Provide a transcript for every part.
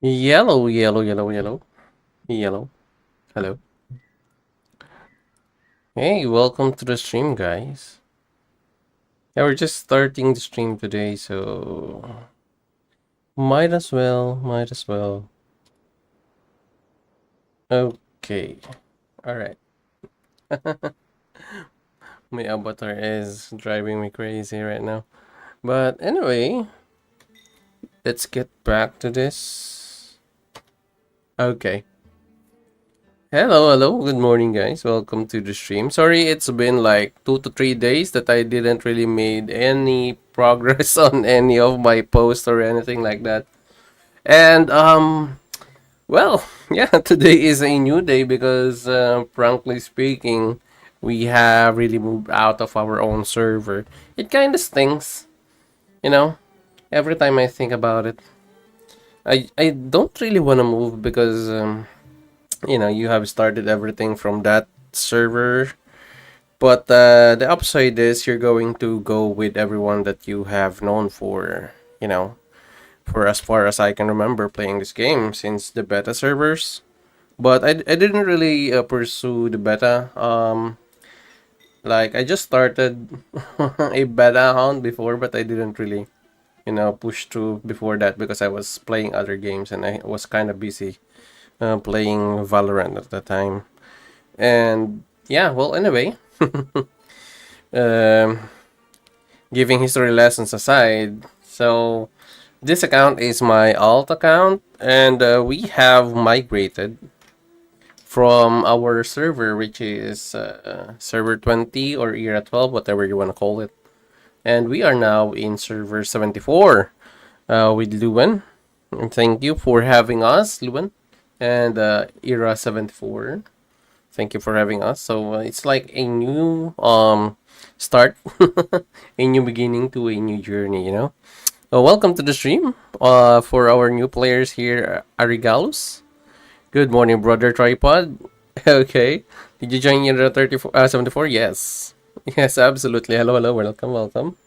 Yellow, yellow, yellow, yellow, yellow. Hello. Hey, welcome to the stream, guys. Yeah, we're just starting the stream today, so might as well. Okay, all right. My avatar is driving me crazy right now. But anyway, let's get back to this. Okay. Hello. Good morning, guys. Welcome to the stream. Sorry, it's been like 2 to 3 days that I didn't really made any progress on any of my posts or anything like that. And well, yeah, today is a new day because, frankly speaking, we have really moved out of our own server. It kind of stinks, you know. Every time I think about it, I don't really want to move because you have started everything from that server. But the upside is you're going to go with everyone that you have known for as far as I can remember playing this game since the beta servers. But I didn't really pursue the beta. Like I just started a beta account before, but I didn't really, push through before that because I was playing other games and I was kind of busy playing Valorant at the time. And yeah, well, anyway, um, giving history lessons aside, so this account is my alt account, and we have migrated from our server, which is server 20 or era 12, whatever you want to call it. And we are now in server 74 with Luan. And thank you for having us, Luan, and era 74. Thank you for having us. So it's like a new start, a new beginning to a new journey. Welcome to the stream. For our new players here, Arigalus. Good morning, brother Tripod. Okay. Did you join in the 74? Yes. Yes, absolutely. Hello. Welcome.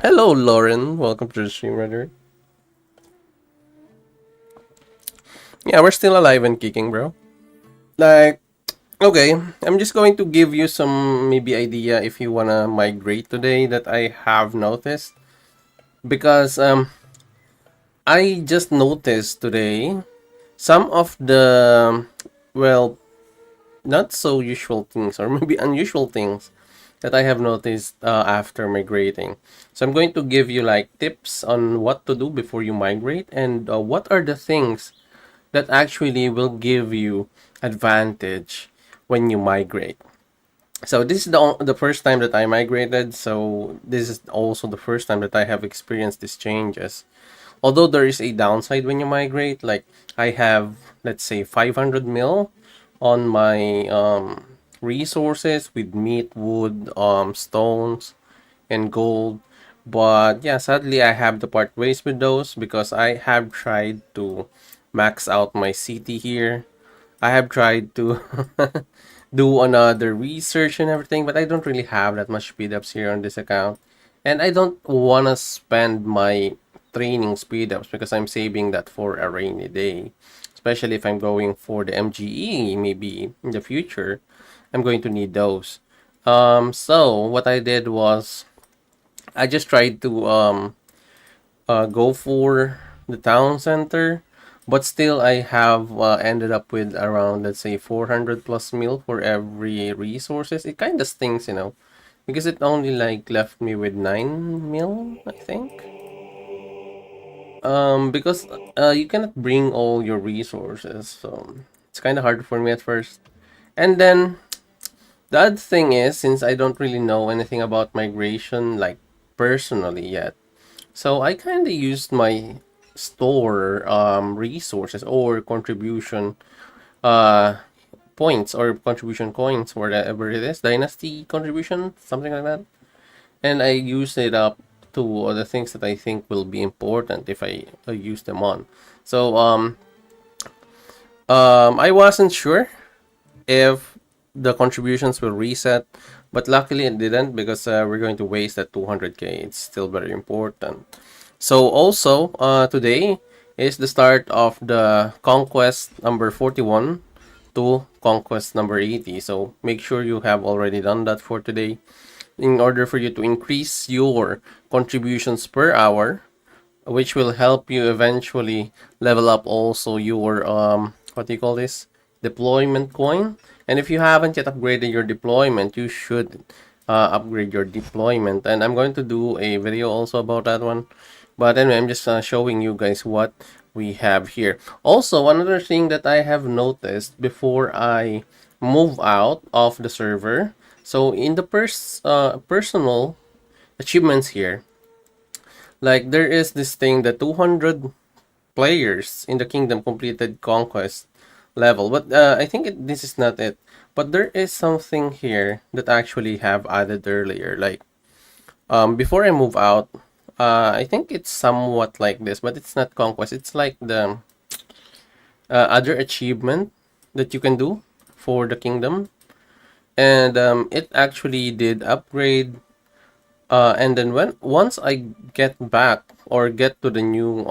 Hello, Lauren. Welcome to the stream, brother. Yeah, we're still alive and kicking, bro. Like, okay, I'm just going to give you some maybe idea if you wanna migrate today that I have noticed because I just noticed today some of the well not so usual things or maybe unusual things that I have noticed after migrating. So I'm going to give you like tips on what to do before you migrate and what are the things that actually will give you advantage when you migrate. So this is the first time that I migrated, so this is also the first time that I have experienced these changes. Although there is a downside when you migrate, like I have, let's say, 500 mil on my resources with meat, wood, stones, and gold. But yeah, sadly, I have to part ways with those because I have tried to max out my city here. I have tried to do another research and everything, but I don't really have that much speed ups here on this account. And I don't want to spend my training speed ups because I'm saving that for a rainy day. Especially if I'm going for the MGE, maybe in the future, I'm going to need those. So what I did was I just tried to go for the town center, but still I have ended up with around, let's say, 400 plus mil for every resources. It kind of stinks, because it only like left me with 9 mil, I think. Because you cannot bring all your resources, so it's kind of hard for me at first. And then the other thing is, since I don't really know anything about migration, like personally yet, so I kind of used my store resources or contribution uh points or contribution coins, whatever it is, dynasty contribution, something like that, and I use it up to the things that I think will be important if I use them on. So I wasn't sure if the contributions will reset, but luckily it didn't because we're going to waste that 200k. It's still very important. So also today is the start of the conquest number 41 to conquest number 80. So make sure you have already done that for today in order for you to increase your contributions per hour, which will help you eventually level up also your what do you call this, deployment coin. And if you haven't yet upgraded your deployment, you should upgrade your deployment, and I'm going to do a video also about that one. But anyway, I'm just showing you guys what we have here. Also, another thing that I have noticed before I move out of the server, so in the personal achievements here, like there is this thing, the 200 players in the kingdom completed conquest level, but I think this is not it. But there is something here that actually have added earlier, like before I move out, I think it's somewhat like this, but it's not conquest. It's like the other achievement that you can do for the kingdom, and it actually did upgrade. And then once I get back or get to the new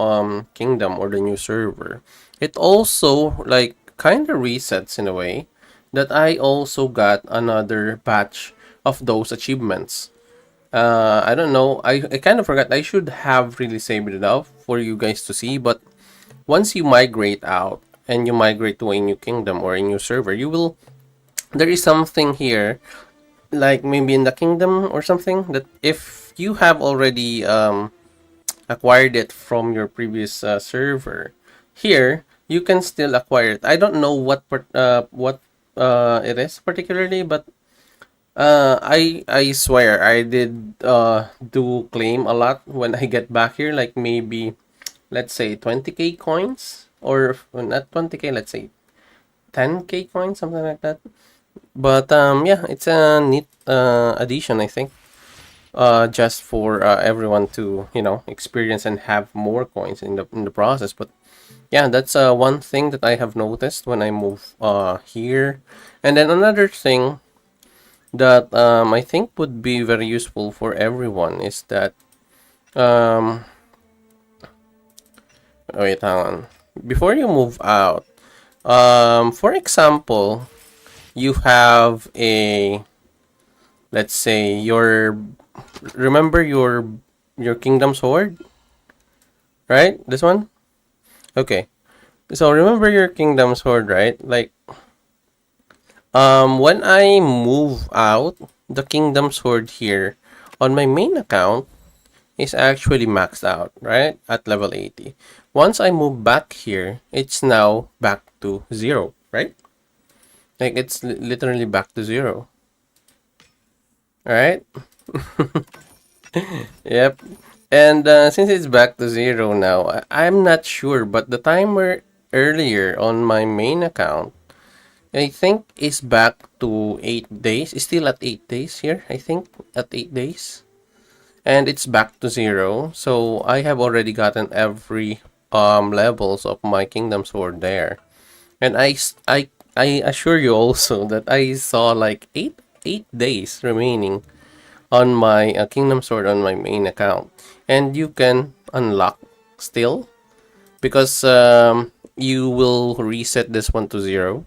kingdom or the new server, it also like kind of resets in a way that I also got another batch of those achievements. I don't know. I kind of forgot. I should have really saved it up for you guys to see. But once you migrate out and you migrate to a new kingdom or a new server, you will. There is something here, like maybe in the kingdom or something, that if you have already acquired it from your previous server, here you can still acquire it. I don't know what it is particularly, but I swear I did do claim a lot when I get back here, like maybe let's say 20k coins, or not 20k, let's say 10k coins, something like that. But yeah, it's a neat addition, I think, just for everyone to experience and have more coins in the process. But yeah, that's one thing that I have noticed when I move here. And then another thing that I think would be very useful for everyone is that wait, hang on. Before you move out, for example, you have a, let's say, remember your kingdom sword, right? This one. Okay. So remember your kingdom sword, right? Like when I move out, the kingdom sword here on my main account is actually maxed out, right? At level 80. Once I move back here, it's now back to 0, right? Like it's literally back to 0. Right? Yep. And since it's back to 0 now, I'm not sure, but the timer earlier on my main account, I think is back to 8 days. It's still at 8 days here, I think, at 8 days. And it's back to 0. So I have already gotten every levels of my kingdom sword there. And I assure you also that I saw like 8 days remaining on my kingdom sword on my main account, and you can unlock still, because you will reset this one to 0.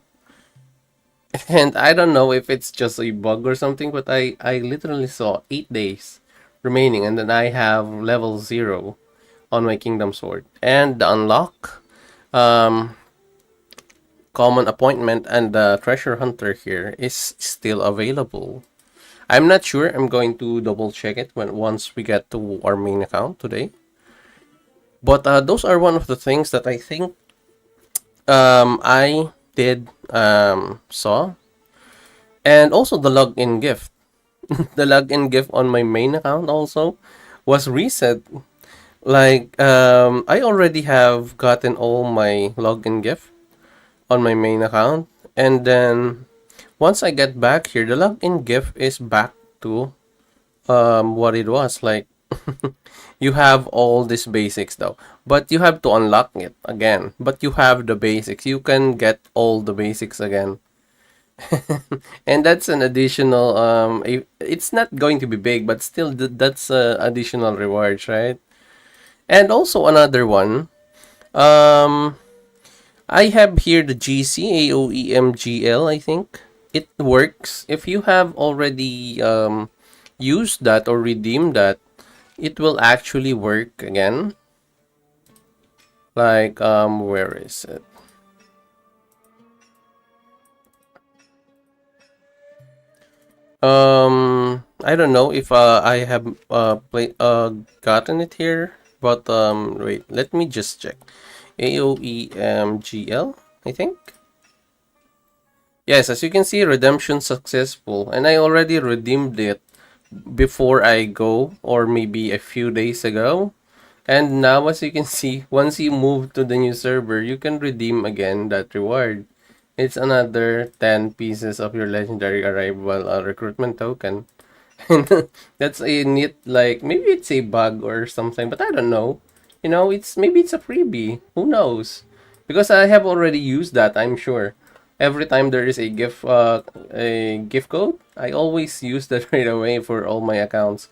And I don't know if it's just a bug or something, but I literally saw 8 days remaining, and then I have level 0 on my kingdom sword. And the unlock common appointment and the treasure hunter here is still available. I'm not sure. I'm going to double check it once we get to our main account today. But those are one of the things that I think I did saw. And also the login gift. The login gift on my main account also was reset. Like I already have gotten all my login gift on my main account, and then once I get back here, the login gift is back to what it was. Like you have all these basics though, but you have to unlock it again. But you have the basics. You can get all the basics again. And that's an additional it's not going to be big, but still that's additional rewards, right? And also another one, Um, I have here the GC AOEMGL. I think it works if you have already used that or redeemed that. It will actually work again. Like where is it? I don't know if I have gotten it here, but wait, let me just check. AOEMGL, I think. Yes, as you can see, redemption successful, and I already redeemed it before I go, or maybe a few days ago. And now, as you can see, once you move to the new server, you can redeem again that reward. It's another 10 pieces of your legendary arrival recruitment token. And that's a neat, like, maybe it's a bug or something, but I don't know. You know, it's maybe it's a freebie. Who knows? Because I have already used that, I'm sure. Every time there is a gift code, I always use that right away for all my accounts.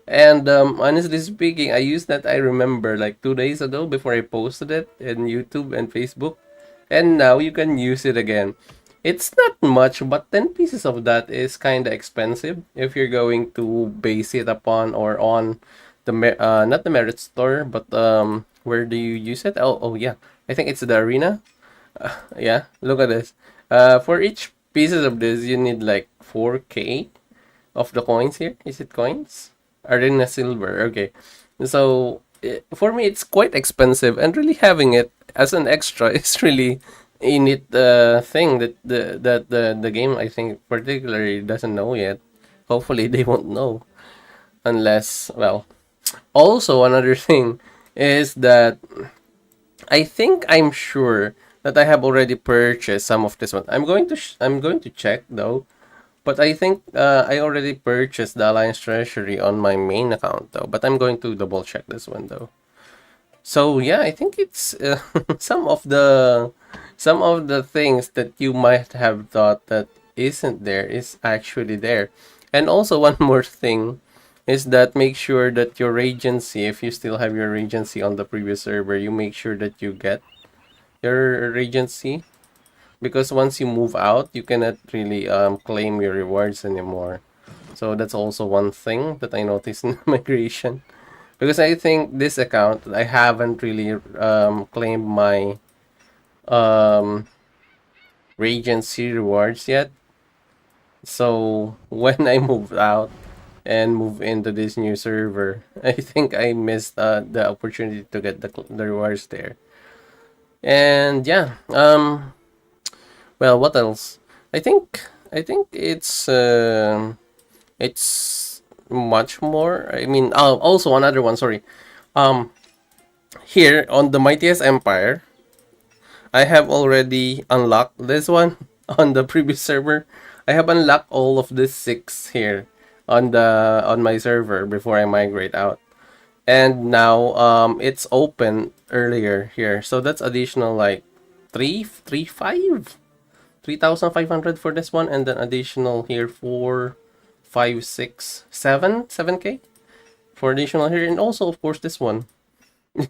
And honestly speaking, I used that, I remember, like 2 days ago before I posted it in YouTube and Facebook. And now you can use it again. It's not much, but 10 pieces of that is kind of expensive if you're going to base it upon or on the not the merit store, but where do you use it? Oh yeah, I think it's the arena. Yeah, look at this. For each pieces of this, you need like 4K of the coins here. Is it coins? Arena silver. Okay. So for me, it's quite expensive, and really having it as an extra is really a neat thing that the game, I think, particularly doesn't know yet. Hopefully, they won't know unless, well. Also, another thing is that I'm sure that I have already purchased some of this one. I'm going to check though, but I think I already purchased the Alliance Treasury on my main account though. But I'm going to double check this one though. So yeah, I think it's some of the things that you might have thought that isn't there is actually there. And also one more thing is that make sure that your regency, if you still have your regency on the previous server, you make sure that you get your regency, because once you move out, you cannot really claim your rewards anymore. So that's also one thing that I noticed in migration. Because I think this account, I haven't really claimed my um, Regency rewards yet. So when I move out and move into this new server, I think I missed the opportunity to get the rewards there. And yeah, well, what else? I think it's much more. I mean, also another one. Sorry. Um, Here on the Mightiest Empire, I have already unlocked this one on the previous server. I have unlocked all of the 6 here on my server before I migrate out. And now it's open earlier here. So that's additional like 3,500 for this one, and then additional here for 7K for additional here, and also of course this one.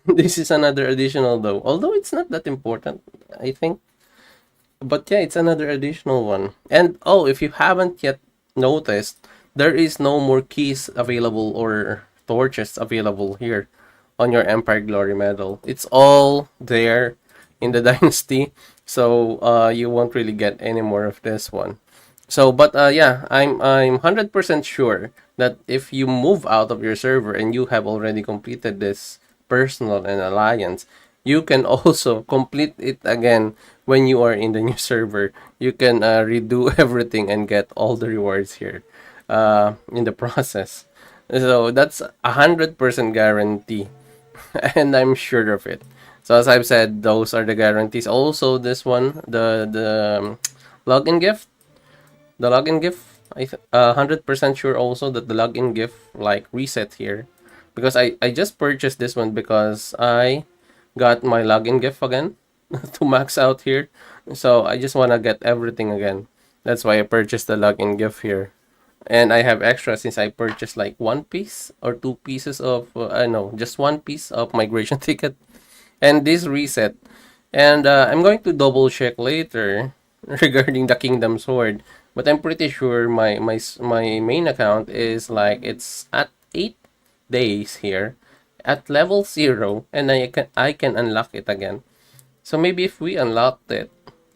This is another additional though. Although it's not that important, I think. But yeah, it's another additional one. And oh, if you haven't yet noticed, there is no more keys available or torches available here on your Empire Glory medal. It's all there in the Dynasty. So you won't really get any more of this one. So, but yeah, I'm 100% sure that if you move out of your server and you have already completed this personal and alliance, you can also complete it again when you are in the new server. You can redo everything and get all the rewards here in the process. So that's 100% guarantee, and I'm sure of it. So as I've said, those are the guarantees. Also, this one, the login gift the login gift, 100% sure also that the login gift like reset here, because I just purchased this one because I got my login gift again to max out here. So I just want to get everything again. That's why I purchased the login gift here. And I have extra since I purchased like one piece or two pieces of I know just one piece of migration ticket. and this reset. And I'm going to double check later regarding the Kingdom Sword, but I'm pretty sure my main account is like it's at 8 days here at level 0, and I can unlock it again. So maybe if we unlocked it,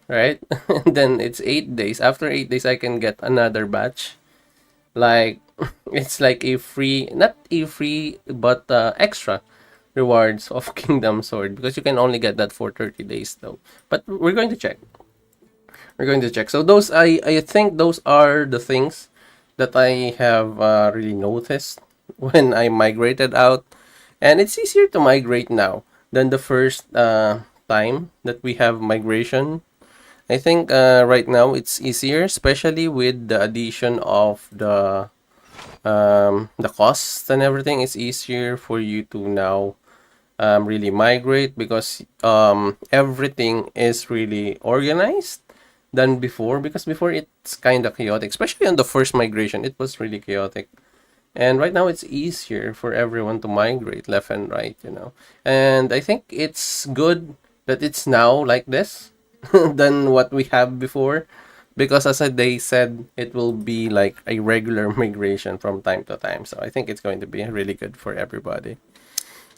right, then it's 8 days. After 8 days, I can get another batch. Like it's like a free, not a free, but extra rewards of Kingdom Sword, because you can only get that for 30 days though. But we're going to check. We're going to check. So those, I think those are the things that I have really noticed when I migrated out, and it's easier to migrate now than the first time that we have migration. I think right now it's easier, especially with the addition of the costs and everything. It's easier for you to now really migrate, because everything is really organized than before. Because before it's kind of chaotic, especially on the first migration, it was really chaotic. And right now it's easier for everyone to migrate left and right, And I think it's good that it's now like this than what we have before, because as they said, it will be like a regular migration from time to time. So I think it's going to be really good for everybody.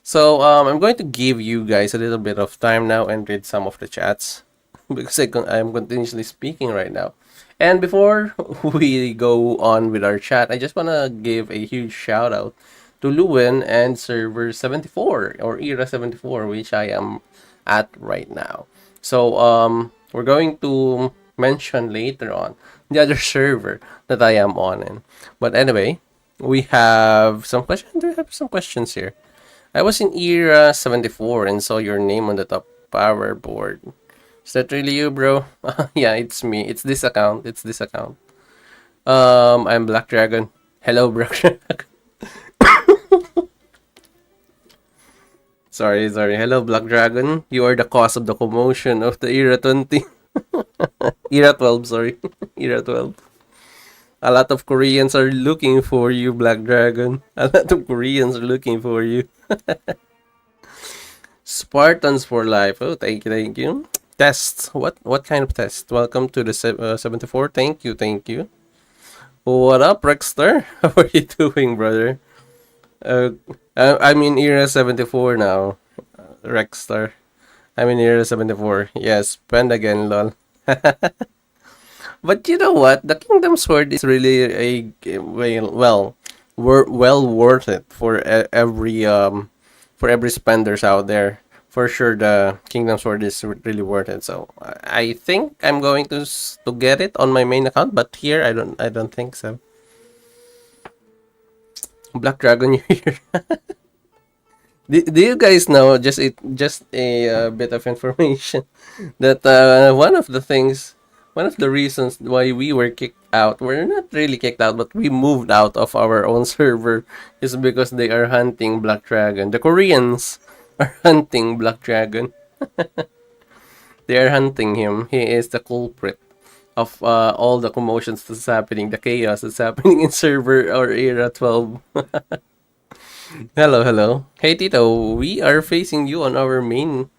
So I'm going to give you guys a little bit of time now and read some of the chats because I'm continuously speaking right now. And before we go on with our chat, I just want to give a huge shout out to Lewin and server 74 or era 74, which I am at right now. So we're going to mention later on the other server that I am on in. But anyway, we have some questions. We have some questions here. I was in era 74 and saw your name on the top power board. Is that really you, bro? Yeah, it's me. It's this account. It's this account. I'm Black Dragon. Hello, Black Dragon. Sorry. Hello, Black Dragon. You are the cause of the commotion of the era 20. Era 12, sorry. Era 12. A lot of Koreans are looking for you, Black Dragon. A lot of Koreans are looking for you. Spartans for life. Oh, thank you. Tests. What kind of test? Welcome to the 74. Thank you. What up, Rexter? How are you doing, brother? I'm in era 74 now, Rexter. I'm in era 74. Yes, spend again, lol. But you know what? The Kingdom Sword is really well worth it for every spenders out there. For sure, the Kingdom Sword is really worth it. So I think I'm going to get it on my main account, but here I don't think so. Black Dragon, you're here. Do you guys know, just a bit of information, that one of the reasons why we were kicked out, we're not really kicked out, but we moved out of our own server, is because they are hunting Black Dragon. The Koreans are hunting Black Dragon. They are hunting him. He is the culprit of all the commotions that's happening, the chaos that's happening in server or era 12. Hello. Hey, Tito, we are facing you on our main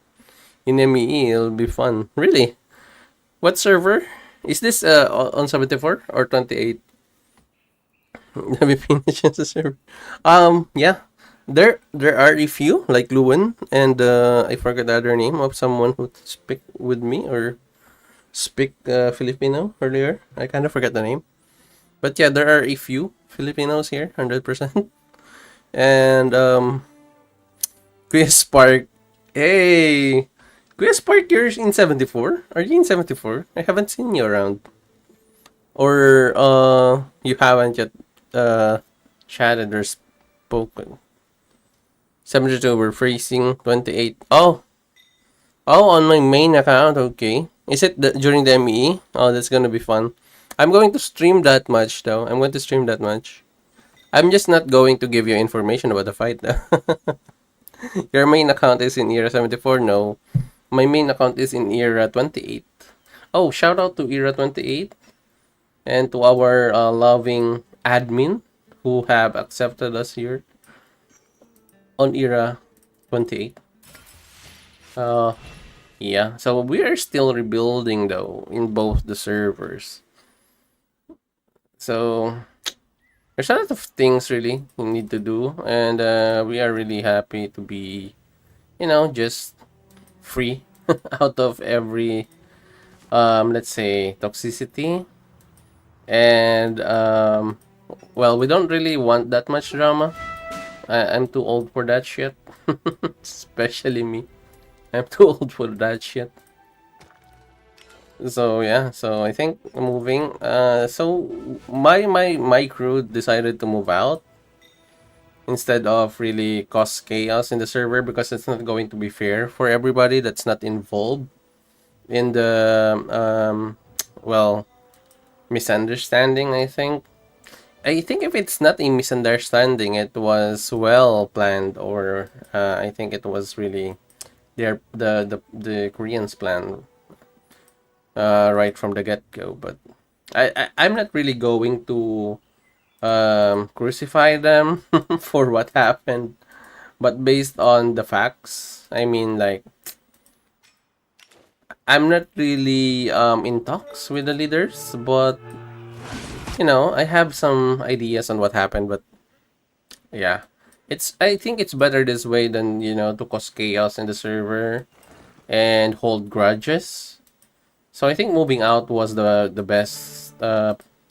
in MEE. It'll be fun. Really? What server? Is this on 74 or 28? Have you finished the server? Yeah. There are a few, like Lewin, and I forgot the other name of someone who speak with me or speak Filipino earlier. I kind of forgot the name. But yeah, there are a few Filipinos here, 100%. And Kuya Spark. Hey! Kuya Spark, you're in 74? Are you in 74? I haven't seen you around. Or you haven't yet chatted or spoken. 72, we're facing 28. Oh, on my main account, okay. Is it during the ME? Oh, that's gonna be fun. I'm going to stream that much, though. I'm going to stream that much. I'm just not going to give you information about the fight, though. Your main account is in era 74? No. My main account is in era 28. Oh, shout out to era 28 and to our loving admin who have accepted us here on era 28. Uh, yeah. So we are still rebuilding though in both the servers. So there's a lot of things really we need to do, and we are really happy to be, just free out of every, let's say, toxicity, and well, we don't really want that much drama. I'm too old for that shit, especially me. I'm too old for that shit. So yeah, so I think moving. So my crew decided to move out instead of really cause chaos in the server because it's not going to be fair for everybody that's not involved in the well, misunderstanding. I think if it's not a misunderstanding, it was well planned, or I think it was really the Koreans' plan right from the get go. But I'm not really going to crucify them for what happened, but based on the facts, I mean, like, I'm not really in talks with the leaders, but I have some ideas on what happened. But yeah, I think it's better this way than to cause chaos in the server and hold grudges. So I think moving out was the best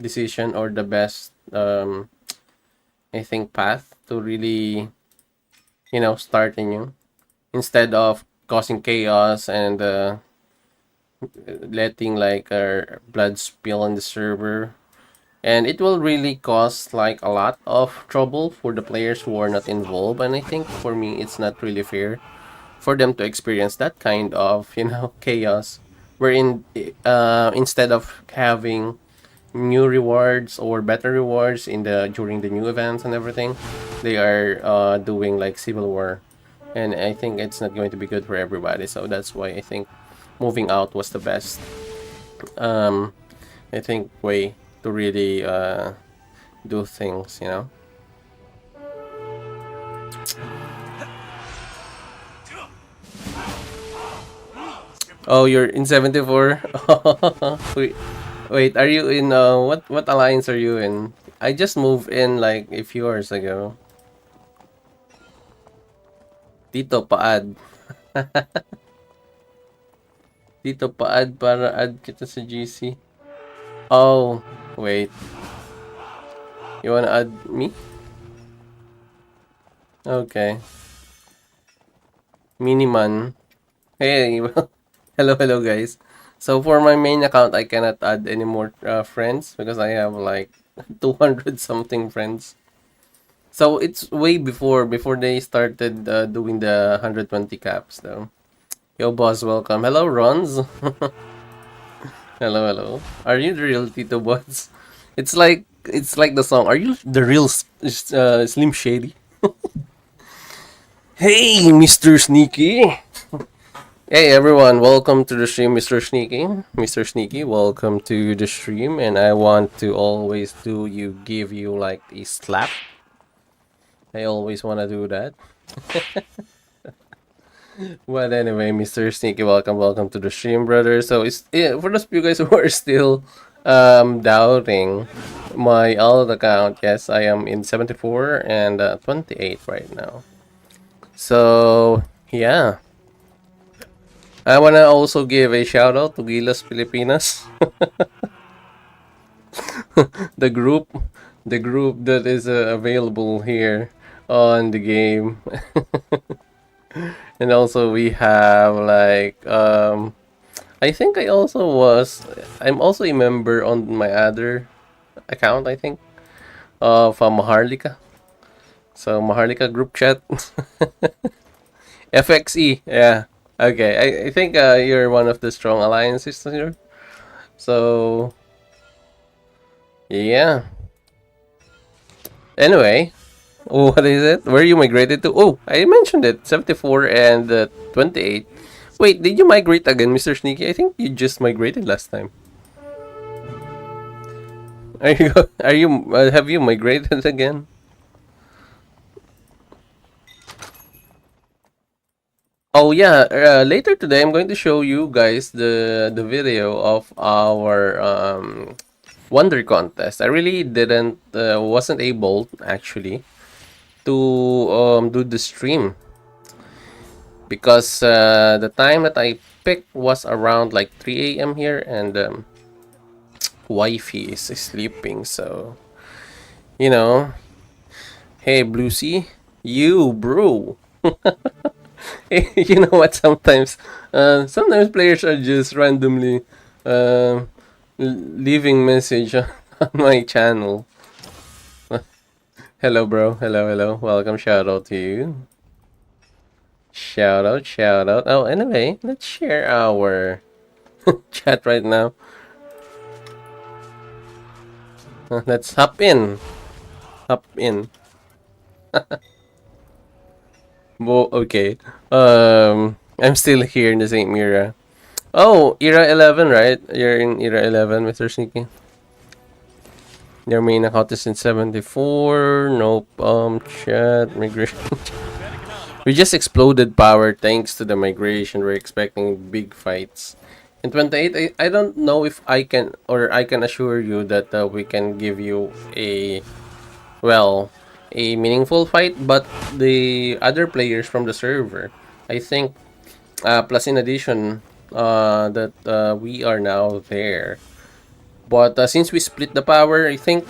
decision, or the best I think path to really start anew, instead of causing chaos and letting like blood spill on the server, and it will really cause like a lot of trouble for the players who are not involved. And I think for me it's not really fair for them to experience that kind of chaos, wherein instead of having new rewards or better rewards in the during the new events and everything, they are doing like civil war, and I think it's not going to be good for everybody. So that's why I think moving out was the best um I think way to really do things. Oh, you're in 74. wait wait, are you in what alliance are you in? I just moved in like a few hours ago. Tito paad. Tito paad para add kita sa GC. Oh, wait. You wanna add me? Okay. Miniman. Hey, well, hello guys. So for my main account, I cannot add any more friends because I have like 200 something friends. So it's way before they started doing the 120 caps though. Yo boss, welcome. Hello Rons. Hello. Are you the real Tito Bots? It's like the song. Are you the real Slim Shady? Hey, Mr. Sneaky. Hey everyone, welcome to the stream, Mr. Sneaky. Mr. Sneaky, welcome to the stream, and I want to always give you like a slap. I always want to do that. But anyway, Mr. Sneaky, welcome to the stream, brother. So for those of you guys who are still doubting my alt account, yes, I am in 74 and 28 right now. So yeah. I wanna also give a shout out to Gilas Pilipinas, the group, the group that is available here on the game. And also we have like I think I'm also a member on my other account, I think, of Maharlika. So Maharlika group chat. FXE, yeah. Okay, I think you're one of the strong alliances here. So yeah. Anyway, what is it? Where you migrated to? Oh, I mentioned it. 74 and 28. Wait, did you migrate again, Mr. Sneaky? I think you just migrated last time. Have you migrated again? Oh yeah, later today I'm going to show you guys the video of our wonder contest. I really didn't wasn't able actually to do the stream because the time that I picked was around like 3 a.m. here, and wifey is sleeping, so you know. Hey Bluesy, you bro. You know what? Sometimes players are just randomly leaving message on my channel. Hello, bro. Hello, hello. Welcome. Shout out to you. Shout out, shout out. Oh, anyway, let's share our chat right now. Let's hop in. Hop in. Okay. I'm still here in the same era. Oh, era 11, right? You're in era 11, Mr. Sneaky. Your main account is in 74. Nope. Chat. Migration. We just exploded power thanks to the migration. We're expecting big fights. In 28, I don't know if I can, or I can assure you that we can give you well, a meaningful fight, but the other players from the server, I think, plus in addition, that we are now there. But since we split the power, I think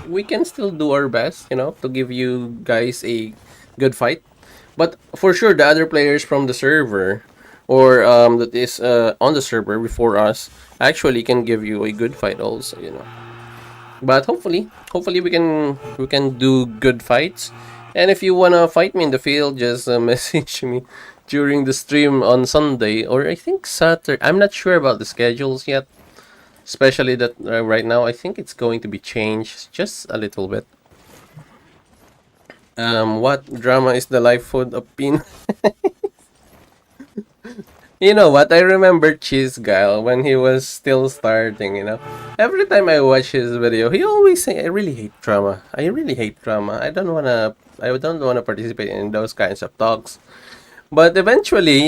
we can still do our best, to give you guys a good fight. But for sure, the other players from the server, or that is on the server before us, actually can give you a good fight also. But hopefully we can do good fights. And if you wanna fight me in the field, just message me during the stream on Sunday, or I think Saturday. I'm not sure about the schedules yet. Especially that right now, I think it's going to be changed just a little bit. What drama is the life food of Pin? You know what? I remember Cheese Guile when he was still starting. Every time I watch his video, he always say, "I really hate drama. I really hate drama. I don't wanna participate in those kinds of talks." But eventually,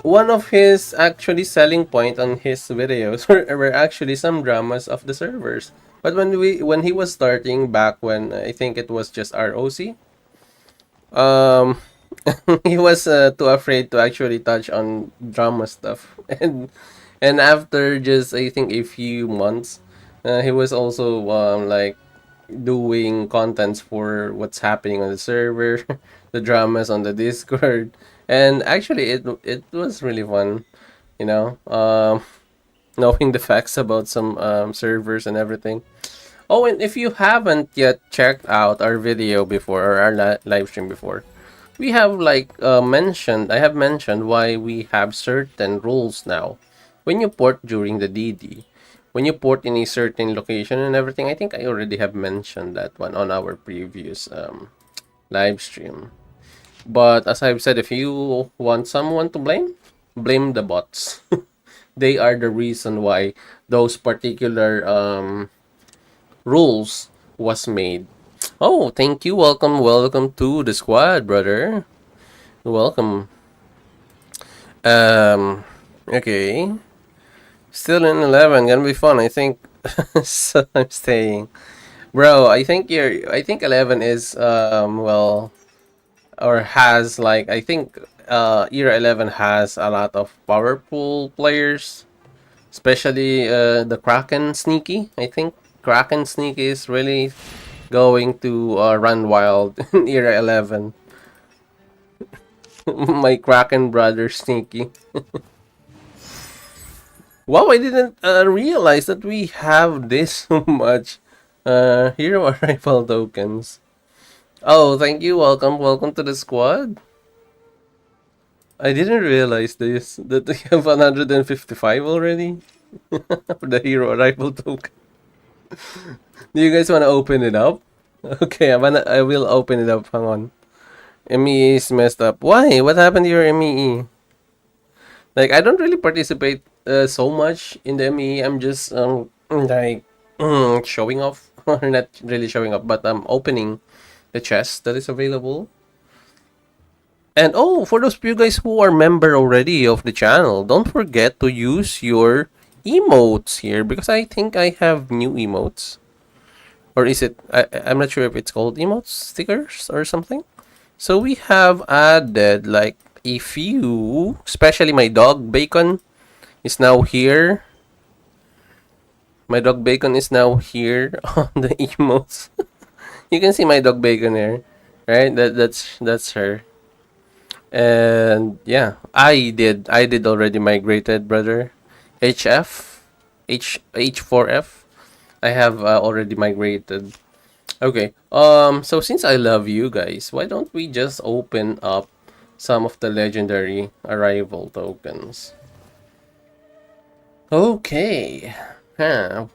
one of his actually selling point on his videos were actually some dramas of the servers. But when he was starting back when I think it was just ROC, um, he was too afraid to actually touch on drama stuff, and after just I think a few months, he was also like doing contents for what's happening on the server, the dramas on the Discord, and actually it was really fun, you know, um, knowing the facts about some servers and everything. Oh, and if you haven't yet checked out our video before, or our live stream before, we have like I have mentioned why we have certain rules now. When you port during the DD, when you port in a certain location and everything, I think I already have mentioned that one on our previous live stream. But as I've said, if you want someone to blame the bots. They are the reason why those particular rules was made. Oh, thank you. Welcome to the squad, brother. Welcome. Um, okay. Still in 11, gonna be fun. I think. So I'm staying, bro. I think 11 is or has like I think era 11 has a lot of powerful players, especially the Kraken Sneaky. I think Kraken Sneaky is really going to run wild in era 11. My Kraken brother Sneaky. Wow, I didn't realize that we have this much hero arrival tokens. Oh, thank you. Welcome to the squad. I didn't realize this that we have 155 already for the hero arrival token. Do you guys want to open it up? Okay, I will open it up. Hang on. MEE is messed up. Why? What happened to your MEE? Like I don't really participate so much in the MEE. I'm just like showing off, or not really showing up, but I'm opening the chest that is available. And oh, for those of you guys who are member already of the channel, don't forget to use your emotes here because I think I have new emotes. Or is it? I'm not sure if it's called emotes, stickers, or something. So we have added like a few, especially my dog Bacon is now here. My dog Bacon is now here on the emotes. You can see my dog Bacon here, right? That's her. And yeah, I did already migrated, brother. HF, H4F. I have already migrated. Okay. So since I love you guys, why don't we just open up some of the legendary arrival tokens? Okay. Huh.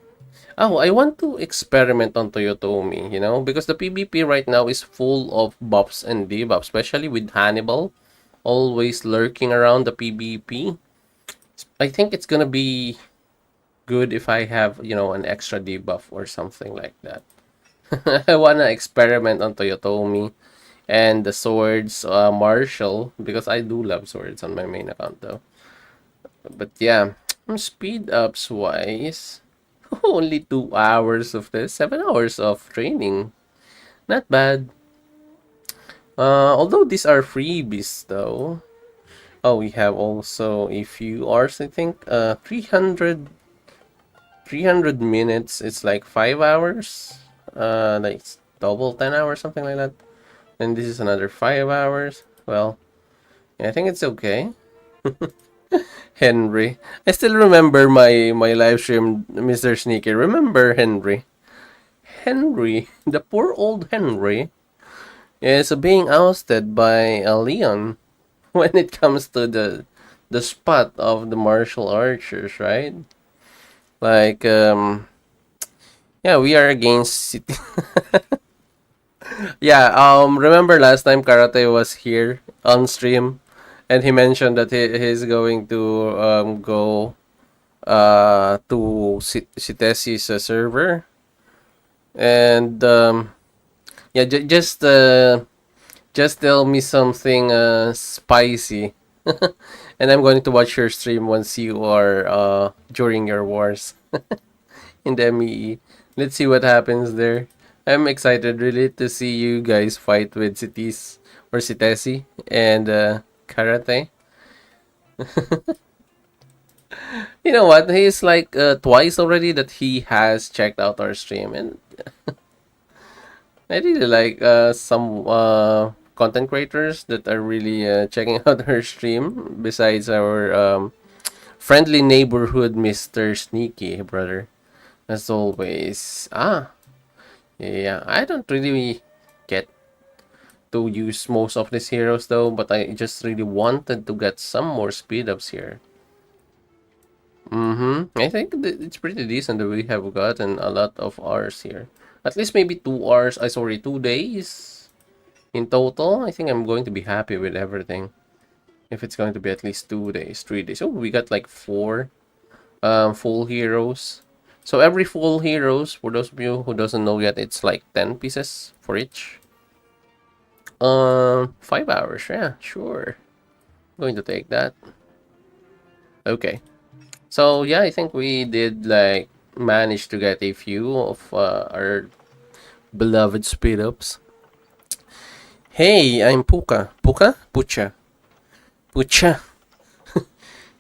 Oh, I want to experiment on Toyotomi, because the PvP right now is full of buffs and debuffs, especially with Hannibal always lurking around the PvP. I think it's gonna be good if I have, an extra debuff or something like that. I wanna experiment on Toyotomi and the swords Marshall because I do love swords on my main account though. But yeah, speed ups wise, only 2 hours of this, 7 hours of training. Not bad. Although these are freebies though. Oh, we have also a few hours, I think. 300 minutes. It's like 5 hours. Like double 10 hours, something like that. And this is another 5 hours. Well, yeah, I think it's okay. Henry. I still remember my live stream, Mr. Sneaky. Remember Henry? Henry, the poor old Henry, is being ousted by Leon when it comes to the spot of the martial archers, right? Like, yeah, we are against City. Yeah, remember last time Karate was here on stream, and he mentioned that he's going to go to Citesi's server, and yeah, just tell me something spicy, and I'm going to watch your stream once you are during your wars in the MEE. Let's see what happens there. I'm excited really to see you guys fight with Cities or Citesi and Karate. You know what? He's like twice already that he has checked out our stream, and I really like some content creators that are really checking out our stream. Besides our friendly neighborhood, Mr. Sneaky, brother, as always. Yeah, I don't really get to use most of these heroes though, but I just really wanted to get some more speed ups here. I think it's pretty decent that we have gotten a lot of hours here. At least maybe 2 hours, 2 days in total. I think I'm going to be happy with everything. If it's going to be at least 2 days, 3 days. Oh, we got like 4 full heroes. So every full heroes, for those of you who doesn't know yet, it's like 10 pieces for each. 5 hours, yeah, sure. I'm going to take that. Okay. So yeah, I think we did like manage to get a few of our beloved speed ups. Hey, I'm Puka. Puka? Pucha. Pucha.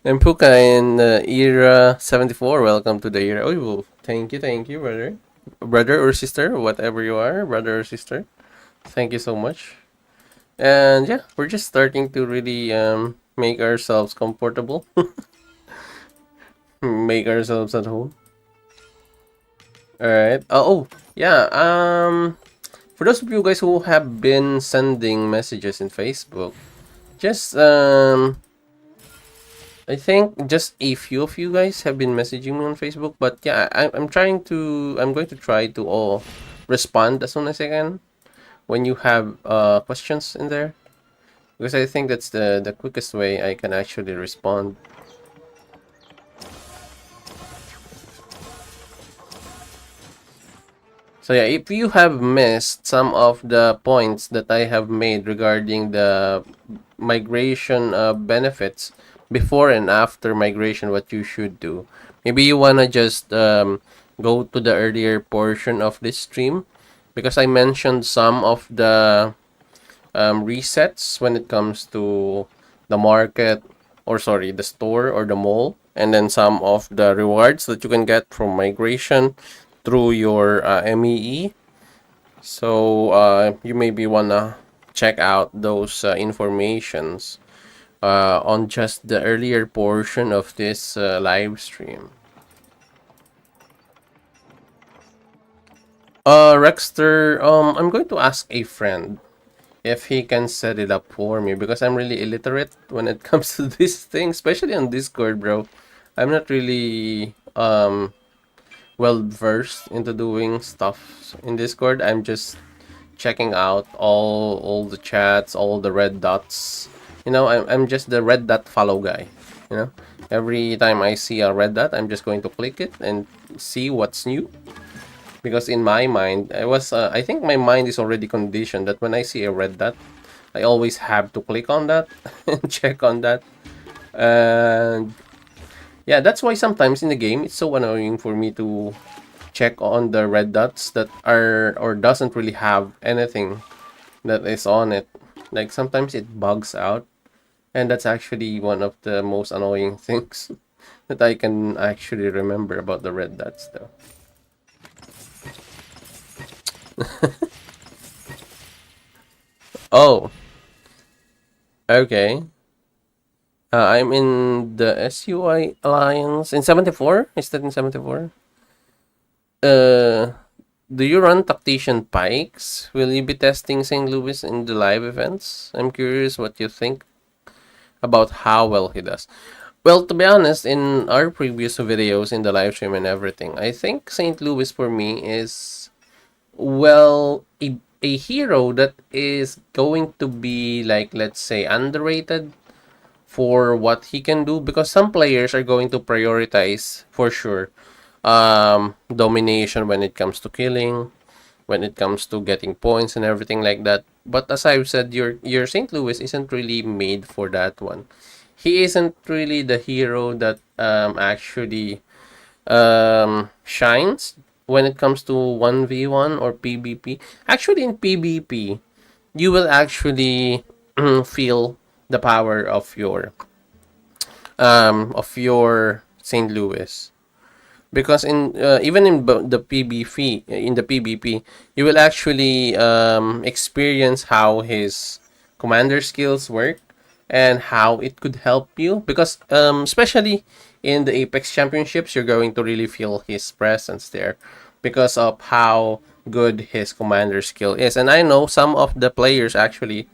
I'm Puka in Era 74. Welcome to the Era. Oh, well, thank you, brother. Brother or sister, whatever you are, brother or sister. Thank you so much. And yeah, we're just starting to really make ourselves comfortable. Make ourselves at home. Alright. Oh, yeah. For those of you guys who have been sending messages in Facebook, just I think just a few of you guys have been messaging me on Facebook, but yeah, I'm going to try to all respond as soon as I can when you have questions in there, because I think that's the quickest way I can actually respond. So yeah, if you have missed some of the points that I have made regarding the migration benefits before and after migration, what you should do, maybe you wanna just go to the earlier portion of this stream, because I mentioned some of the resets when it comes to the market, or sorry, the store or the mall, and then some of the rewards that you can get from migration through your MEE. So you maybe wanna check out those informations on just the earlier portion of this live stream. Rexter, I'm going to ask a friend if he can set it up for me, because I'm really illiterate when it comes to this thing, especially on Discord, bro. I'm not really well versed into doing stuff in Discord. I'm just checking out all the chats, all the red dots. I'm just the red dot follow guy. You know, every time I see a red dot, I'm just going to click it and see what's new. Because in my mind, I think my mind is already conditioned that when I see a red dot, I always have to click on that and check on that. And yeah, that's why sometimes in the game it's so annoying for me to check on the red dots that are or doesn't really have anything that is on it. Like sometimes it bugs out, and that's actually one of the most annoying things that I can actually remember about the red dots, though. Oh, okay. I'm in the SUI Alliance in 74. Is that in 74? Uh, do you run Tactician pikes? Will you be testing St. Louis in the live events? I'm curious what you think about how well he does. Well, to be honest, in our previous videos in the live stream and everything, I think St. Louis for me is, well, a hero that is going to be, like, let's say, underrated for what he can do, because some players are going to prioritize for sure domination when it comes to killing, when it comes to getting points and everything like that. But as I've said, your St. Louis isn't really made for that one. He isn't really the hero that actually shines when it comes to 1v1 or PvP. Actually, in PvP, you will actually feel the power of your St. Louis, because in even in the PvP, you will actually experience how his commander skills work and how it could help you, because especially in the Apex Championships, you're going to really feel his presence there because of how good his commander skill is. And I know some of the players actually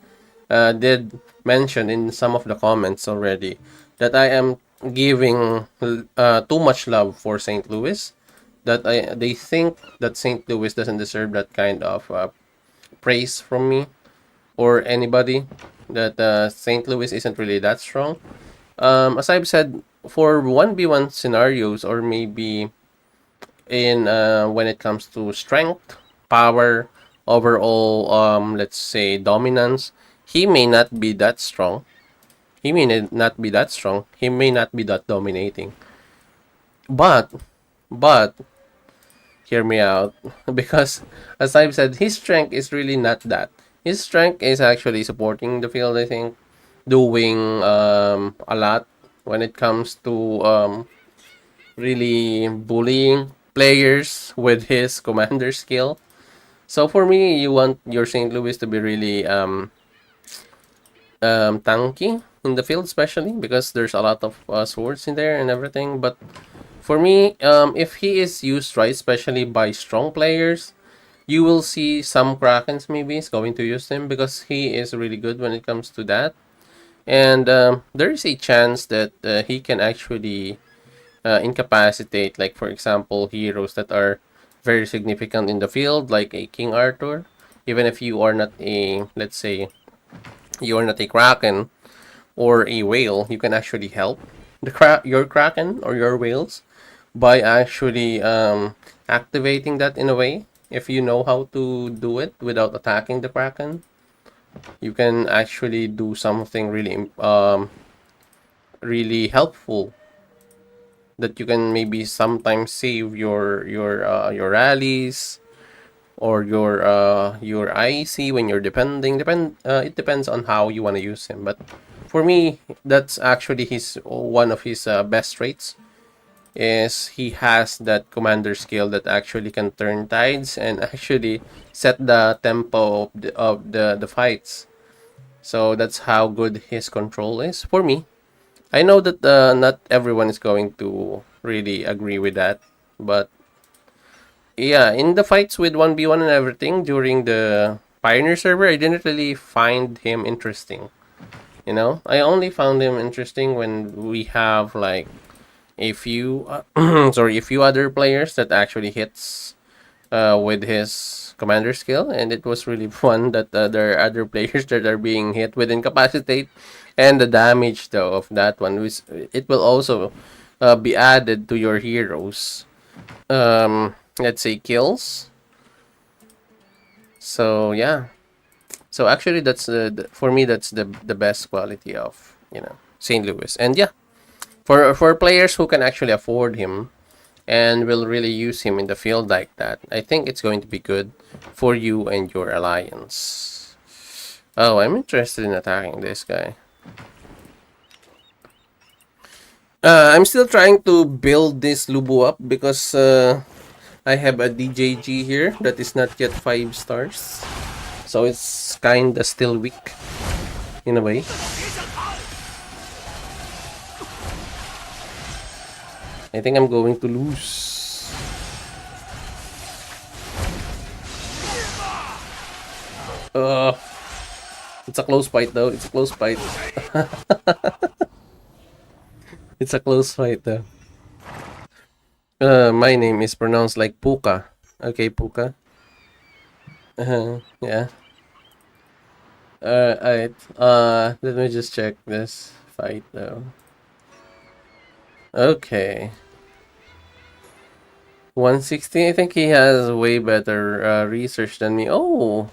did mention in some of the comments already that I am giving too much love for St. Louis. That they think that St. Louis doesn't deserve that kind of praise from me or anybody. That St. Louis isn't really that strong. As I've said, for 1v1 scenarios, or maybe in when it comes to strength, power, overall, let's say dominance, he may not be that strong. He may not be that strong. He may not be that dominating. But, but, hear me out. Because, as I've said, his strength is really not that. His strength is actually supporting the field, I think. Doing a lot when it comes to really bullying players with his commander skill. So for me, you want your St. Louis to be really tanky in the field, especially because there's a lot of swords in there and everything. But for me, if he is used right, especially by strong players, you will see some Krakens maybe is going to use him, because he is really good when it comes to that. And there is a chance that he can actually incapacitate, like for example, heroes that are very significant in the field, like a King Arthur. Even if you are not a, let's say, you are not a Kraken or a whale, you can actually help your Kraken or your whales by actually activating that in a way. if you know how to do it without attacking the Kraken, you can actually do something really helpful, that you can maybe sometimes save your rallies, or your IC when you're it depends on how you want to use him. But for me, that's actually his one of his best traits, is he has that commander skill that actually can turn tides and actually set the tempo of the fights. So that's how good his control is for me. I know that not everyone is going to really agree with that, but yeah, in the fights with 1v1 and everything during the Pioneer server, I didn't really find him interesting. You know, I only found him interesting when we have like a few, sorry, a few other players that actually hits with his commander skill, and it was really fun that there are other players that are being hit with incapacitate, and the damage though of that one, which it will also be added to your heroes. Let's say kills. So yeah. So actually, that's for me, that's the best quality of St. Louis. And yeah, for players who can actually afford him and will really use him in the field like that, I think it's going to be good for you and your alliance. Oh, I'm interested in attacking this guy. I'm still trying to build this Lubu up because I have a DJG here that is not yet 5 stars. So it's kinda still weak in a way. I think I'm going to lose. It's a close fight though. It's a close fight. It's a close fight though. My name is pronounced like Puka. Okay, Puka. Yeah. Alright. Let me just check this fight though. Okay. 160. I think he has way better research than me. Oh,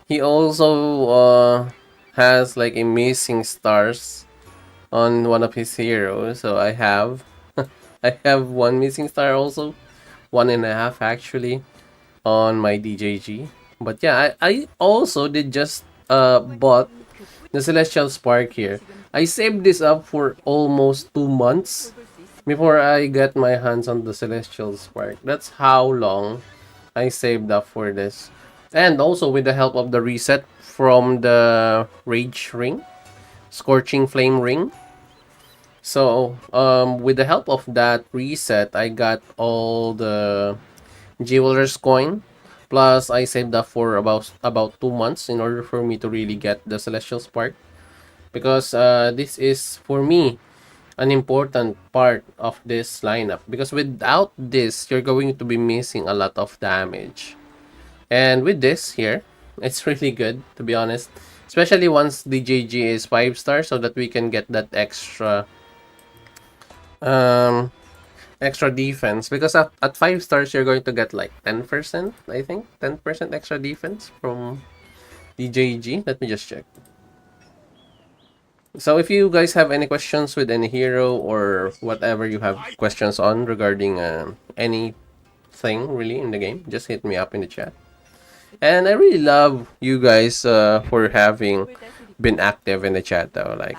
he also has like amazing stars on one of his heroes. So I have, I have one missing star also, one and a half actually on my DJG. But yeah, I also did just bought the Celestial Spark here. I saved this up for almost 2 months before I got my hands on the Celestial Spark. That's how long I saved up for this. And also with the help of the reset from the Rage Ring, Scorching Flame Ring. So, with the help of that reset, I got all the Jeweler's coin. Plus, I saved up for about 2 months in order for me to really get the Celestial Spark. Because this is, for me, an important part of this lineup. Because without this, you're going to be missing a lot of damage. And with this here, it's really good, to be honest. Especially once the JG is 5 stars, so that we can get that um, extra defense. Because at 5 stars, you're going to get like 10%, I think. 10% extra defense from the JG. Let me just check. So if you guys have any questions with any hero or whatever you have questions on regarding anything really in the game, just hit me up in the chat. And I really love you guys for having been active in the chat though, like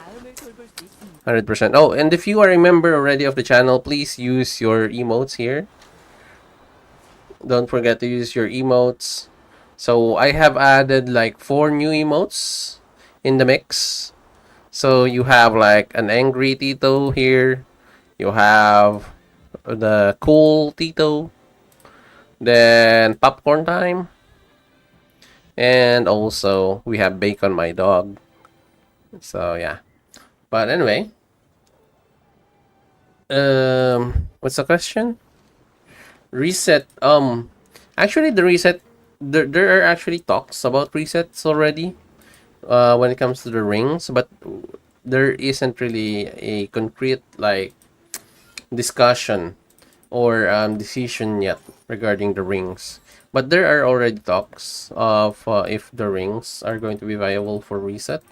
100%. Oh, and if you are a member already of the channel, please use your emotes here. Don't forget to use your emotes. So I have added like 4 new emotes in the mix. So you have like an angry Tito here. You have the cool Tito. Then popcorn time. And also we have Bacon My Dog. So yeah. But anyway. What's the question? Reset. Actually the reset, there are actually talks about resets already. When it comes to the rings, but there isn't really a concrete like discussion or decision yet regarding the rings. But there are already talks of if the rings are going to be viable for reset.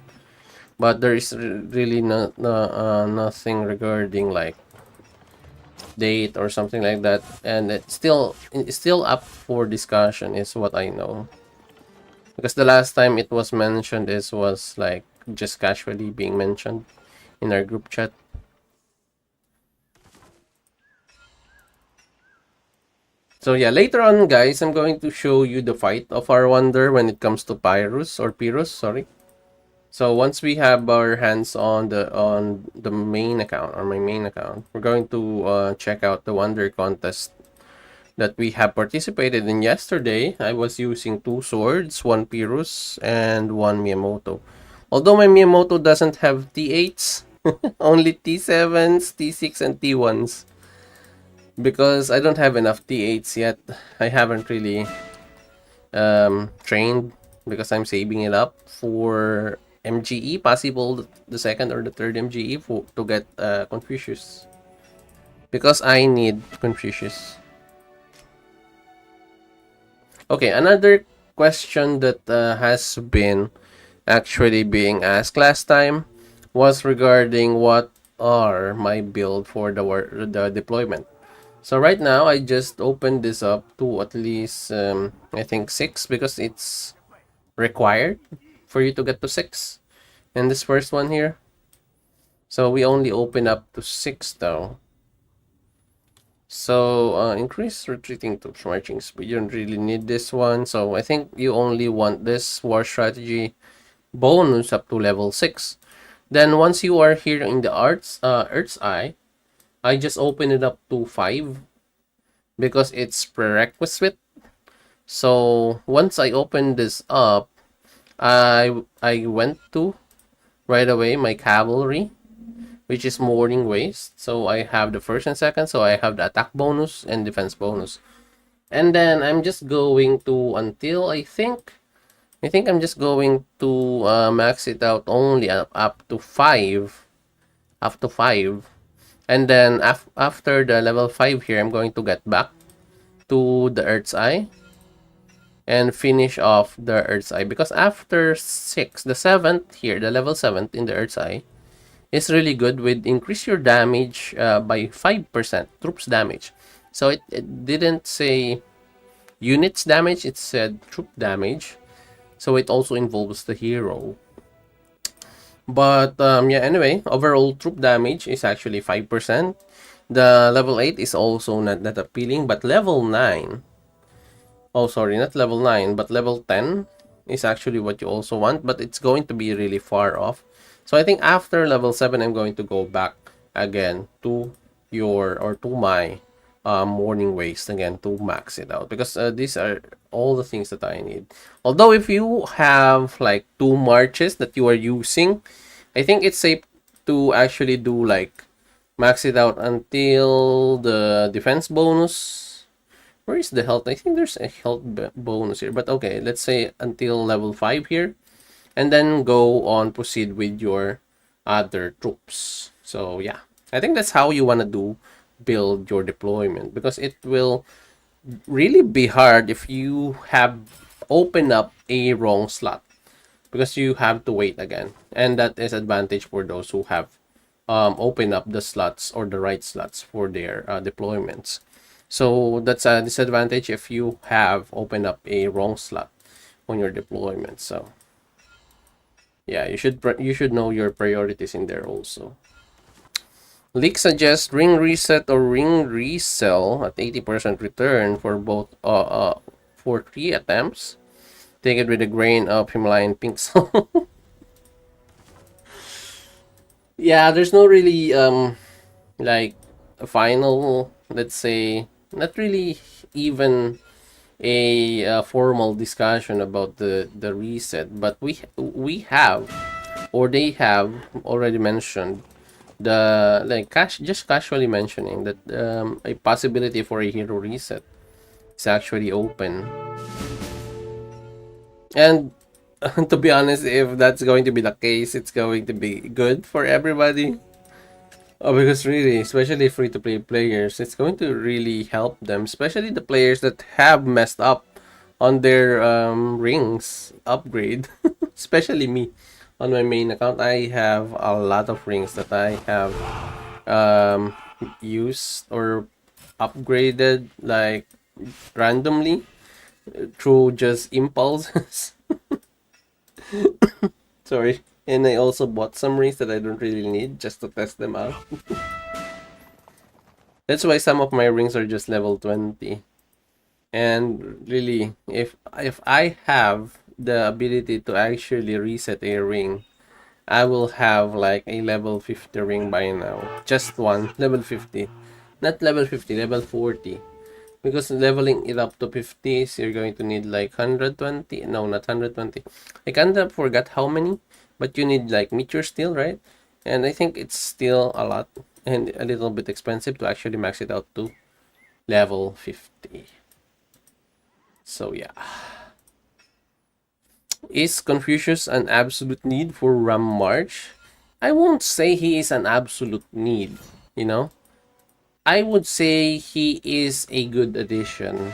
But there is really nothing regarding like date or something like that, and it's still up for discussion, is what I know. Because the last time it was mentioned is was like just casually being mentioned in our group chat. So yeah, later on, guys, I'm going to show you the fight of our wonder when it comes to Pyrrhus, sorry. So once we have our hands on the main account, or my main account, we're going to check out the wonder contest that we have participated in yesterday. I was using 2 swords, 1 Pyrrhus, and 1 Miyamoto. Although my Miyamoto doesn't have T8s, only T7s, T6, and T1s. Because I don't have enough T8s yet. I haven't really trained because I'm saving it up for MGE, possible the second or the third MGE to get Confucius. Because I need Confucius. Okay, another question that has been actually being asked last time was regarding what are my build for the deployment. So right now I just opened this up to at least I think 6, because it's required for you to get to 6 in this first one here. So we only open up to 6 though. So increase retreating troops marching speed. You don't really need this one. So I think you only want this war strategy bonus up to level 6. Then once you are here in the Earth's Eye, I just open it up to 5 because it's prerequisite. So once I open this up, I went to right away my cavalry, which is morning waste. So I have the first and second, so I have the attack bonus and defense bonus. And then I'm just going to, until I think I'm just going to max it out only up to 5. Up to 5. And then after the level 5 here, I'm going to get back to the Earth's Eye and finish off the Earth's Eye. Because after 6, the 7th here, the level 7th in the Earth's Eye, is really good with increase your damage by 5%, troops damage. So it didn't say units damage, it said troop damage. So it also involves the hero. But yeah, anyway, overall troop damage is actually 5%. The level 8 is also not that appealing, but level 9, oh sorry, not level 9, but level 10 is actually what you also want, but it's going to be really far off. So I think after level 7, I'm going to go back again to my morning waste again to max it out, because these are all the things that I need. Although if you have like 2 marches that you are using, I think it's safe to actually do like max it out until the defense bonus. Where is the health? I think there's a health bonus here, but okay, let's say until level 5 here, and then go on proceed with your other troops. So yeah, I think that's how you want to build your deployment, because it will really be hard if you have opened up a wrong slot, because you have to wait again, and that is advantage for those who have opened up the slots or the right slots for their deployments. So that's a disadvantage if you have opened up a wrong slot on your deployment. So yeah, you should know your priorities in there also. Leak suggests ring reset or ring resell at 80% return for both for 3 attempts. Take it with a grain of Himalayan pink salt. Yeah, there's no really like a final, let's say, not really even a formal discussion about the reset, but we have, or they have already mentioned the like just casually mentioning that a possibility for a hero reset is actually open. And to be honest, if that's going to be the case, it's going to be good for everybody. Oh, because really, especially free-to-play players, it's going to really help them, especially the players that have messed up on their rings upgrade. Especially me. On my main account, I have a lot of rings that I have um, used or upgraded like randomly through just impulses. Sorry. And I also bought some rings that I don't really need just to test them out. That's why some of my rings are just level 20. And really, if I have the ability to actually reset a ring, I will have like a level 50 ring by now. Just one, level 50. Not level 50, level 40. Because leveling it up to 50 is you're going to need like 120. No, not 120. I kind of forgot how many, but you need like meteor steel, right? And I think it's still a lot and a little bit expensive to actually max it out to level 50. So yeah. Is Confucius an absolute need for Ram March? I won't say he is an absolute need, you know? I would say he is a good addition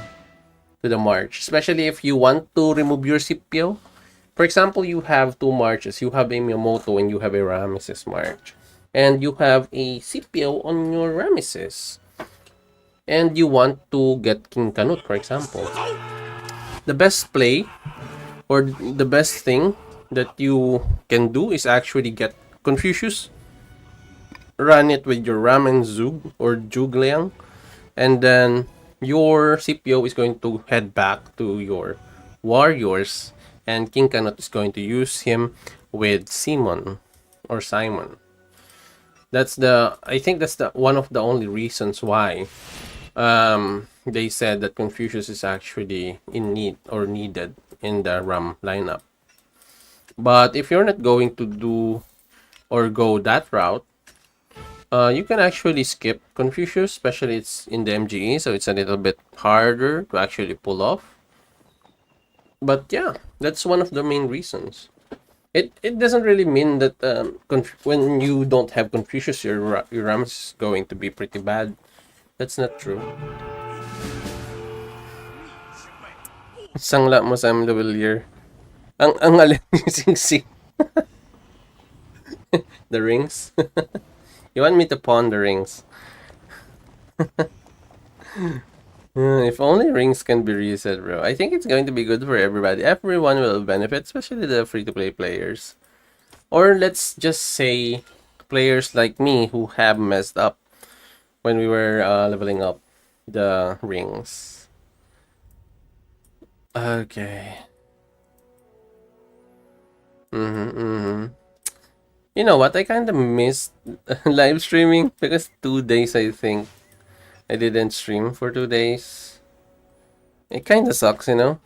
to the march, especially if you want to remove your Scipio. For example, you have two marches. You have a Miyamoto and you have a Ramesses march. And you have a Scipio on your Ramesses. And you want to get King Canute, for example. The best play or the best thing that you can do is actually get Confucius, run it with your Ram and Zug or Jugliang, and then your CPO is going to head back to your warriors, and King Canute is going to use him with Simon or Simon. I think that's the one of the only reasons why they said that Confucius is actually in need or needed in the Ram lineup. But if you're not going to do or go that route, you can actually skip Confucius, especially it's in the MGE, so it's a little bit harder to actually pull off. But yeah, that's one of the main reasons. It doesn't really mean that when you don't have Confucius, your RAM is going to be pretty bad. That's not true. Sangla mo sa MWR. Ang alin yung sing the rings. You want me to pawn the rings? If only rings can be reset, bro. I think it's going to be good for everybody. Everyone will benefit, especially the free-to-play players. Or let's just say players like me who have messed up when we were leveling up the rings. Okay. You know what? I kind of missed live streaming because 2 days, I think, I didn't stream for 2 days. It kind of sucks, you know.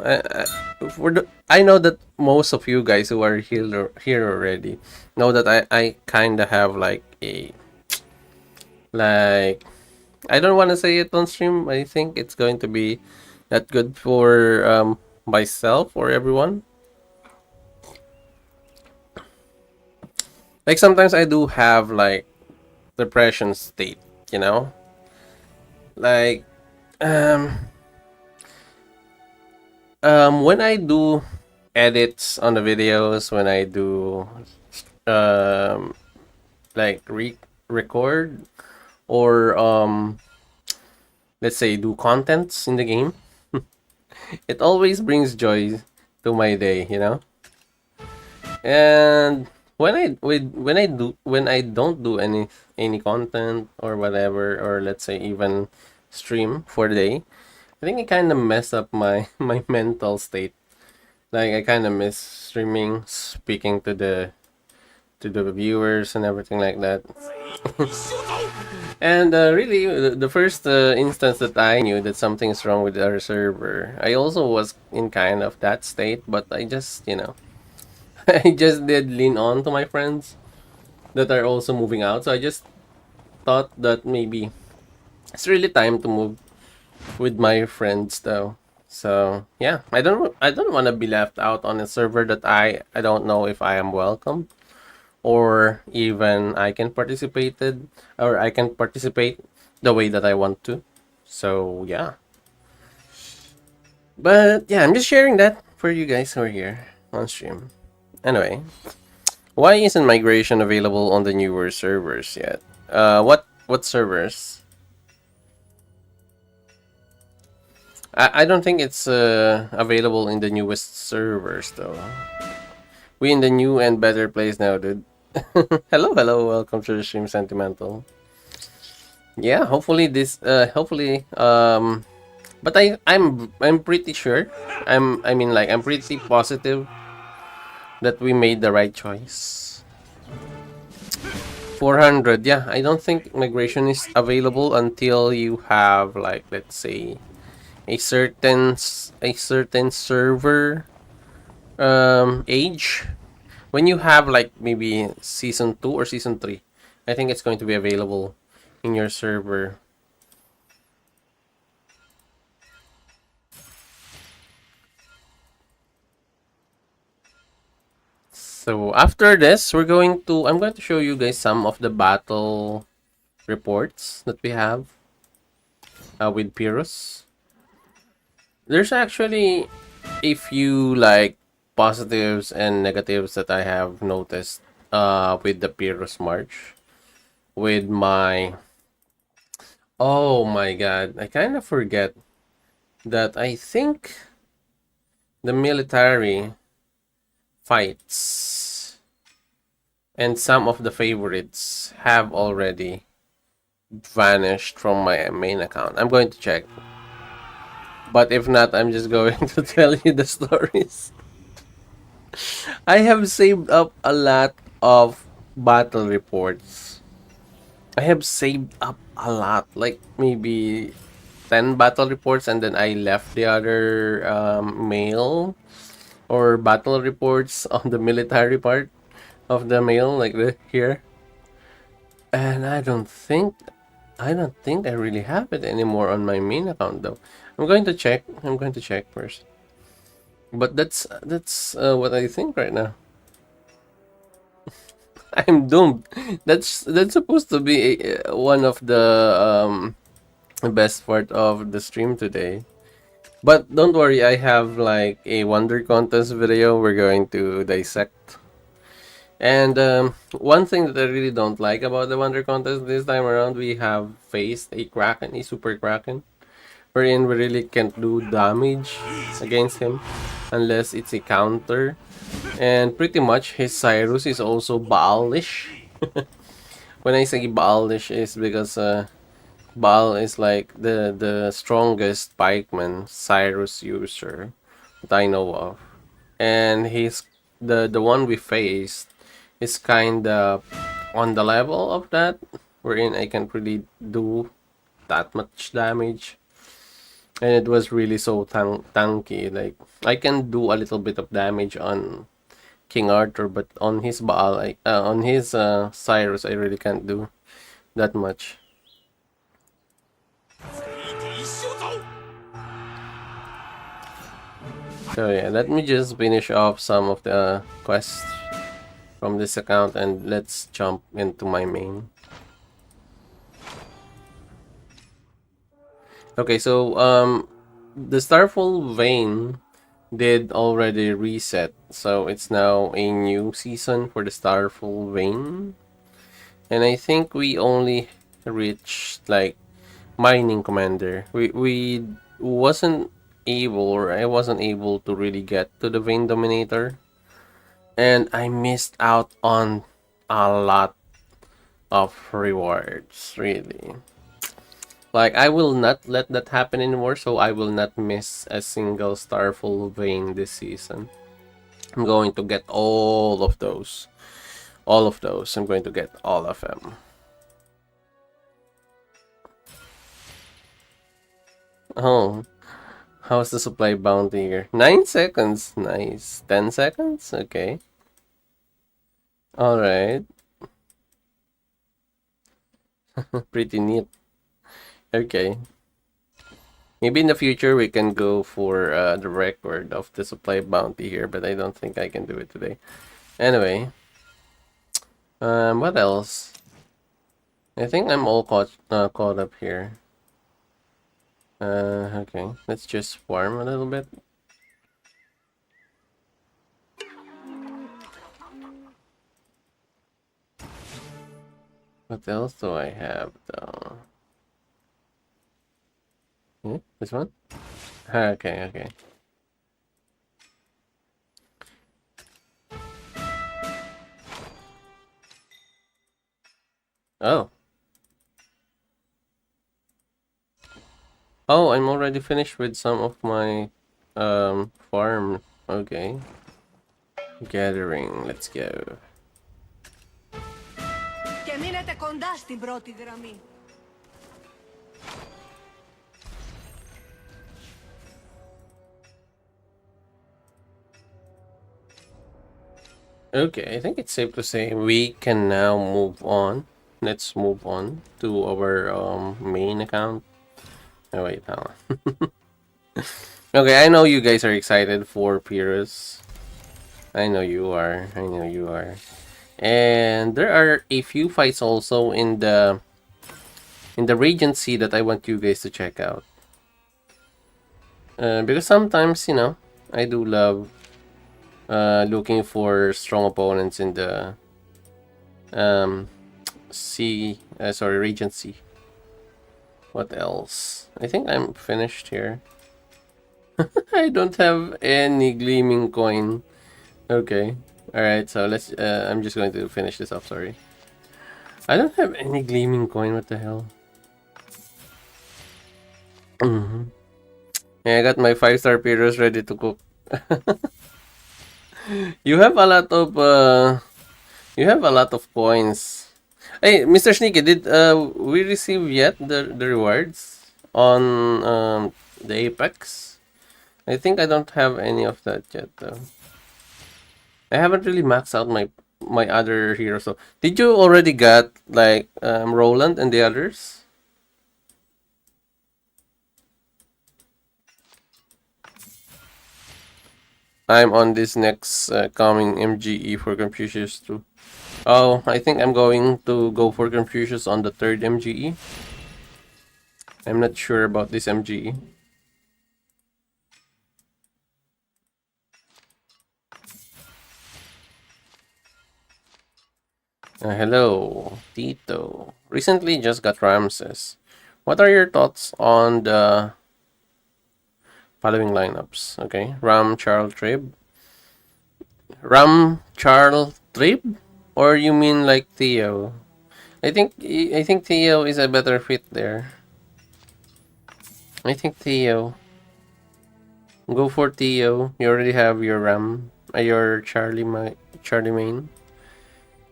I know that most of you guys who are here already know that I kind of have like a like I don't want to say it on stream. I think it's going to be not good for myself or everyone. Like sometimes I do have like depression state, you know? Like when I do edits on the videos, when I do like record or let's say do contents in the game, it always brings joy to my day, you know? And when I don't do any content or whatever, or let's say even stream for the day, I think it kind of mess up my my mental state. Like I kind of miss streaming, speaking to the viewers and everything like that. And really, the first instance that I knew that something's wrong with our server, I also was in kind of that state, but I just, you know, I just did lean on to my friends that are also moving out. So I just thought that maybe it's really time to move with my friends though. So yeah, I don't want to be left out on a server that I don't know if I am welcome or even I can participate the way that I want to. So yeah. But yeah, I'm just sharing that for you guys who are here on stream. Anyway, why isn't migration available on the newer servers yet? What servers? I don't think it's available in the newest servers though. We in the new and better place now, dude. Hello, welcome to the stream, Sentimental. Yeah, hopefully hopefully but I'm pretty sure. I'm pretty positive that we made the right choice. 400, yeah, I don't think migration is available until you have, like, let's say a certain server age. When you have like maybe season 2 or season 3, I think it's going to be available in your server. So after this, I'm going to show you guys some of the battle reports that we have with Pyrrhus. There's actually a few like positives and negatives that I have noticed with the Pyrrhus March. With my Oh my god, I kind of forget that I think the military fights and some of the favorites have already vanished from my main account. I'm going to check. But if not, I'm just going to tell you the stories. I have saved up a lot of battle reports. I have saved up a lot, like maybe 10 battle reports, and then I left the other mail or battle reports on the military part of the mail, like here. And I don't think I really have it anymore on my main account though. I'm going to check. I'm going to check first. But that's what I think right now. I'm doomed. That's supposed to be one of the best part of the stream today. But don't worry, I have like a wonder contest video we're going to dissect. And one thing that I really don't like about the wonder contest this time around, we have faced a Kraken, a super Kraken, wherein we really can't do damage against him unless it's a counter. And pretty much his Cyrus is also Baalish. When I say Baalish is because Baal is like the strongest pikeman Cyrus user that I know of. And he's the one we faced is kinda on the level of that, wherein I can't really do that much damage. And it was really so tanky. Like, I can do a little bit of damage on King Arthur, but on his Baal, on his Cyrus, I really can't do that much. So yeah, let me just finish off some of the quests from this account and let's jump into my main. Okay, so the Starfall Vein did already reset, so it's now a new season for the Starfall Vein. And I think we only reached like mining commander. We wasn't able, or I wasn't able to really get to the Vein Dominator. And I missed out on a lot of rewards, really. Like, I will not let that happen anymore, so I will not miss a single Starfall Vein this season. I'm going to get all of those. All of those. I'm going to get all of them. Oh, how's the supply bounty here? 9 seconds. Nice. 10 seconds? Okay. Alright. Pretty neat. Okay. Maybe in the future we can go for the record of the supply bounty here, but I don't think I can do it today. Anyway, what else? I think I'm all caught up here. Okay. Let's just farm a little bit. What else do I have, though? This one? Okay, okay. Oh. Oh, I'm already finished with some of my farm. Okay. Gathering, let's go. Και μείνετε κοντά στην πρώτη γραμμή. Okay, I think it's safe to say we can now move on. Let's move on to our main account. Oh wait, hold on. Okay, I know you guys are excited for Pyrrhus. I know you are. I know you are. And there are a few fights also in the Regency that I want you guys to check out. Because sometimes, you know, I do love looking for strong opponents in the Regency. What else? I think I'm finished here. I don't have any gleaming coin. Okay. Alright, so let's I'm just going to finish this up, sorry. I don't have any gleaming coin, what the hell? Yeah, I got my 5-star Pyrrhus ready to cook. You have a lot of coins. Hey, Mr. Sneaky, did we receive yet the rewards on the Apex? I think I don't have any of that yet though. I haven't really maxed out my other heroes. So, did you already got like Roland and the others? I'm on this next coming MGE for Confucius too. Oh, I think I'm going to go for Confucius on the 3rd MGE. I'm not sure about this MGE. Hello, Tito. Recently just got Ramses. What are your thoughts on the following lineups? Okay, Ram, Charles, Trib? Or you mean like Theo? I think Theo is a better fit there. I think Theo. Go for Theo. You already have your Ram, your Charlie main.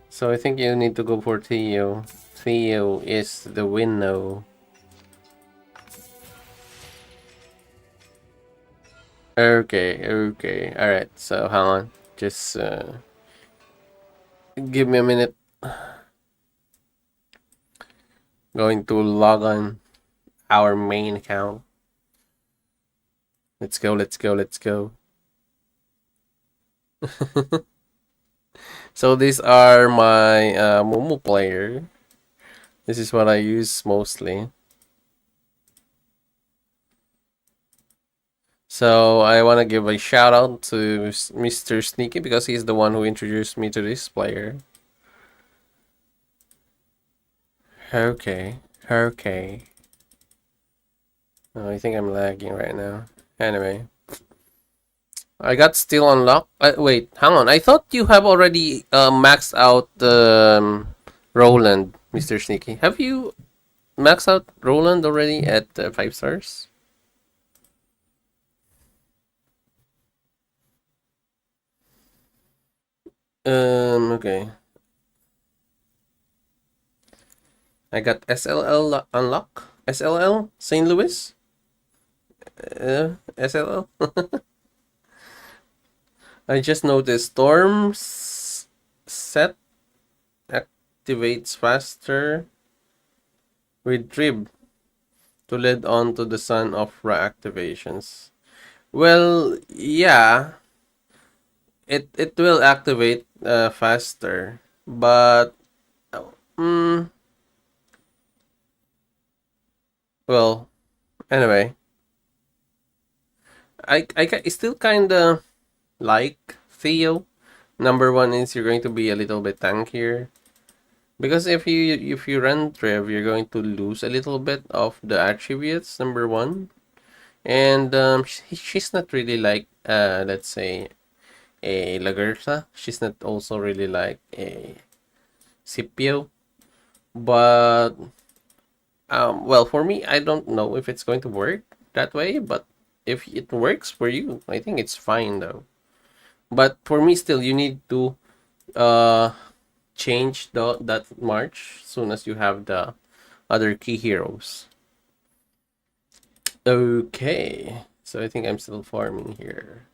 So I think you need to go for Theo. Theo is the winnow. Okay. Alright, so hang on. Just give me a minute. Going to log on our main account. Let's go. So these are my Momo player. This is what I use mostly. So I want to give a shout out to Mr. Sneaky because he's the one who introduced me to this player. Okay. Oh, I think I'm lagging right now. Anyway. I got still unlocked. Wait, hang on. I thought you have already maxed out Roland, Mr. Sneaky. Have you maxed out Roland already at 5 stars? Okay. I got SLL unlock. SLL? St. Louis? SLL? I just noticed Storms set activates faster with Trib to lead on to the Sun of Ra activations. Well, yeah, it will activate faster, but well, Anyway, I still kind of like Theo. Number one is you're going to be a little bit tankier. Because if you run Trev, you're going to lose a little bit of the attributes, number one. And she's not really like, let's say, a Lagertha. She's not also really like a Scipio. But, well, for me, I don't know if it's going to work that way. But if it works for you, I think it's fine though. But for me, still, you need to uh, change that march as soon as you have the other key heroes. Okay, so I think I'm still farming here.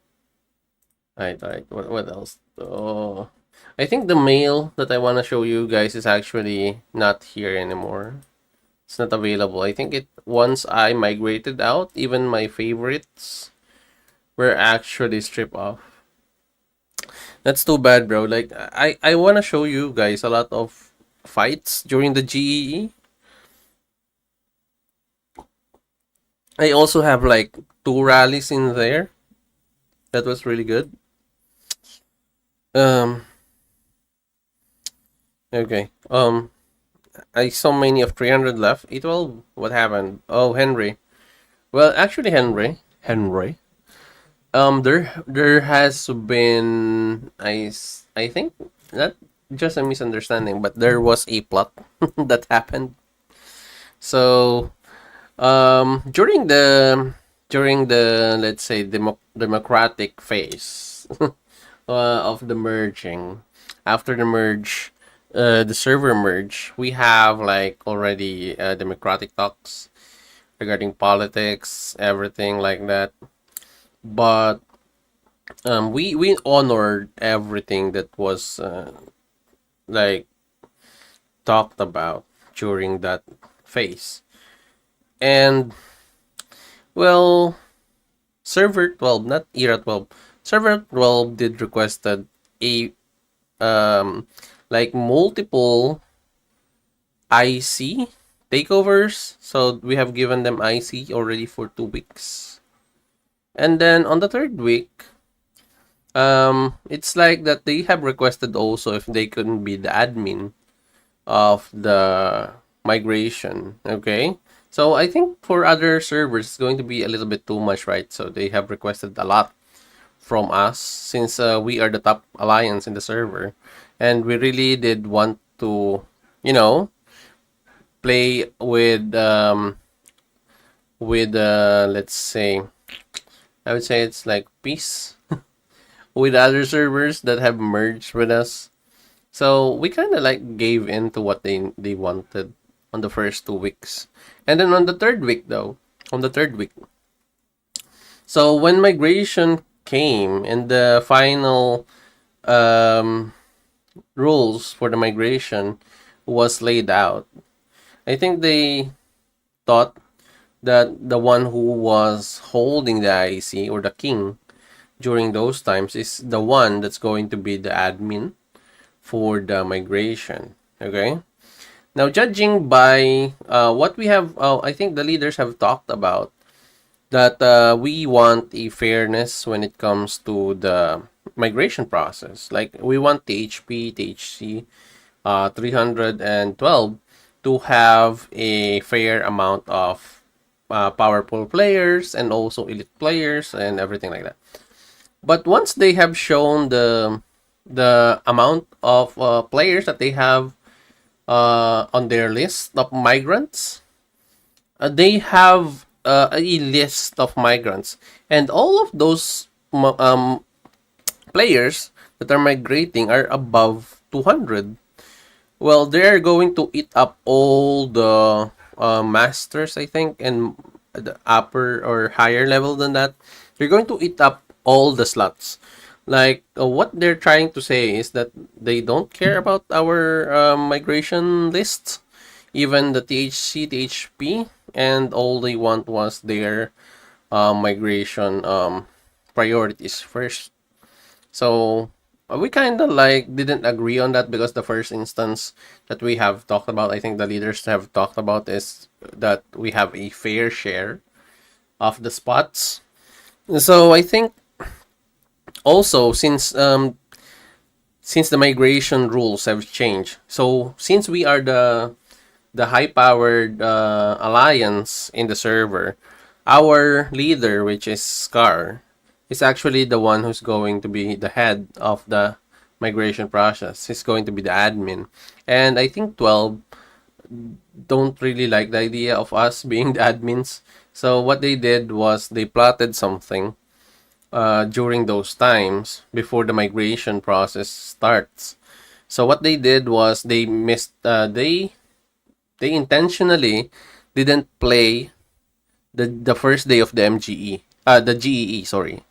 Alright. What else? Oh, I think the mail that I want to show you guys is actually not here anymore. It's not available. I think it once I migrated out, even my favorites were actually stripped off. That's too bad, bro. Like I want to show you guys a lot of fights during the GEE. I also have like two rallies in there. That was really good. Um. Okay. I saw many of 300 left. E12. What happened? Oh, Henry. Well, actually, Henry. There has been I think not just a misunderstanding, but there was a plot that happened. So during the let's say democratic phase of the merging, after the merge, the server merge, we have like already democratic talks regarding politics, everything like that. But we honored everything that was like talked about during that phase. And well, server 12, not era 12. Server 12 did requested a like multiple IC takeovers. So we have given them IC already for 2 weeks. And then on the third week, it's like that they have requested also if they couldn't be the admin of the migration. Okay, so I think for other servers it's going to be a little bit too much, right? So they have requested a lot from us since we are the top alliance in the server, and we really did want to, you know, play with let's say, I would say it's like peace with other servers that have merged with us. So we kind of like gave in to what they wanted on the first 2 weeks, and then on the third week though, on the third week. So when migration came and the final um, rules for the migration was laid out, I think they thought that the one who was holding the IC or the king during those times is the one that's going to be the admin for the migration. Okay. Now, judging by what we have, I think the leaders have talked about that we want a fairness when it comes to the migration process. Like we want THP, THC, 312 to have a fair amount of powerful players and also elite players and everything like that. But once they have shown the amount of players that they have on their list of migrants, they have a list of migrants, and all of those players that are migrating are above 200. Well, they're going to eat up all the masters, I think, and the upper or higher level than that. They're going to eat up all the slots. Like, what they're trying to say is that they don't care about our migration lists, even the THC, THP, and all they want was their migration priorities first. So we kind of like didn't agree on that because the first instance that we have talked about, I think the leaders have talked about, is that we have a fair share of the spots. So I think also since the migration rules have changed, so since we are the high powered alliance in the server, our leader, which is Scar, is actually the one who's going to be the head of the migration process. He's going to be the admin. And I think 12 don't really like the idea of us being the admins. So what they did was they plotted something during those times before the migration process starts. So what they did was they intentionally didn't play the first day of the the GEE, sorry.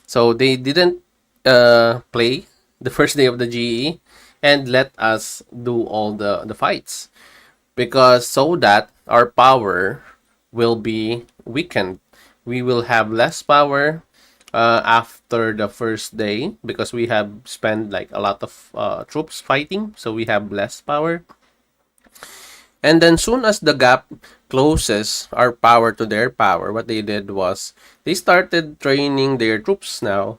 So they didn't play the first day of the GEE and let us do all the fights, because so that our power will be weakened. We will have less power after the first day because we have spent like a lot of troops fighting, so we have less power. And then soon as the gap closes our power to their power, what they did was they started training their troops now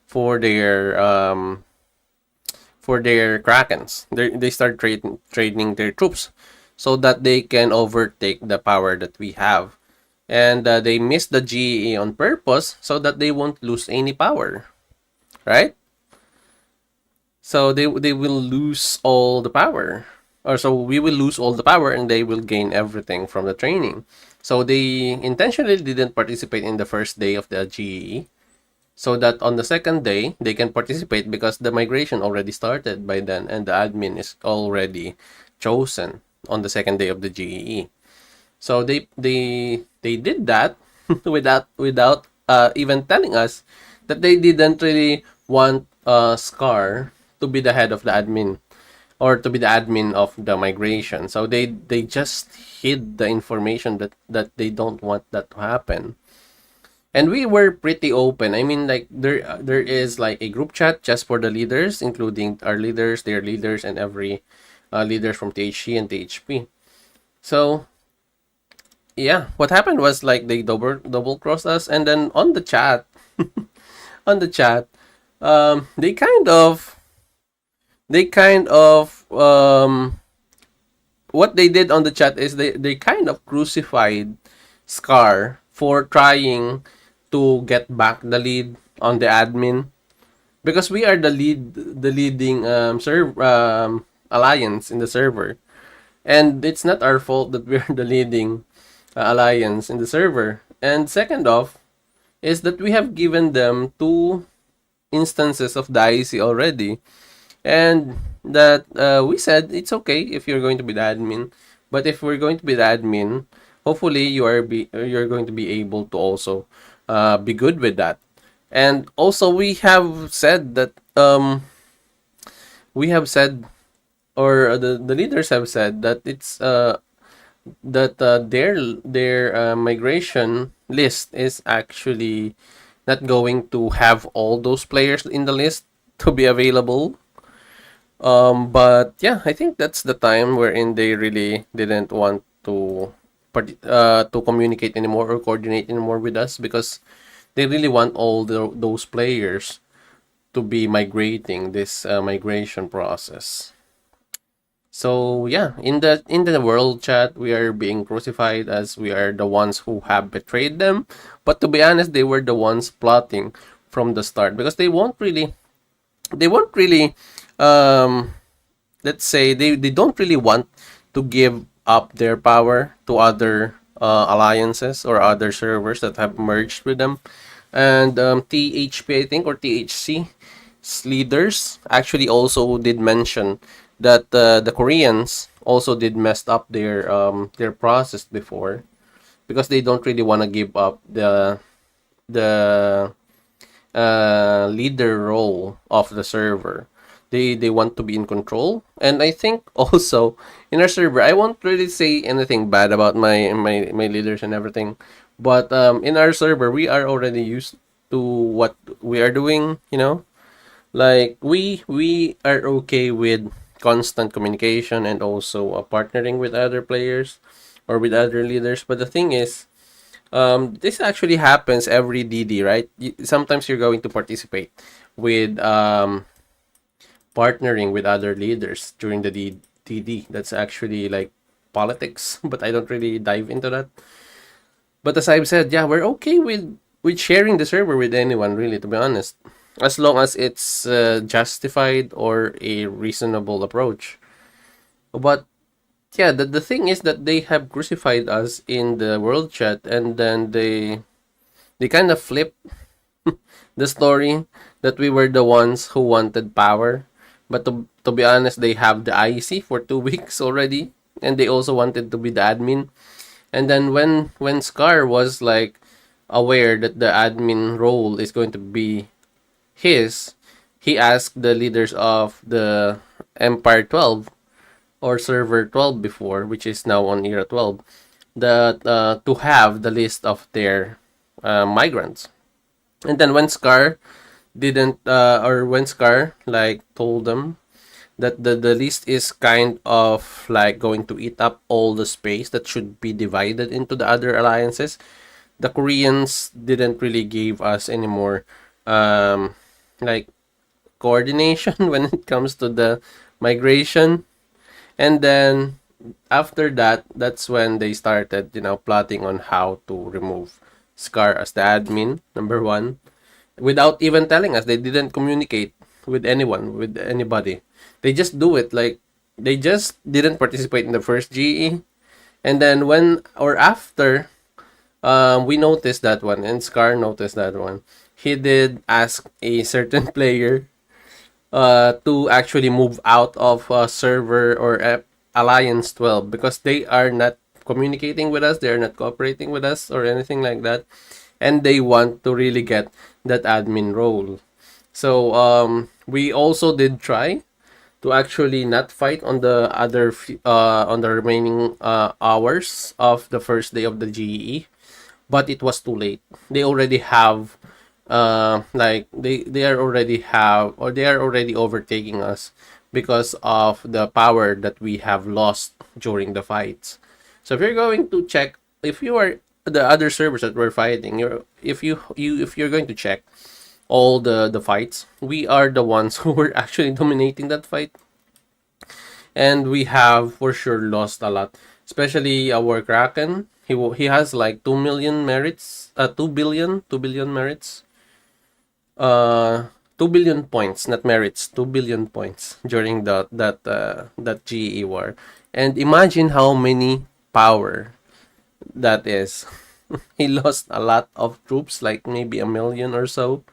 for their krakens. They start training their troops so that they can overtake the power that we have. And they miss the GE on purpose so that they won't lose any power, right? So they will lose all the power, or so we will lose all the power, and they will gain everything from the training. So they intentionally didn't participate in the first day of the GE, so that on the second day they can participate because the migration already started by then, and the admin is already chosen on the second day of the GE. So they did that without even telling us that they didn't really want Scar to be the head of the admin or to be the admin of the migration. So they just hid the information that they don't want that to happen. And we were pretty open. I mean, like there is like a group chat just for the leaders, including our leaders, their leaders, and every leaders from THC and THP. So yeah, what happened was like they double crossed us, and then on the chat, on the chat, they kind of what they did on the chat is they kind of crucified Scar for trying to get back the lead on the admin, because we are the leading alliance in the server, and it's not our fault that we're the leading alliance in the server. And second off is that we have given them two instances of the IC already, and that we said it's okay if you're going to be the admin, but if we're going to be the admin, hopefully you're going to be able to also be good with that. And also we have said that we have said, or the leaders have said that it's that their migration list is actually not going to have all those players in the list to be available. But yeah, I think that's the time wherein they really didn't want to communicate anymore or coordinate anymore with us, because they really want all those players to be migrating this migration process. So yeah, in the world chat, we are being crucified as we are the ones who have betrayed them. But to be honest, they were the ones plotting from the start, because they won't really let's say they don't really want to give up their power to other alliances or other servers that have merged with them. And THP, I think, or THC leaders actually also did mention that the Koreans also did messed up their process before, because they don't really want to give up the leader role of the server. They want to be in control. And I think also in our server, I won't really say anything bad about my leaders and everything, but in our server we are already used to what we are doing, you know. Like we are okay with constant communication and also partnering with other players or with other leaders. But the thing is, This actually happens every DD, right? Sometimes you're going to participate with partnering with other leaders during the DD. That's actually like politics, but I don't really dive into that. But as I've said, yeah, we're okay with sharing the server with anyone, really, to be honest, as long as it's justified or a reasonable approach. But yeah, the thing is that they have crucified us in the world chat, and then they kind of flip the story that we were the ones who wanted power. But to be honest, they have the IC for 2 weeks already, and they also wanted to be the admin. And then when Scar was like aware that the admin role is going to be his, he asked the leaders of the Empire 12 or server 12 before, which is now on era 12, that to have the list of their migrants. And then when Scar didn't or when Scar like told them that the list is kind of like going to eat up all the space that should be divided into the other alliances, the Koreans didn't really give us any more like coordination when it comes to the migration. And then after that, that's when they started, plotting on how to remove Scar as the admin, number one, without even telling us. They didn't communicate with anyone, with anybody. They just do it. Like, they just didn't participate in the first GE. And then when or after we noticed that one, and Scar noticed that one, he did ask a certain player to actually move out of server or Alliance 12 because they are not communicating with us, they are not cooperating with us or anything like that, and they want to really get that admin role. So we also did try to actually not fight on the on the remaining hours of the first day of the GE, but it was too late. They already have like they are already have or they are already overtaking us because of the power that we have lost during the fights. So if you're going to check, if you are the other servers that we're fighting, if you're going to check all the fights, we are the ones who were actually dominating that fight, and we have for sure lost a lot, especially our Kraken. He has like 2 million merits, 2 billion merits, uh 2 billion points, not merits, 2 billion points during that GE war. And imagine how many power that is. He lost a lot of troops, like maybe a million or so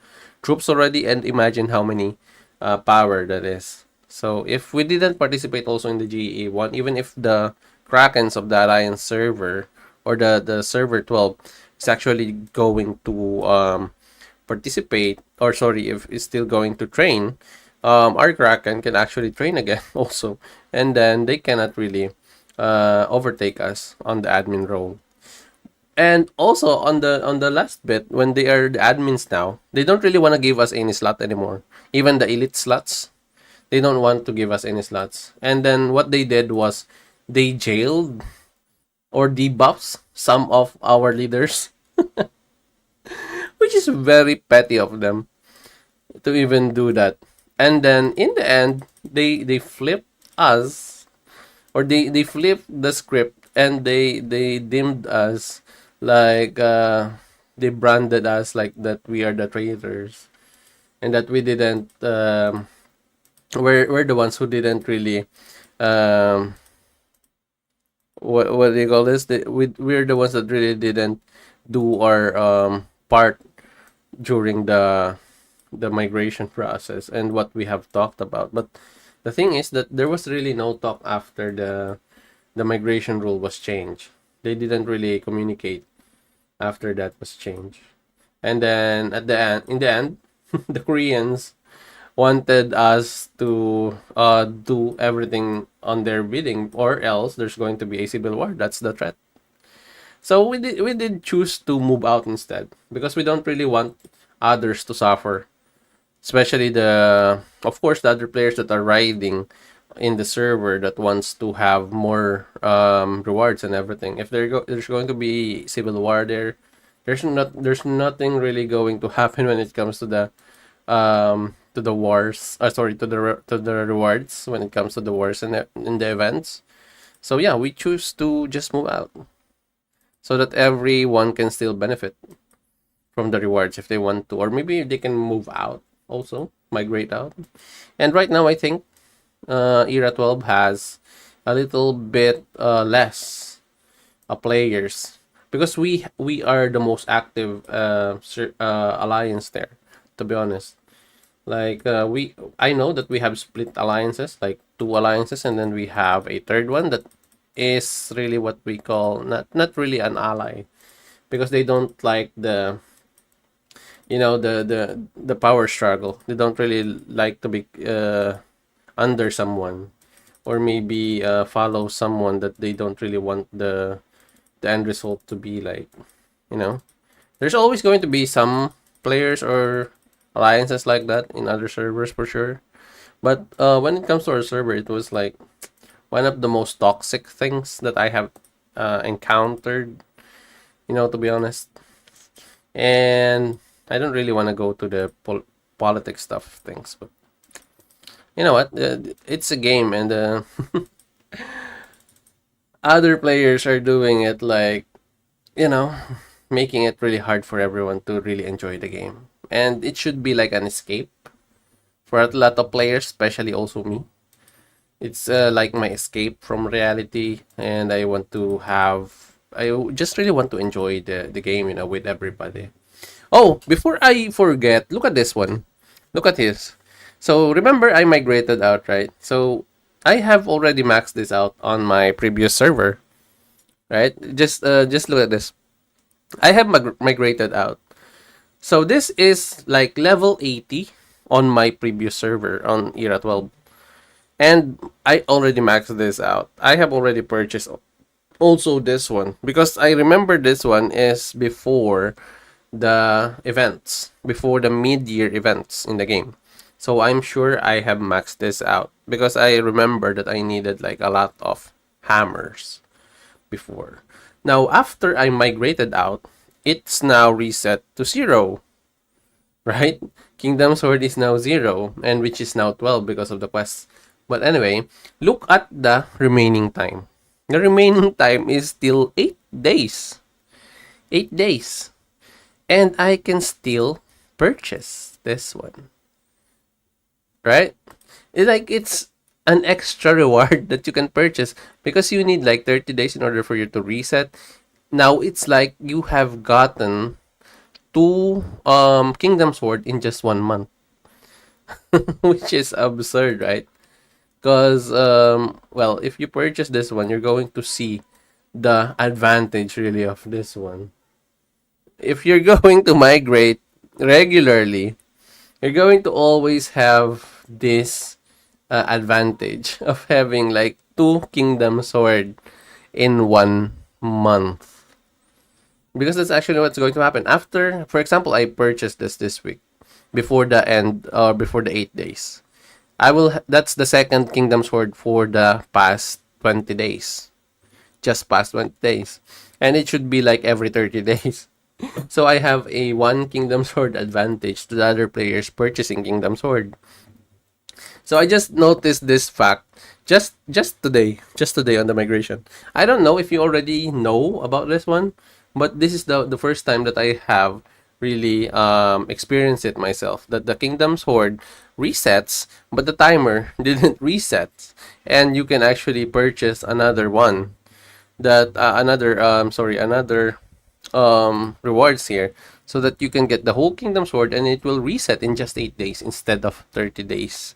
troops already, and imagine how many power that is. So if we didn't participate also in the GE one, even if the Krakens of the Alliance server or the server 12 is actually going to participate, or sorry, if it's still going to train, our Kraken can actually train again also, and then they cannot really overtake us on the admin role. And also on the last bit, when they are the admins now, they don't really want to give us any slot anymore. Even the elite slots, they don't want to give us any slots. And then what they did was they jailed or debuffs some of our leaders, which is very petty of them to even do that. And then in the end, they flip us, or they flip the script, and they dimmed us, like they branded us like that we are the traitors, and that we didn't we're the ones who didn't really um what do you call this, we're the ones that really didn't do our part during the migration process and what we have talked about. But the thing is that there was really no talk after the migration rule was changed. They didn't really communicate after that was changed. And then at the end, in the end, the Koreans wanted us to do everything on their bidding, or else there's going to be a civil war. That's the threat. So we did choose to move out instead, because we don't really want others to suffer, especially the of course the other players that are riding in the server that wants to have more rewards and everything. If there's going to be civil war there, There's nothing really going to happen when it comes to the wars. Sorry, to the rewards when it comes to the wars and in the events. So yeah, we choose to just move out so that everyone can still benefit from the rewards if they want to, or maybe they can move out also, migrate out. And right now, I think Era 12 has a little bit less players because we are the most active alliance there. To be honest, like I know that we have split alliances, like two alliances, and then we have a third one that is really what we call not really an ally because they don't like the power struggle. They don't really like to be under someone, or maybe follow someone that they don't really want the end result to be like. You know, there's always going to be some players or alliances like that in other servers for sure. But when it comes to our server, it was like one of the most toxic things that I have encountered. To be honest, and I don't really want to go to the politics stuff things, but you know what? It's a game, and other players are doing it like, you know, making it really hard for everyone to really enjoy the game. And it should be like an escape for a lot of players, especially also me. It's like my escape from reality, and I just really want to enjoy the game, with everybody. Oh, before I forget, look at this one. Look at this. So remember, I migrated out, right? So I have already maxed this out on my previous server, right? Just look at this. I have migrated out. So this is like level 80 on my previous server on Era 12. And I already maxed this out. I have already purchased also this one because I remember this one is before the events, before the mid-year events in the game. So I'm sure I have maxed this out because I remember that I needed like a lot of hammers before. Now after I migrated out, it's now reset to 0, right? Kingdom Sword is now 0, and which is now 12 because of the quest. But anyway, look at the remaining time. The remaining time is still 8 days. 8 days. And I can still purchase this one. Right? It's an extra reward that you can purchase because you need like 30 days in order for you to reset. Now it's like you have gotten 2 Kingdom Sword in just 1 month. Which is absurd, right? Because well, if you purchase this one, you're going to see the advantage really of this one. If you're going to migrate regularly, you're going to always have this advantage of having like 2 Kingdom Sword in 1 month. Because that's actually what's going to happen. After, for example, I purchased this week before the end or before the 8 days. That's the second Kingdom Sword for the past 20 days. Just past 20 days. And it should be like every 30 days. So I have a 1 Kingdom Sword advantage to the other players purchasing Kingdom Sword. So I just noticed this fact just today on the migration. I don't know if you already know about this one, but this is the first time that I have really experienced it myself, that the Kingdom Sword resets but the timer didn't reset, and you can actually purchase another one that another rewards here, so that you can get the whole Kingdom Sword and it will reset in just 8 days instead of 30 days.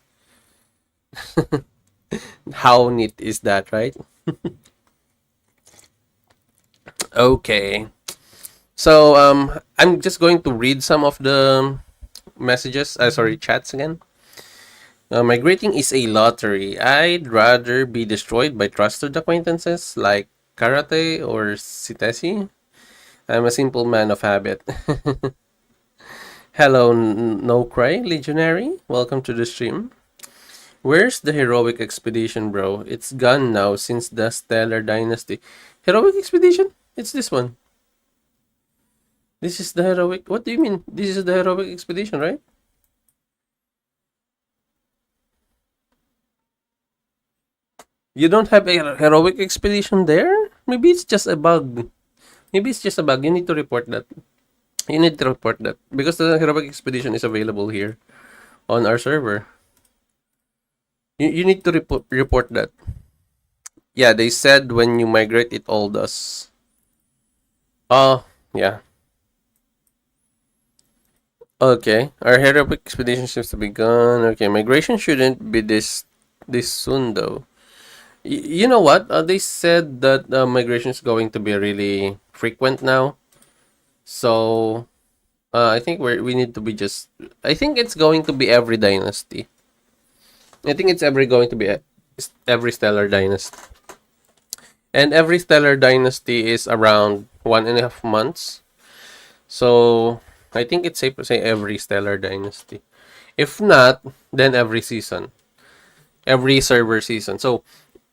How neat is that, right? Okay. So I'm just going to read some of the messages, chats again. Migrating is a lottery. I'd rather be destroyed by trusted acquaintances like Karate or Sitesi. I'm a simple man of habit. Hello, No Cry Legionary. Welcome to the stream. Where's the heroic expedition, bro? It's gone now since the Stellar Dynasty. Heroic expedition? It's this one. This is the heroic. What do you mean? This is the heroic expedition, right? You don't have a heroic expedition there? Maybe it's just a bug. Maybe it's just a bug. You need to report that. You need to report that because the heroic expedition is available here on our server. You need to report that. Yeah, they said when you migrate, it all does. Oh, yeah. Okay, our heroic expedition seems to be gone. Okay, migration shouldn't be this soon though. You know what? They said that migration is going to be really frequent now. So I think we need to be just. I think it's going to be every dynasty. I think it's every going to be every stellar dynasty, and every stellar dynasty is around 1.5 months. So I think it's safe to say every stellar dynasty. If not, then every season, every server season. So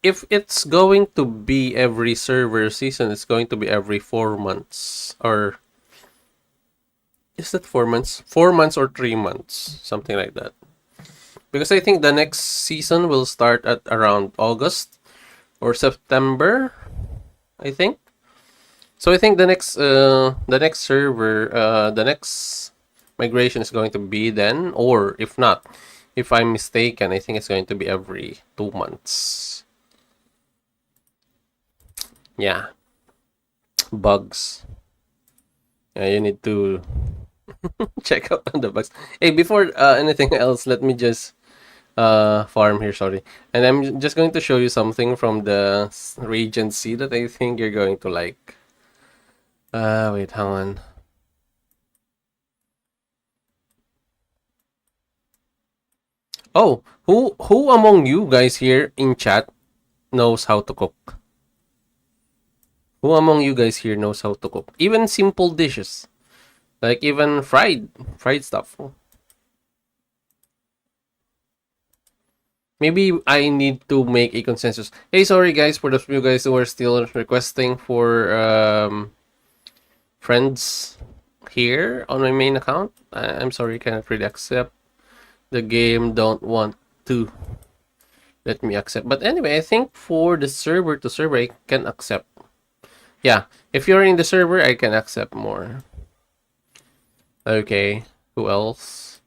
if it's going to be every server season, it's going to be every 4 months. Or is that 4 months? 4 months or 3 months, something like that. Because I think the next season will start at around August or September, I think. So I think the next server, the next migration is going to be then, or if not, if I'm mistaken, I think it's going to be every 2 months. Yeah, bugs. Yeah, you need to check out on the bugs. Hey, before anything else, let me just farm here. Sorry, and I'm just going to show you something from the Regency that I think you're going to like. Wait, hang on. Oh, who among you guys here in chat knows how to cook? Who among you guys here knows how to cook? Even simple dishes, like even fried stuff. Maybe I need to make a consensus. Hey, sorry guys for those of you guys who are still requesting for friends here on my main account. I'm sorry, cannot really accept. The game don't want to let me accept. But anyway, I think for the server to server, I can accept. Yeah, if you're in the server, I can accept more. Okay, who else?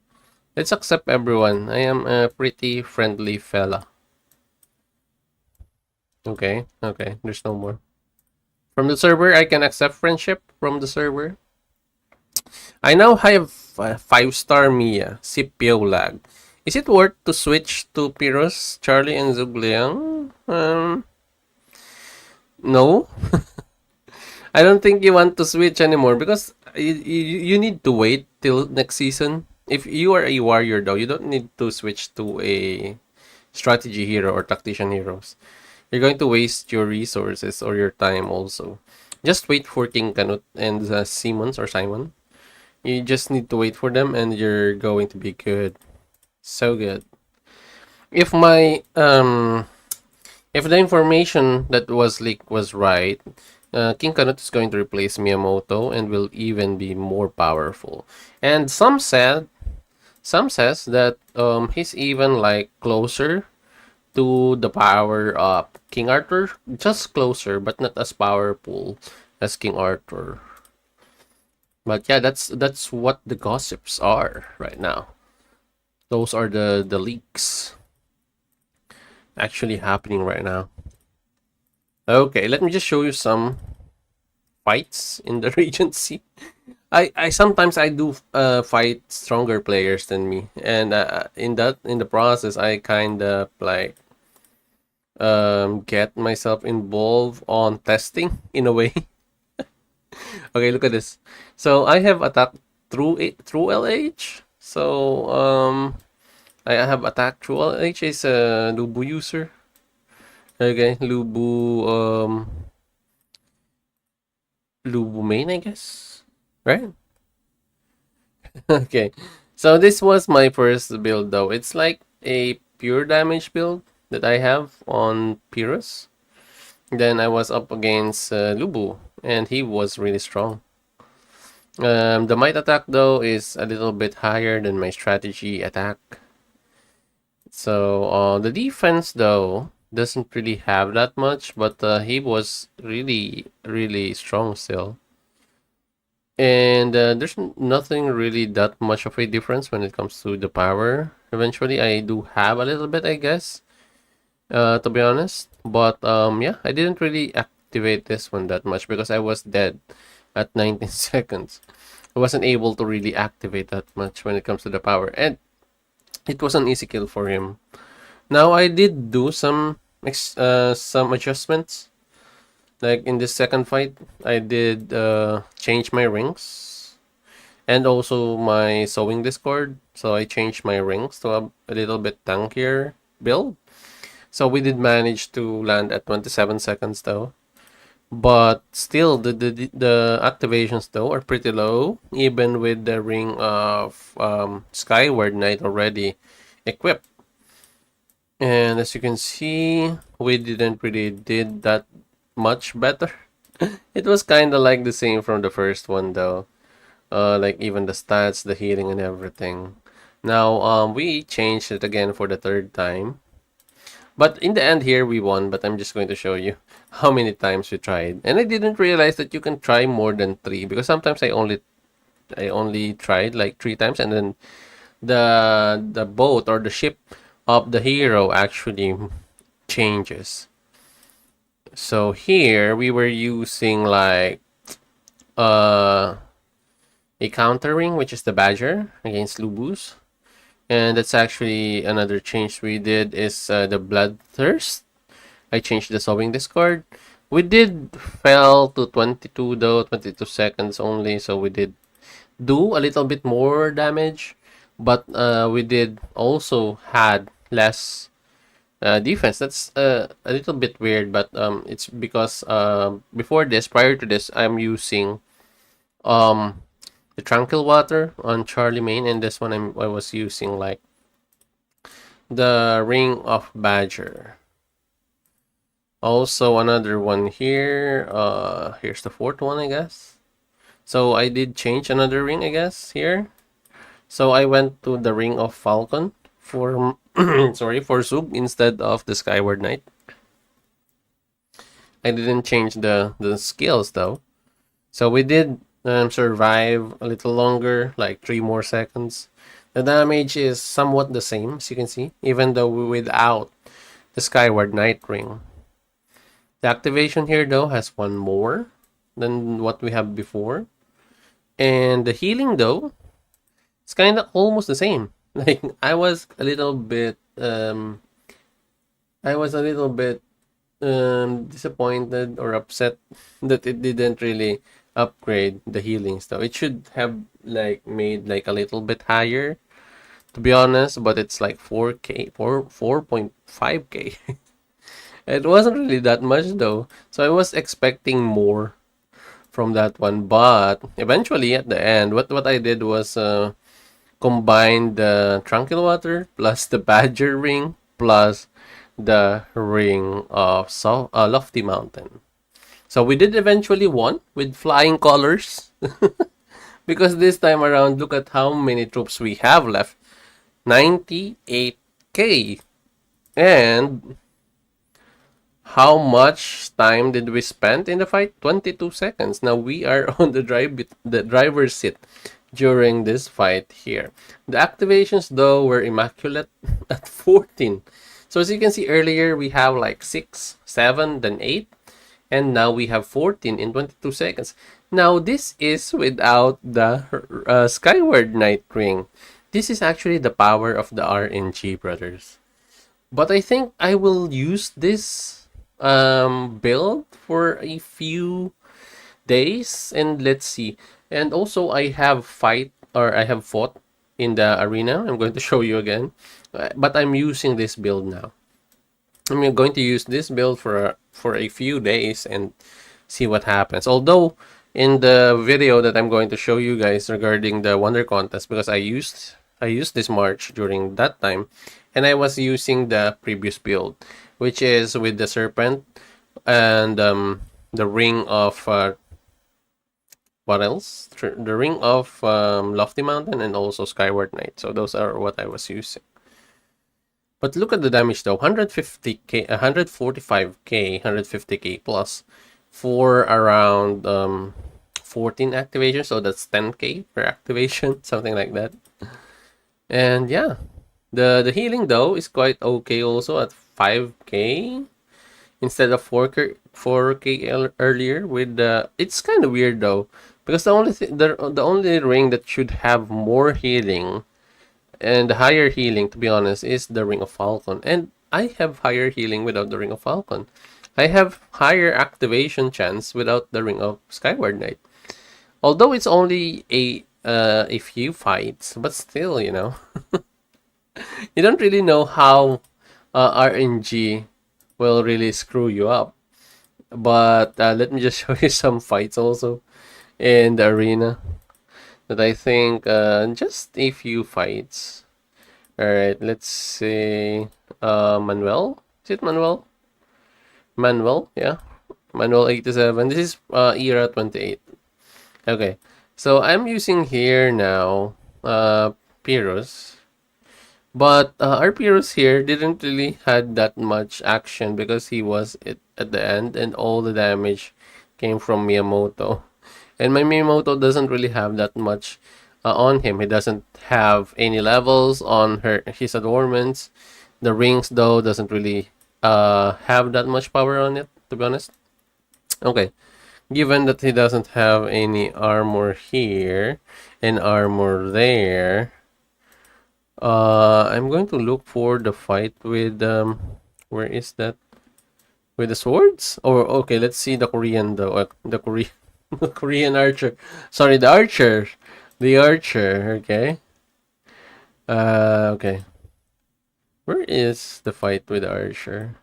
Let's accept everyone. I am a pretty friendly fella. Okay, okay, there's no more. From the server, I can accept friendship from the server. I now have 5-star Mia, Scipio lag. Is it worth to switch to Pyrrhus, Charlie, and Zugliang? No. I don't think you want to switch anymore because you need to wait till next season. If you are a warrior though, you don't need to switch to a strategy hero or tactician heroes. You're going to waste your resources or your time also. Just wait for King Canute and Simons or Simon. You just need to wait for them and you're going to be good. So good. If my if the information that was leaked was right, King Canute is going to replace Miyamoto and will even be more powerful. And some says that he's even like closer to the power of King Arthur, just closer, but not as powerful as King Arthur. But yeah, that's what the gossips are right now. Those are the leaks actually happening right now. Okay, let me just show you some fights in the Regency. I sometimes I do fight stronger players than me, and in the process I kind of like get myself involved on testing in a way. Okay, look at this. So I have attacked through LH. So I have attacked through LH is a Lubu user. Okay, Lubu main, I guess. Right? Okay. So this was my first build though. It's like a pure damage build that I have on Pyrrhus. Then I was up against Lubu and he was really strong. The might attack though is a little bit higher than my strategy attack. So the defense though doesn't really have that much, but he was really strong still. And there's nothing really that much of a difference when it comes to the power. Eventually, I do have a little bit, I guess, to be honest. But yeah, I didn't really activate this one that much because I was dead at 19 seconds. I wasn't able to really activate that much when it comes to the power, and it was an easy kill for him. Now I did do some adjustments. Like in this second fight, I did change my rings and also my sewing discord. So I changed my rings to a little bit tankier build. So we did manage to land at 27 seconds though. But still, the activations though are pretty low, even with the ring of Skyward Knight already equipped. And as you can see, we didn't really did that much better. It was kind of like the same from the first one though. Like even the stats, the healing, and everything. Now, we changed it again for the third time. But in the end here, we won. But I'm just going to show you how many times we tried. And I didn't realize that you can try more than 3. Because sometimes I only tried like 3 times. And then the boat or the ship of the hero actually changes. So here we were using like uh a countering, which is the Badger against Lubus. And that's actually another change we did is the Bloodthirst. I changed the sewing discord. We did fell to 22 though, 22 seconds only, so we did do a little bit more damage, but we did also had less defense. That's a little bit weird, but it's because prior to this, I'm using um the Tranquil Water on Charlie Main, and this one I was using like the Ring of Badger. Also another one here. Here's the fourth one, I guess. So I did change another ring, I guess, here. So I went to the Ring of Falcon for for Zug instead of the Skyward Knight. I didn't change the skills though. So we did survive a little longer, like 3 more seconds. The damage is somewhat the same, as you can see, even though without the Skyward Knight ring. The activation here, though, has one more than what we have before. And the healing, though, it's kind of almost the same. Like, I was a little bit disappointed or upset that it didn't really upgrade the healings though. It should have like made like a little bit higher, to be honest, but it's like 4k, 4.5k. It wasn't really that much though, so I was expecting more from that one. But eventually at the end, what I did was combine the Tranquil Water plus the Badger Ring plus the Ring of Lofty Mountain. So we did eventually won with flying colors. Because this time around, look at how many troops we have left. 98k. And how much time did we spend in the fight? 22 seconds. Now we are on the driver's seat during this fight here. The activations though were immaculate at 14. So as you can see earlier, we have like 6, 7, then 8. And now we have 14 in 22 seconds. Now this is without the Skyward Knight ring. This is actually the power of the RNG, brothers. But I think I will use this build for a few days, and let's see. And also I have fought in the arena. I'm going to show you again. But I'm using this build now. I'm going to use this build for a few days and see what happens. Although in the video that I'm going to show you guys regarding the Wonder Contest, because I used this March during that time, and I was using the previous build, which is with the Serpent and the Ring of what else? The Ring of Lofty Mountain and also Skyward Knight. So those are what I was using. But look at the damage though, 150k, 145k, 150k plus for around 14 activations. So that's 10k per activation, something like that. And yeah, the healing though is quite okay also at 5k instead of 4k earlier with the. It's kind of weird though, because the only ring that should have more healing and higher healing, to be honest, is the Ring of Falcon. And I have higher healing without the Ring of Falcon. I have higher activation chance without the Ring of Skyward Knight. Although it's only a few fights, but still, you know, you don't really know how RNG will really screw you up. But let me just show you some fights also in the arena that I think just a few fights. Alright, let's see. Manuel? Is it Manuel? Manuel, yeah. Manuel 87. This is era 28. Okay. So I'm using here now Pyrrhus. But our Pyrrhus here didn't really had that much action because he was at the end and all the damage came from Miyamoto. And my Miyamoto doesn't really have that much on him. He doesn't have any levels on his adornments. The rings though doesn't really have that much power on it, to be honest. Okay, given that he doesn't have any armor here and armor there, I'm going to look for the fight with where is that? With the swords? Or okay, let's see the Korean though. The Korean the Korean archer. Sorry, the archer. The archer, okay. Okay. Where is the fight with the archer?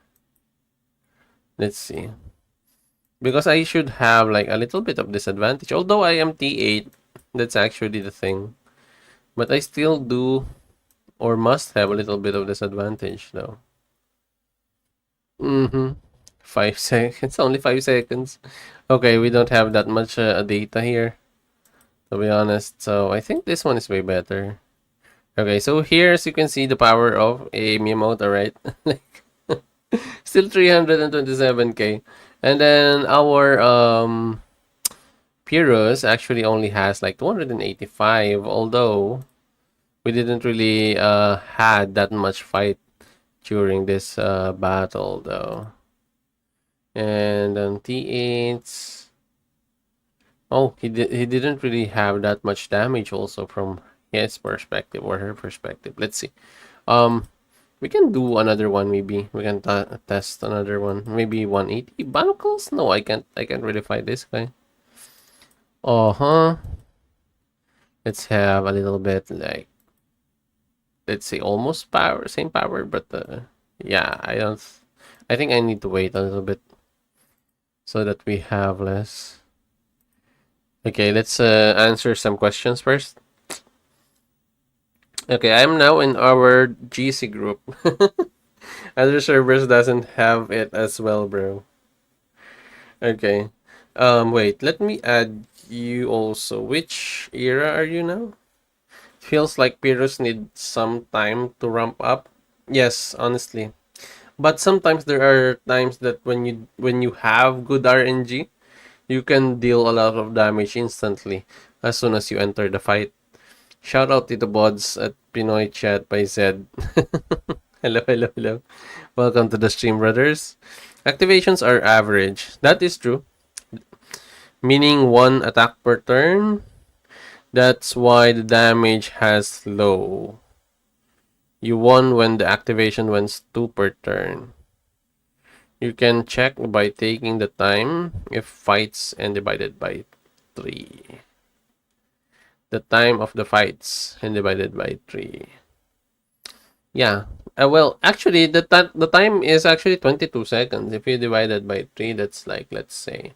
Let's see. Because I should have like a little bit of disadvantage. Although I am T8, that's actually the thing. But I still do or must have a little bit of disadvantage though. 5 seconds. Only 5 seconds. Okay, we don't have that much data here, to be honest. So I think this one is way better. Okay, so here as you can see the power of a Miyamoto, right? Like still 327k. And then our Pyrrhus actually only has like 285, although we didn't really had that much fight during this battle though. And then T8s. Oh, he didn't really have that much damage also from his perspective or her perspective. Let's see. We can do another one maybe. We can test another one. Maybe 180 barnacles? No, I can't. I can't really fight this guy. Uh-huh. Let's have a little bit like, let's say almost power, same power, but yeah, I think I need to wait a little bit so that we have less. Okay, let's answer some questions first. Okay, I'm now in our GC group. Other servers doesn't have it as well, bro. Okay. Wait, let me add you also. Which era are you now? Feels like Pyrrhus needs some time to ramp up. Yes, honestly. But sometimes there are times that when you have good RNG, you can deal a lot of damage instantly as soon as you enter the fight. Shout out TITOBODS at Pinoy Chat by Zed. Hello, hello, hello. Welcome to the stream, brothers. Activations are average. That is true. Meaning one attack per turn. That's why the damage has low. You won when the activation went 2 per turn. You can check by taking the time if fights and divided by 3. The time of the fights and divided by 3. Yeah. Well, actually, the time is actually 22 seconds. If you divide it by 3, that's like, let's say,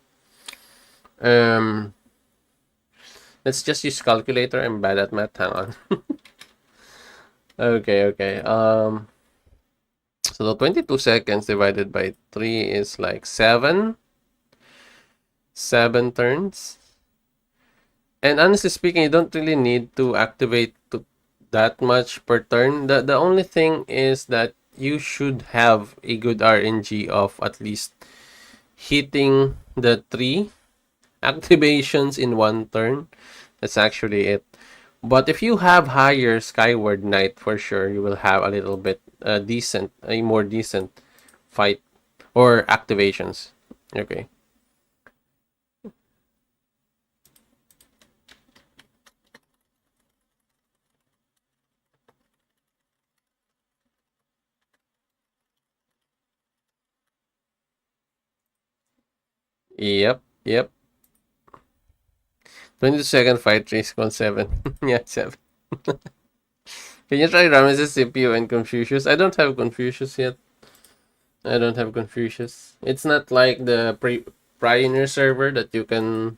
let's just use calculator. I'm bad at math. Hang on. Okay, okay. So the 22 seconds divided by 3 is like 7 turns. And honestly speaking, you don't really need to activate that much per turn. The only thing is that you should have a good RNG of at least hitting the 3 activations in one turn. That's actually it. But if you have higher Skyward Knight, for sure, you will have a little bit a more decent fight or activations. Okay. Yep. Yep. 22-second fight race on 7. Yeah, 7. Can you try Ramesses, CPU, and Confucius? I don't have Confucius yet. I don't have Confucius. It's not like the Pioneer server that you can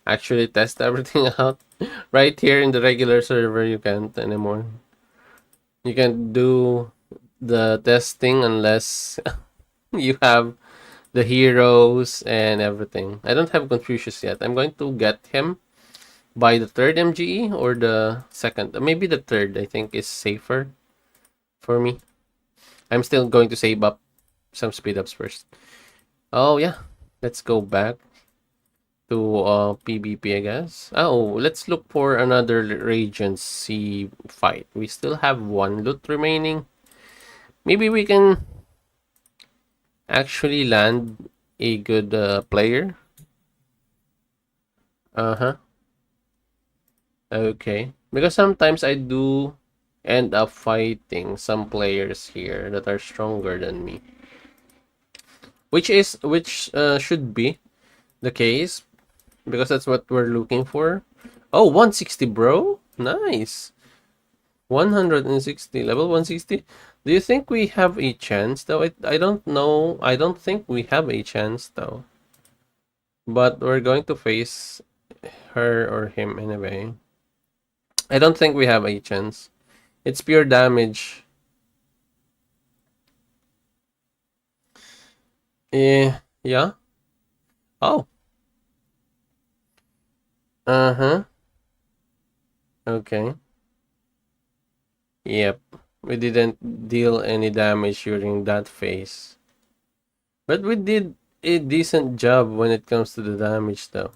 actually test everything out. Right here in the regular server, you can't anymore. You can't do the testing unless you have the heroes and everything. I don't have Confucius yet. I'm going to get him by the third MGE or the second. Maybe the third, I think, is safer for me. I'm still going to save up some speed ups first. Oh, yeah. Let's go back to PvP, I guess. Oh, let's look for another Regency fight. We still have one loot remaining. Maybe we can actually land a good player. Uh-huh. Okay. Because sometimes I do end up fighting some players here that are stronger than me. Which should be the case because that's what we're looking for. Oh, 160, bro. Nice. 160, level 160. Do you think we have a chance though? I don't know. I don't think we have a chance though. But we're going to face her or him anyway. I don't think we have a chance. It's pure damage. Yeah. Oh. Uh-huh. Okay. Yep. We didn't deal any damage during that phase. But we did a decent job when it comes to the damage though.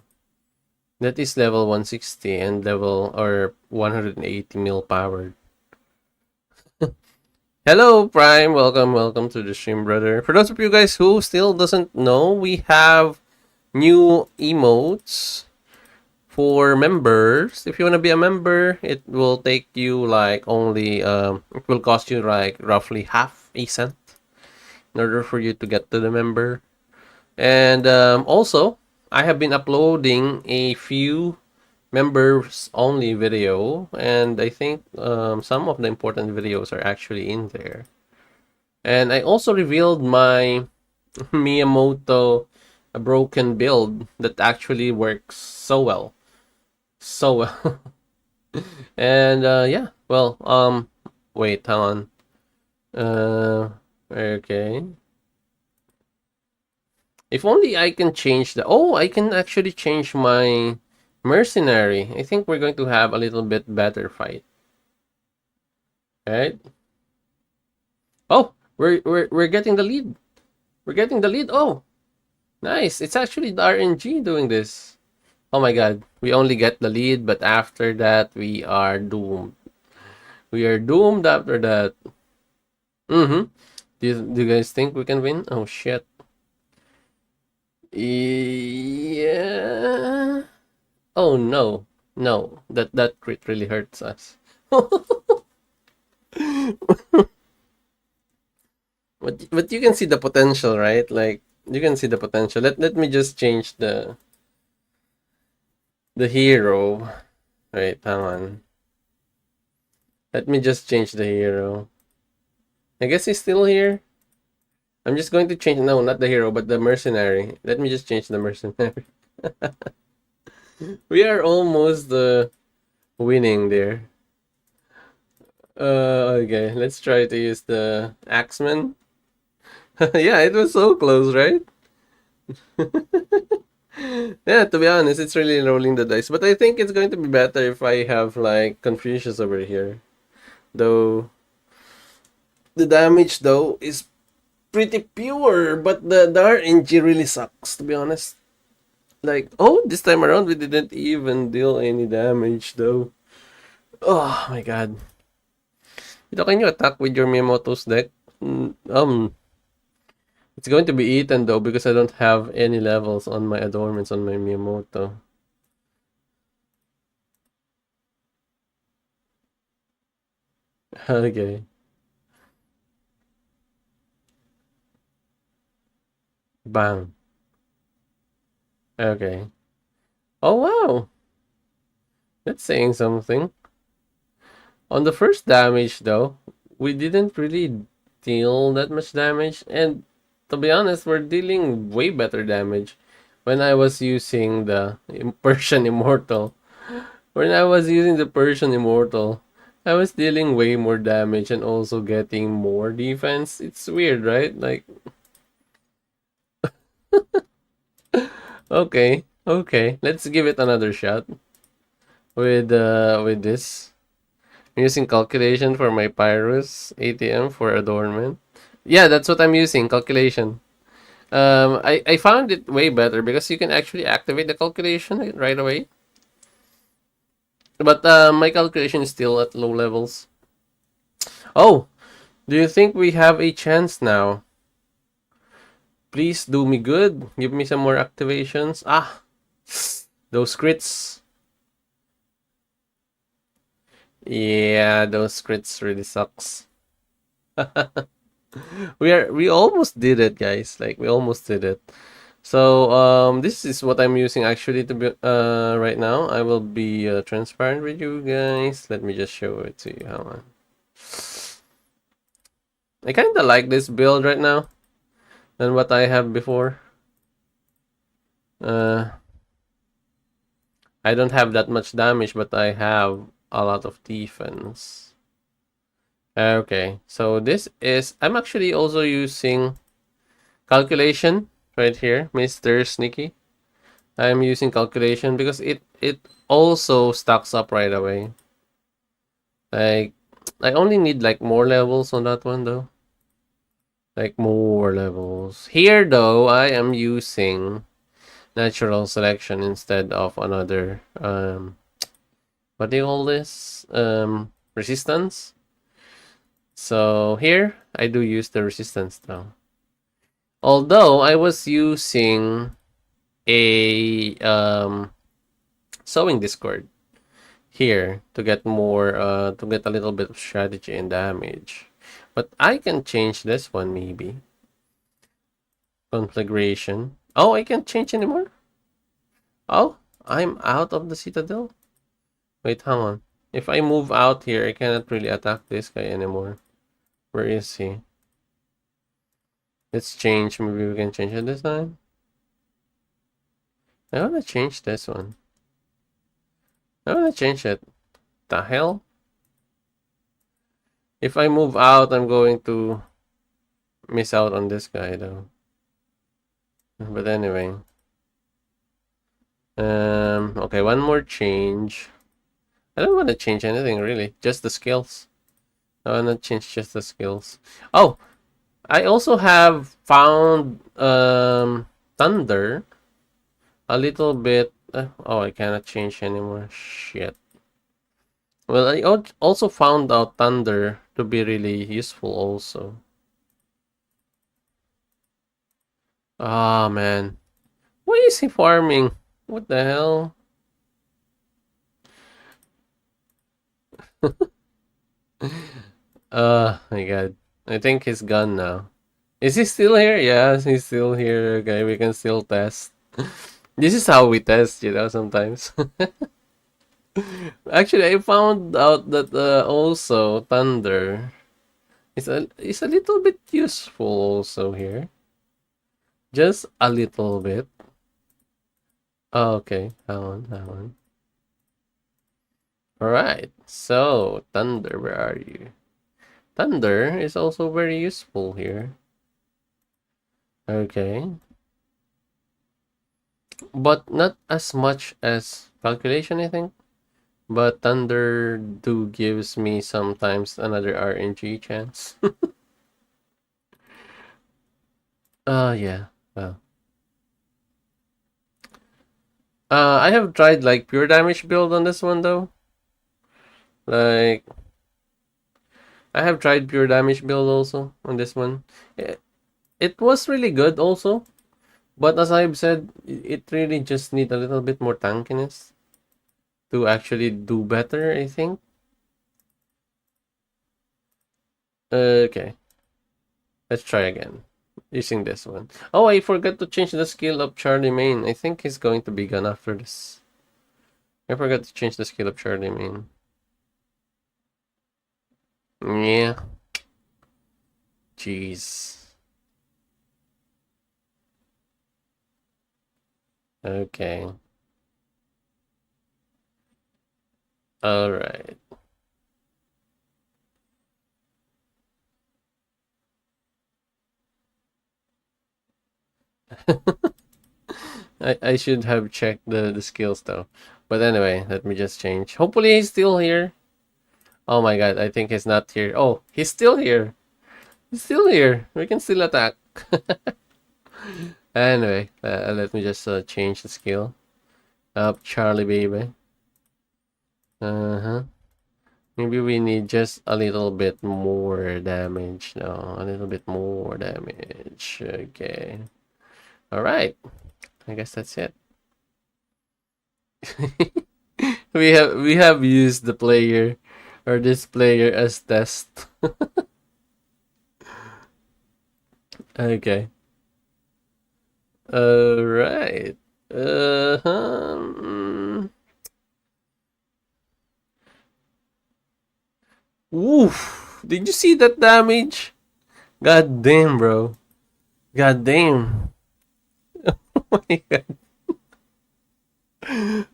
That is level 160 and level or 180 mil powered. Hello Prime, welcome to the stream, brother. For those of you guys who still doesn't know, we have new emotes for members. If you want to be a member, it will take you like only it will cost you like roughly half a cent in order for you to get to the member. And also, I have been uploading a few members only video, and I think some of the important videos are actually in there. And I also revealed my Miyamoto broken build that actually works so well. So well. And yeah, well, wait, hang on. Okay. If only I can change the. Oh, I can actually change my mercenary. I think we're going to have a little bit better fight. Right? Oh, we're getting the lead. We're getting the lead. Oh, nice. It's actually the RNG doing this. Oh my god. We only get the lead, but after that we are doomed. We are doomed after that. Mm-hmm. Do you guys think we can win? Oh shit. Yeah. Oh no. No. That crit really hurts us. But you can see the potential, right? Like you can see the potential. Let me just change the hero. Wait, hang on. Let me just change the hero. I guess he's still here. I'm just going to change. No, not the hero, but the mercenary. Let me just change the mercenary. We are almost winning there. Okay. Let's try to use the Axeman. Yeah, it was so close, right? Yeah, to be honest, it's really rolling the dice. But I think it's going to be better if I have like Confucius over here. Though the damage though is pretty pure, but the RNG really sucks, to be honest. Like, oh, this time around we didn't even deal any damage though. Oh my god. Ito, can you attack with your Miyamoto's deck? It's going to be eaten though because I don't have any levels on my adornments on my Miyamoto. Okay. Bang. Okay. Oh wow. That's saying something. On the first damage though, we didn't really deal that much damage, and to be honest, we're dealing way better damage when I was using the Persian Immortal. When I was using the Persian Immortal, I was dealing way more damage and also getting more defense. It's weird, right? Like, okay, okay, let's give it another shot with this. I'm using calculation for my Pyrrhus ATM for adornment. Yeah, that's what I'm using, calculation. I found it way better because you can actually activate the calculation right away. But my calculation is still at low levels. Oh, do you think we have a chance now? Please do me good. Give me some more activations. Ah, those crits. Yeah, those crits really sucks. We almost did it, guys. Like we almost did it. So this is what I'm using actually to be right now. I will be transparent with you guys. Let me just show it to you. Hold on. I kind of like this build right now than what I have before. Uh, I don't have that much damage, but I have a lot of defense. Okay, so this is I'm actually also using calculation right here, Mr. Sneaky. I'm using calculation because it also stacks up right away. Like I only need like more levels on that one though. Like more levels. Here though, I am using natural selection instead of another what do you call this? Resistance. So here I do use the resistance though. Although I was using a sewing discord here to get more to get a little bit of strategy and damage. But I can change this one maybe. Conflagration. Oh, I can't change anymore? Oh, I'm out of the citadel? Wait, hang on. If I move out here, I cannot really attack this guy anymore. Where is he? Let's change. Maybe we can change it this time. I wanna change this one. I wanna change it. The hell? If I move out, I'm going to miss out on this guy though. But anyway. Okay, one more change. I don't want to change anything really, just the skills. I want to change just the skills. Oh, I also have found thunder a little bit. Oh, I cannot change anymore. Shit. Well, I also found out thunder to be really useful also. Ah, man. Why is he farming? What the hell? My god. I think he's gone now. Is he still here? Yeah, he's still here. Okay, we can still test. This is how we test, sometimes. Actually, I found out that also thunder is a little bit useful also here. Just a little bit. Oh, okay, hang on, hang on. Alright, so thunder, where are you? Thunder is also very useful here. Okay. but not as much as calculation, I think. But Thunder do gives me sometimes another RNG chance. Yeah. Well, I have tried like pure damage build on this one though. Like I have tried pure damage build also on this one. It was really good also, but as I've said, it really just need a little bit more tankiness to actually do better, I think. Okay, let's try again. Using this one. Oh, I forgot to change the skill of Charlie Main. I think he's going to be gone after this. I forgot to change the skill of Charlie Main. Yeah. Jeez. Okay. Alright. I should have checked the skills though. But anyway, let me just change. Hopefully he's still here. Oh my god, I think he's not here. Oh, he's still here. He's still here. We can still attack. Anyway, let me just change the skill. Up, Charlie baby. Uh-huh. Maybe we need just a little bit more damage. No, a little bit more damage. Okay. Alright. I guess that's it. we have used the player or this player as test. Okay. Alright. Uh-huh. Oof. Did you see that damage? God damn, bro. God damn. Oh my god.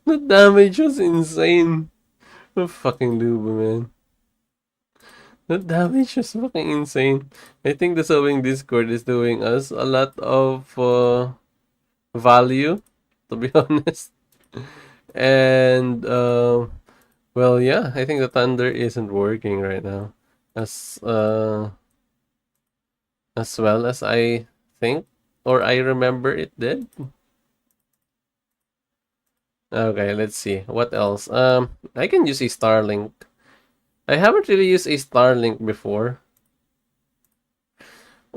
The damage was insane. The fucking Luba, man. The damage was fucking insane. I think the sewing Discord is doing us a lot of value, to be honest. And well, yeah, I think the thunder isn't working right now, as as well as I think or I remember it did. Okay, let's see what else. I can use a Starlink. I haven't really used a Starlink before.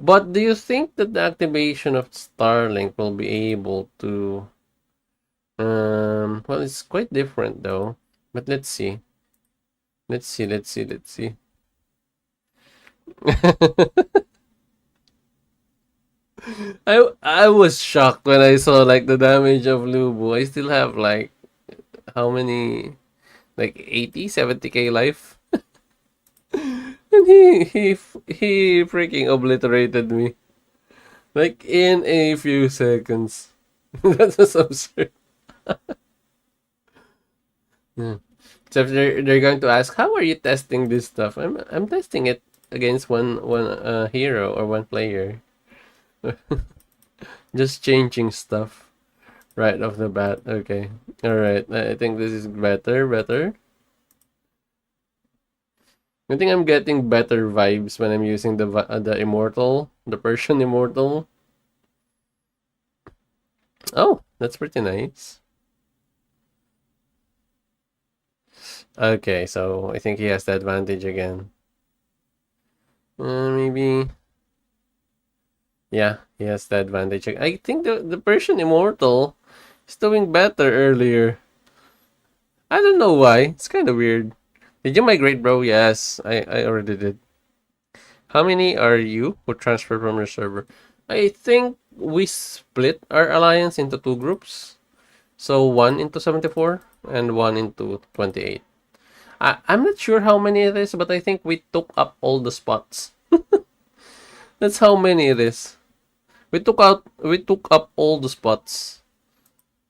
But do you think that the activation of Starlink will be able to well, it's quite different though. But let's see. Let's see. I was shocked when I saw like the damage of Lubu. I still have like how many, like 80, 70k life. And he freaking obliterated me. Like in a few seconds. That was absurd. Yeah. So if they're going to ask, how are you testing this stuff? I'm testing it against one hero or one player. Just changing stuff right off the bat. Okay. Alright. I think this is better. I think I'm getting better vibes when I'm using the immortal, the Persian immortal. Oh, that's pretty nice. Okay, so I think he has the advantage again. Maybe. Yeah, he has the advantage. I think the Persian immortal is doing better earlier. I don't know why. It's kind of weird. Did you migrate, bro? Yes, I already did. How many are you who transferred from your server? I think we split our alliance into two groups. So one into 74 and one into 28. I'm not sure how many it is, but I think we took up all the spots. That's how many it is. We took up all the spots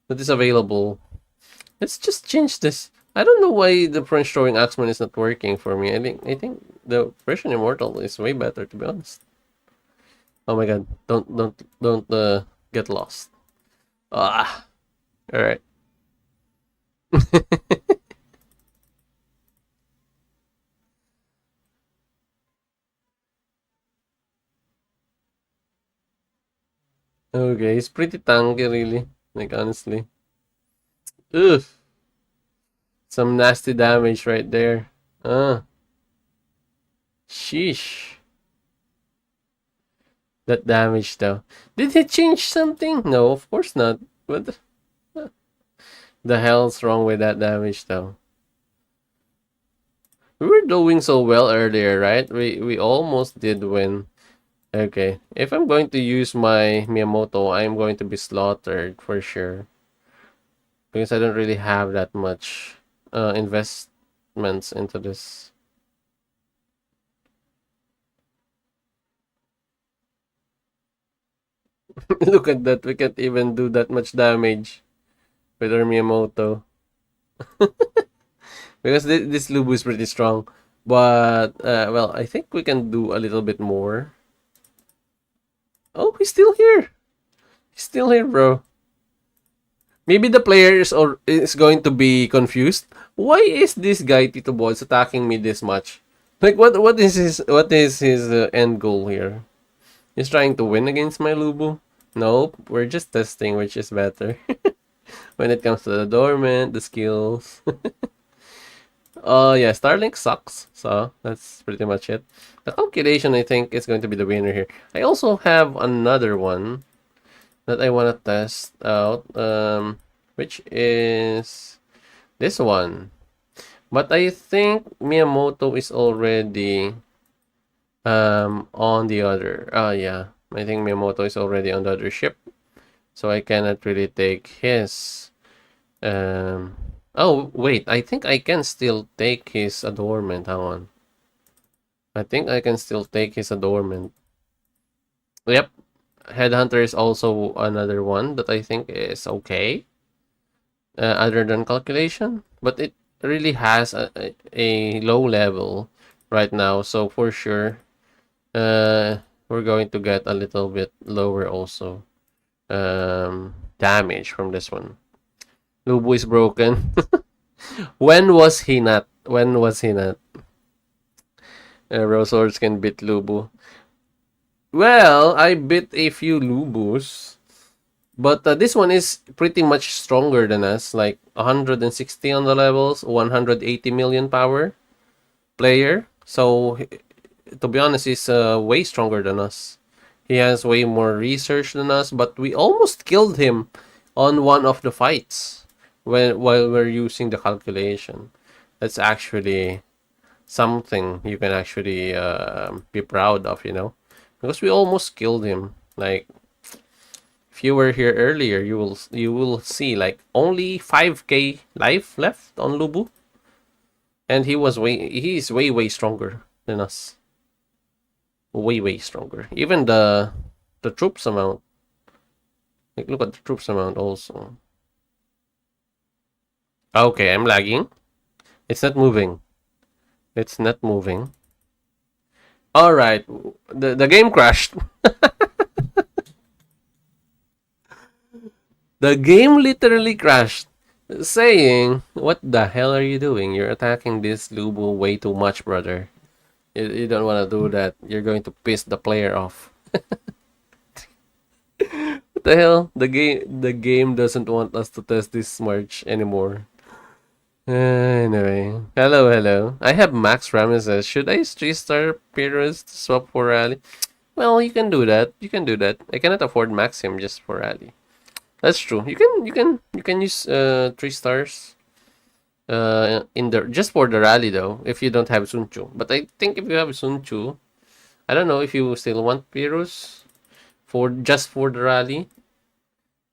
that is available. Let's just change this. I don't know why the French throwing axeman is not working for me. I think the Persian immortal is way better, to be honest. Oh my god! Don't get lost. Ah. All right. Okay, it's pretty tanky, really. Like, honestly. Ugh. Some nasty damage right there. Sheesh. That damage, though. Did he change something? No, of course not. What the hell's wrong with that damage, though? We were doing so well earlier, right? We almost did win. Okay. If I'm going to use my Miyamoto, I'm going to be slaughtered for sure. Because I don't really have that much investments into this. Look at that. We can't even do that much damage with our Miyamoto. Because this Lubu is pretty strong. But, well, I think we can do a little bit more. Oh, he's still here. He's still here, bro. Maybe the player is going to be confused. Why is this guy TITOBODS attacking me this much? Like what is his end goal here? He's trying to win against my Lubu. Nope, we're just testing which is better when it comes to the dormant, the skills. Yeah, Starlink sucks, so that's pretty much it. The calculation, I think, is going to be the winner here. I also have another one that I want to test out, which is this one. But I think Miyamoto is already on the other. Yeah, I think Miyamoto is already on the other ship, so I cannot really take his. Oh wait, I think I can still take his adornment. Hang on. I think I can still take his adornment. Yep, Headhunter is also another one that I think is okay. Other than calculation, but it really has a low level right now, so for sure we're going to get a little bit lower also damage from this one. Lubu is broken. When was he not? When was he not? Rose Swords can beat Lubu. Well, I beat a few Lubus, but this one is pretty much stronger than us, like 160 on the levels, 180 million power player. So, to be honest, he's way stronger than us. He has way more research than us, but we almost killed him on one of the fights while we're using the calculation. That's actually something you can actually be proud of, because we almost killed him. Like, if you were here earlier, you will see like only 5k life left on Lubu, and he's way stronger than us. Way stronger. Even the troops amount. Like, look at the troops amount also. Okay, I'm lagging. It's not moving. It's not moving. All right, the game crashed. The game literally crashed, saying, "What the hell are you doing? You're attacking this Lubu way too much, brother. You don't want to do that. You're going to piss the player off." What the hell? The game doesn't want us to test this merge anymore. Anyway, hello. I have Max Ramesses. Should I 3-star Pyrrhus to swap for Rally? Well, you can do that. You can do that. I cannot afford Maxim just for Rally. That's true. You can use 3 stars in the just for the Rally though. If you don't have Sun Chu, but I think if you have Sun Chu, I don't know if you still want Pyrrhus for just for the Rally.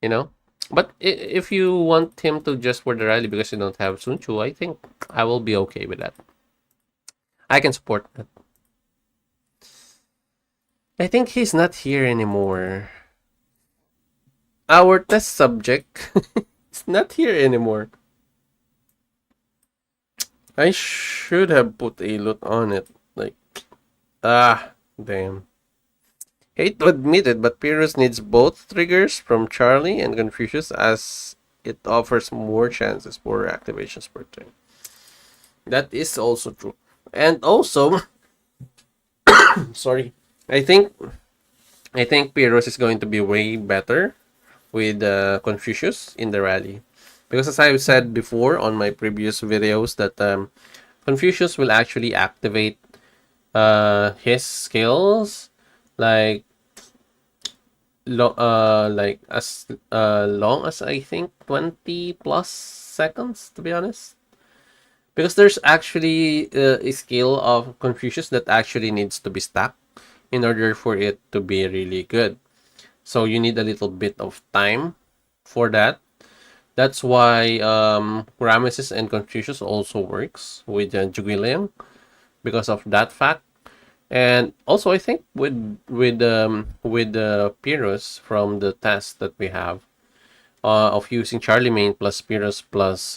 You know. But if you want him to just for the Rally because you don't have Sun Chu, I think I will be okay with that. I can support that. I think he's not here anymore. Our test subject is not here anymore. I should have put a loot on it. Like, damn. Hate to admit it, but Pyrrhus needs both triggers from Charlie and Confucius as it offers more chances for activations per turn. That is also true. And also, sorry, I think I think Pyrrhus is going to be way better with Confucius in the rally. Because as I've said before on my previous videos that Confucius will actually activate his skills like like as long as I think 20 plus seconds, to be honest. Because there's actually a skill of Confucius that actually needs to be stacked in order for it to be really good. So you need a little bit of time for that. That's why Ramesses and Confucius also works with Juguliang because of that fact. And also, I think with the Pyrrhus from the test that we have of using Charlemagne plus Pyrrhus plus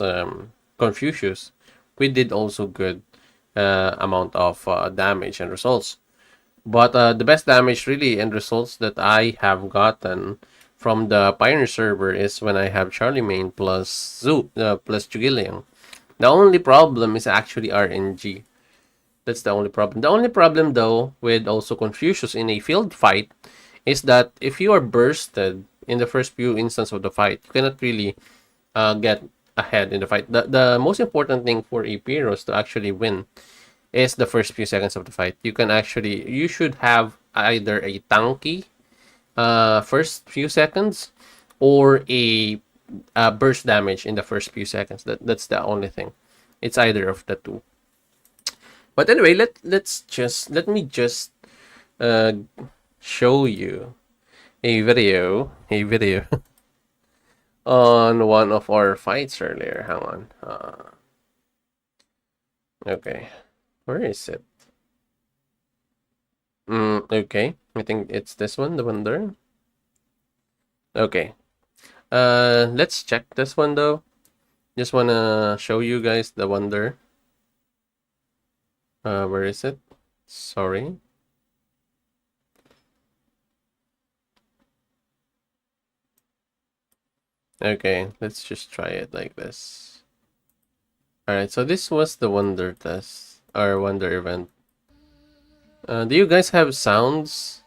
Confucius, we did also good amount of damage and results. But the best damage really and results that I have gotten from the Pioneer server is when I have Charlemagne plus plus Jugiliang. The only problem is actually RNG. That's the only problem. The only problem though with also Confucius in a field fight is that if you are bursted in the first few instances of the fight, you cannot really get ahead in the fight. The most important thing for a Pyrrhus to actually win is the first few seconds of the fight. You should have either a tanky first few seconds or a burst damage in the first few seconds. That's the only thing. It's either of the two. But anyway, let me just uh, show you a video on one of our fights earlier. Hang on. Okay, where is it? Okay, I think it's this one, the one there. Okay. Let's check this one though. Just wanna show you guys the wonder. Where is it? Sorry. Okay, let's just try it like this. Alright, so this was the wonder test, or wonder event. Do you guys have sounds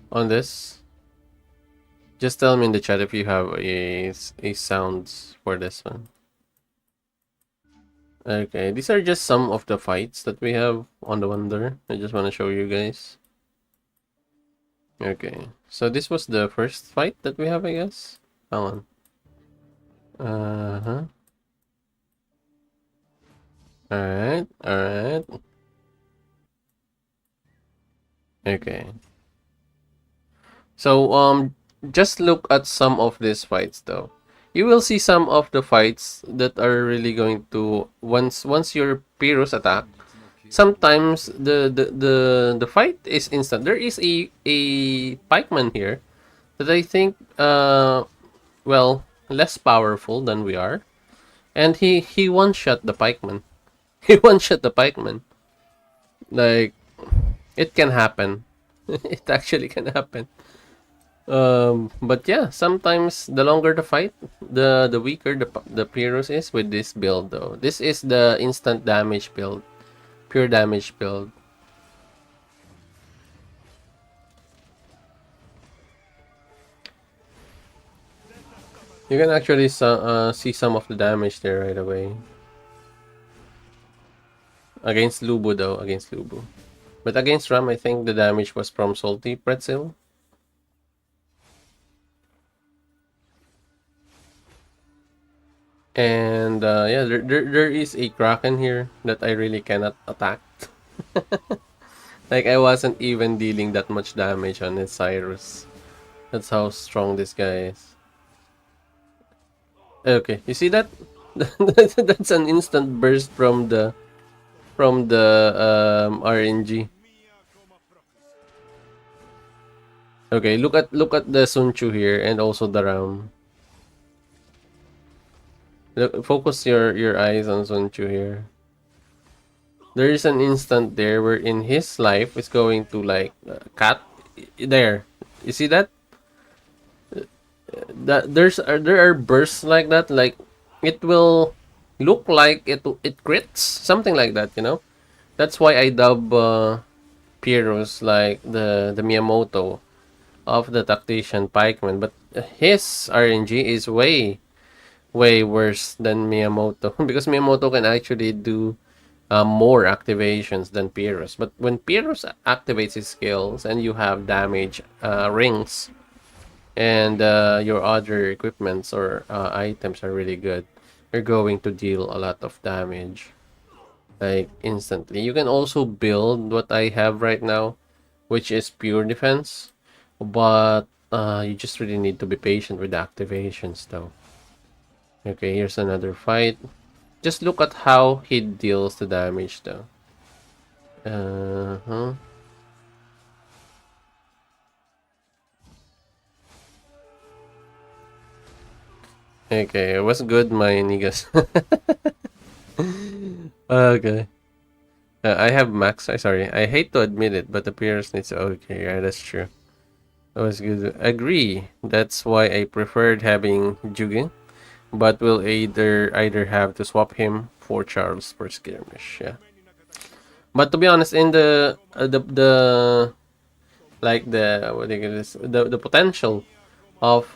on this? Just tell me in the chat if you have a sounds for this one. Okay, these are just some of the fights that we have on the wonder. I just want to show you guys. Okay, so this was the first fight that we have, I guess. Hang on. Uh-huh. Alright, alright. Okay. So, just look at some of these fights though. You will see some of the fights that are really going to once your Pyrrhus attack. Sometimes the fight is instant. There is a pikeman here that I think well less powerful than we are, and he one shot the pikeman. He one shot the pikeman. Like it can happen. It actually can happen. But yeah, sometimes the longer the fight, the weaker the Pyrrhus is with this build though. This is the instant damage build, pure damage build. You can actually see some of the damage there right away. Against Lubu though, against Lubu. But against Ram, I think the damage was from Salty Pretzel. And yeah, there is a Kraken here that I really cannot attack. Like I wasn't even dealing that much damage on his Cyrus. That's how strong this guy is. Okay, you see that? That's an instant burst from the RNG. Okay, look at the Sun Tzu here and also the Ram. Look, focus your eyes on Sun Tzu here. There is an instant there where in his life is going to like cut there. You see that? that there are bursts like that, like it will look like it crits, something like that, you know. That's why I dub Pyrrhus like the Miyamoto of the Tactician pikeman, but his RNG is way worse than Miyamoto because Miyamoto can actually do more activations than Pyrrhus. But when Pyrrhus activates his skills and you have damage rings and your other equipments or items are really good, you're going to deal a lot of damage like instantly. You can also build what I have right now, which is pure defense, but you just really need to be patient with the activations though. Okay, here's another fight. Just look at how he deals the damage though. Uh-huh. Okay, it was good, my niggas. Okay. I have max. Sorry, I hate to admit it, but appearance needs. Okay, yeah, that's true. That was good. Agree. That's why I preferred having Jugin, but we'll either have to swap him for Charles for skirmish. Yeah. But to be honest, in the like the what do you call this, the potential of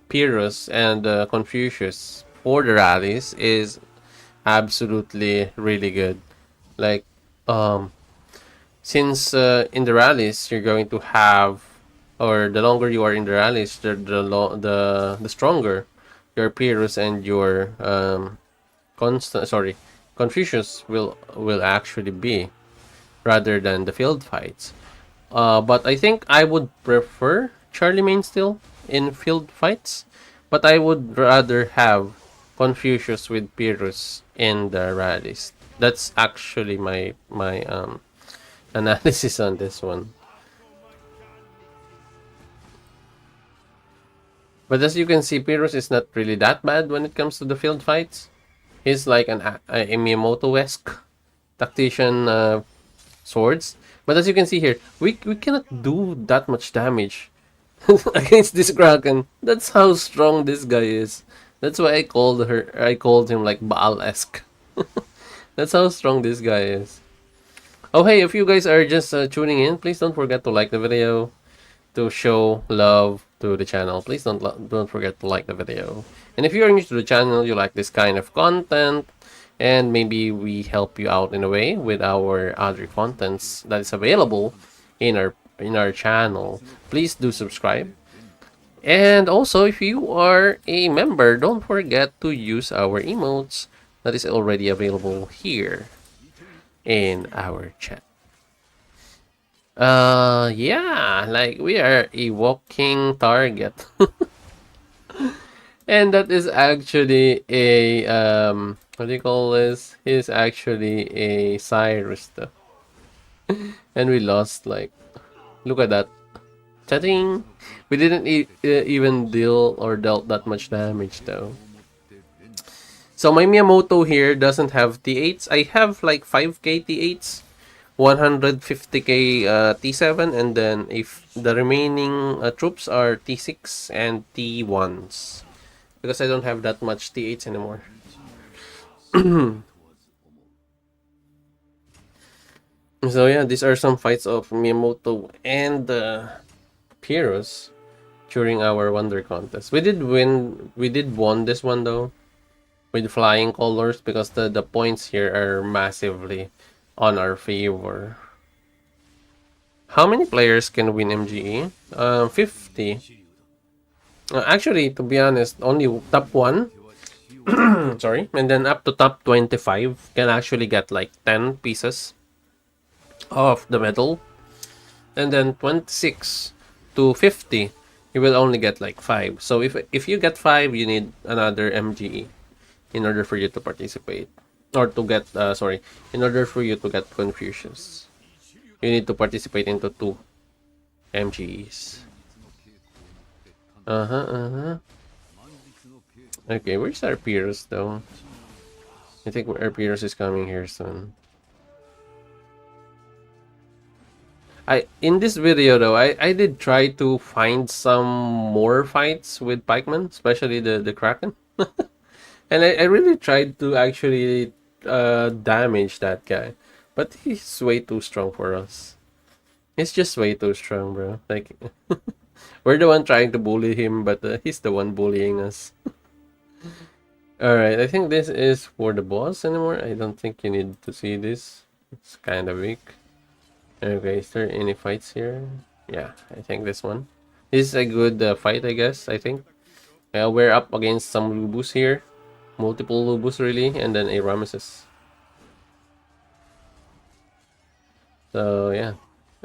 Pyrrhus and Confucius for the rallies is absolutely really good. Like um since in the rallies you're going to have, or the longer you are in the rallies, the stronger your Pyrrhus and your constant sorry Confucius will actually be, rather than the field fights. But I think I would prefer Charlemagne still in field fights, but I would rather have Confucius with Pyrrhus in the rallies. That's actually my analysis on this one. But as you can see, Pyrrhus is not really that bad when it comes to the field fights. He's like a Miyamoto-esque tactician swords. But as you can see here, we cannot do that much damage against this Kraken. That's how strong this guy is. That's why I called him like Baal-esque. That's how strong this guy is. Oh hey, if you guys are just tuning in, please don't forget to like the video, to show love to the channel. Please don't forget to like the video. And if you're new to the channel, you like this kind of content, and maybe we help you out in a way with our other contents that is available in our channel, please do subscribe. And also, if you are a member, don't forget to use our emotes that is already available here in our chat. Yeah, like we are a walking target. And that is actually a what do you call this? He's actually a Cyrus though. And we lost, like, look at that. Chatting. We didn't even deal or dealt that much damage though. So my Miyamoto here doesn't have T8s. I have like 5k T8s, 150k T7, and then if the remaining troops are T6 and T1s. Because I don't have that much T8s anymore. So yeah, these are some fights of Miyamoto and Pyrrhus during our Wonder Contest. We did won this one though, with flying colors, because the points here are massively on our favor. How many players can win MGE? 50. Actually, to be honest, only top 1. Sorry. And then up to top 25 can actually get like 10 pieces of the medal. And then 26 to 50, you will only get like 5. So if you get 5, you need another MGE in order for you to participate. Or to get, in order for you to get Confucius, you need to participate into 2 MGEs. Okay, where's our Pyrrhus though? I think our Pyrrhus is coming here soon. In this video though, I did try to find some more fights with pikemen, especially the kraken. And I really tried to actually damage that guy, but he's way too strong for us. He's just way too strong, bro. Like, we're the one trying to bully him, but he's the one bullying us. Alright, I think this is for the boss anymore. I don't think you need to see this. It's kind of weak. Okay, is there any fights here? Yeah, I think this one. This is a good fight, I guess, I think. We're up against some Lubus here. Multiple Lubus, really, and then a Ramesses. So, yeah.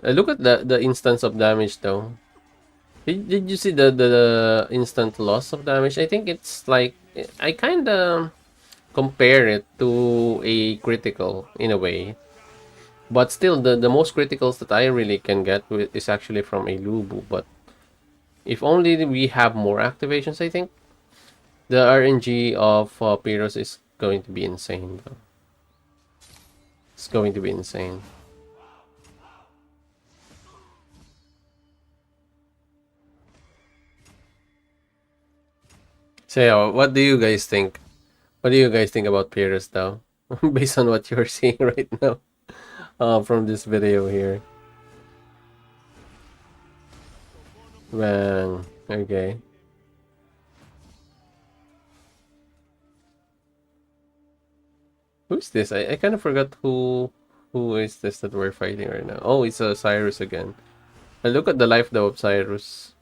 Look at the instance of damage, though. Did you see the instant loss of damage? I think it's like... I kind of compare it to a critical, in a way. But still, the most criticals that I really can get is actually from a Lubu. But if only we have more activations, I think the RNG of Pyrrhus is going to be insane, though. It's going to be insane. So yeah, what do you guys think? What do you guys think about Pyrrhus, though? Based on what you're seeing right now from this video here. Bang. Okay. Who's this? I kind of forgot who is this that we're fighting right now. Oh, it's Cyrus again. Look at the life though of Cyrus.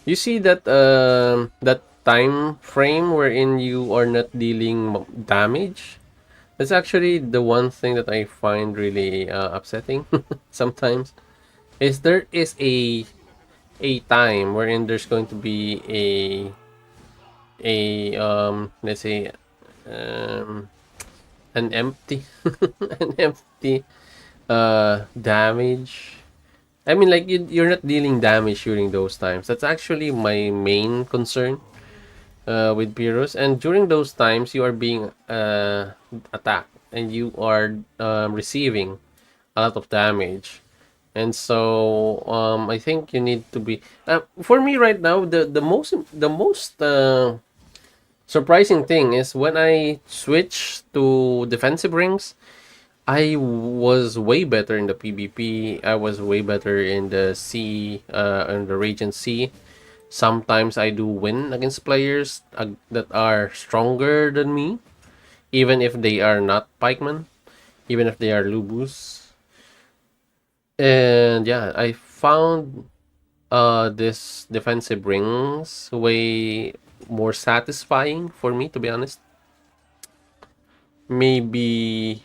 You see that that time frame wherein you are not dealing damage? That's actually the one thing that I find really upsetting sometimes. Is there is a time wherein there's going to be a let's say um an empty an empty damage. I mean, like, you're not dealing damage during those times. That's actually my main concern with Pyrrhus. And during those times, you are being attacked and you are receiving a lot of damage. And so I think you need to be. For me right now, the most surprising thing is when I switch to defensive rings. I was way better in the PvP. I was way better in the in the Radiant Sea. Sometimes I do win against players that are stronger than me, even if they are not pikemen, even if they are lubus. And yeah, I found this defensive rings way more satisfying for me, to be honest. Maybe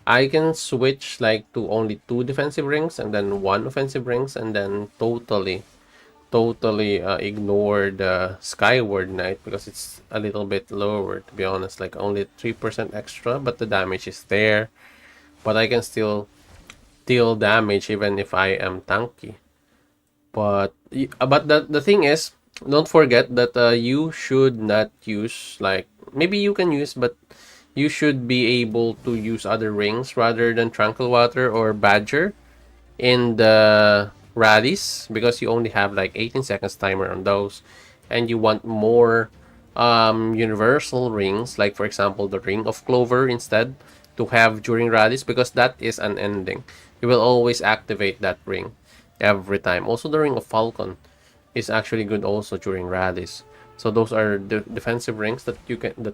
I can switch like to only 2 defensive rings and then 1 offensive rings, and then totally ignore the Skyward Knight because it's a little bit lower, to be honest, like only 3% extra, but the damage is there. But I can still deal damage even if I am tanky. But the thing is, don't forget that you should not use, like, maybe you can use, but you should be able to use other rings rather than Tranquil Water or Badger in the rallies, because you only have like 18 seconds timer on those, and you want more universal rings, like for example the Ring of Clover instead, to have during rallies, because that is unending. You will always activate that ring every time. Also, the Ring of Falcon is actually good also during rallies. So those are the defensive rings that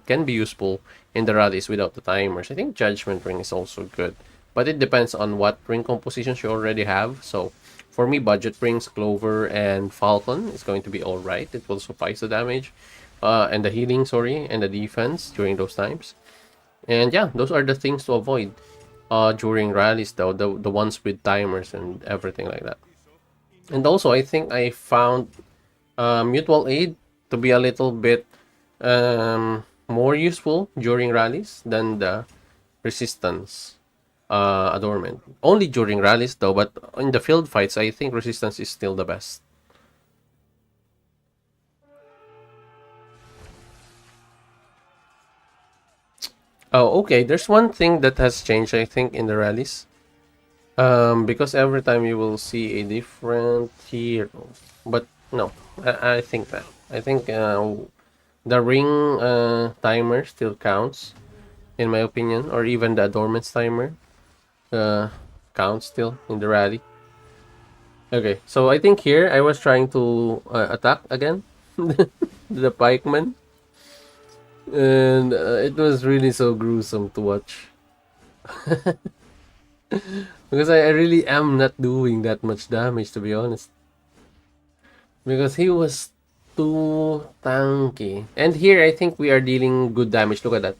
can be useful in the rallies without the timers. I think Judgment Ring is also good, but it depends on what ring compositions you already have. So for me, budget rings, Clover and Falcon is going to be all right. It will suffice the damage, and the healing, sorry, and the defense during those times. And yeah, those are the things to avoid during rallies, though, the ones with timers and everything like that. And also, I think I found mutual aid to be a little bit more useful during rallies than the resistance adornment. Only during rallies though, but in the field fights, I think resistance is still the best. Oh, okay. There's one thing that has changed, I think, in the rallies. Because every time you will see a different hero. But no, I think that. I think the ring timer still counts, in my opinion, or even the adornments timer uh, counts still in the rally. Okay, so I think here I was trying to attack again the pikeman, and it was really so gruesome to watch because I really am not doing that much damage, to be honest, because he was too tanky. And here I think we are dealing good damage. Look at that.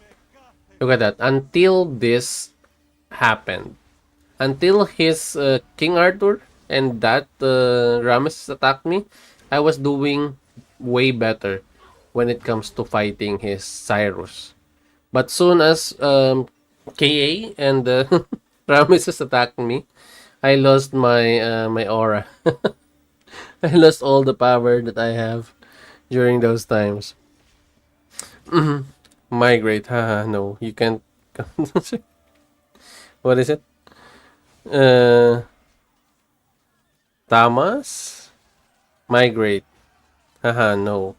Look at that. Until this happened, until his King Arthur and that Rames attacked me, I was doing way better when it comes to fighting his Cyrus. But soon as KA and Rameses attacked me, I lost my aura. I lost all the power that I have during those times. Migrate, haha, no, you can't. What is it? Uh, Tamas? Migrate, haha, no.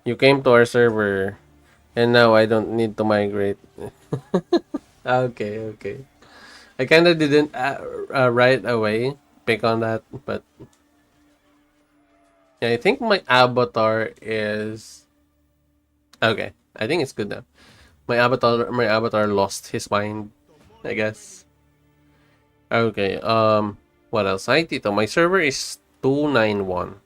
You came to our server, and now I don't need to migrate. Okay, okay. I kind of didn't right away pick on that, but yeah, I think my avatar is okay. I think it's good now. My avatar lost his mind, I guess. Okay. What else? Hi, Tito. My server is 291.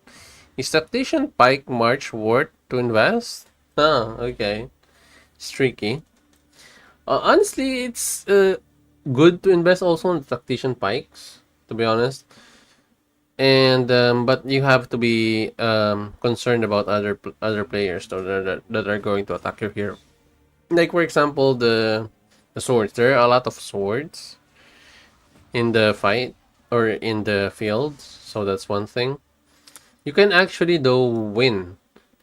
Is Tactician Pike March worth to invest? Ah, okay. It's tricky. Honestly, it's good to invest also in Tactician Pikes, to be honest. And but you have to be concerned about other players though, that are going to attack your hero. Like for example, the swords. There are a lot of swords in the fight or in the field, so that's one thing. You can actually though win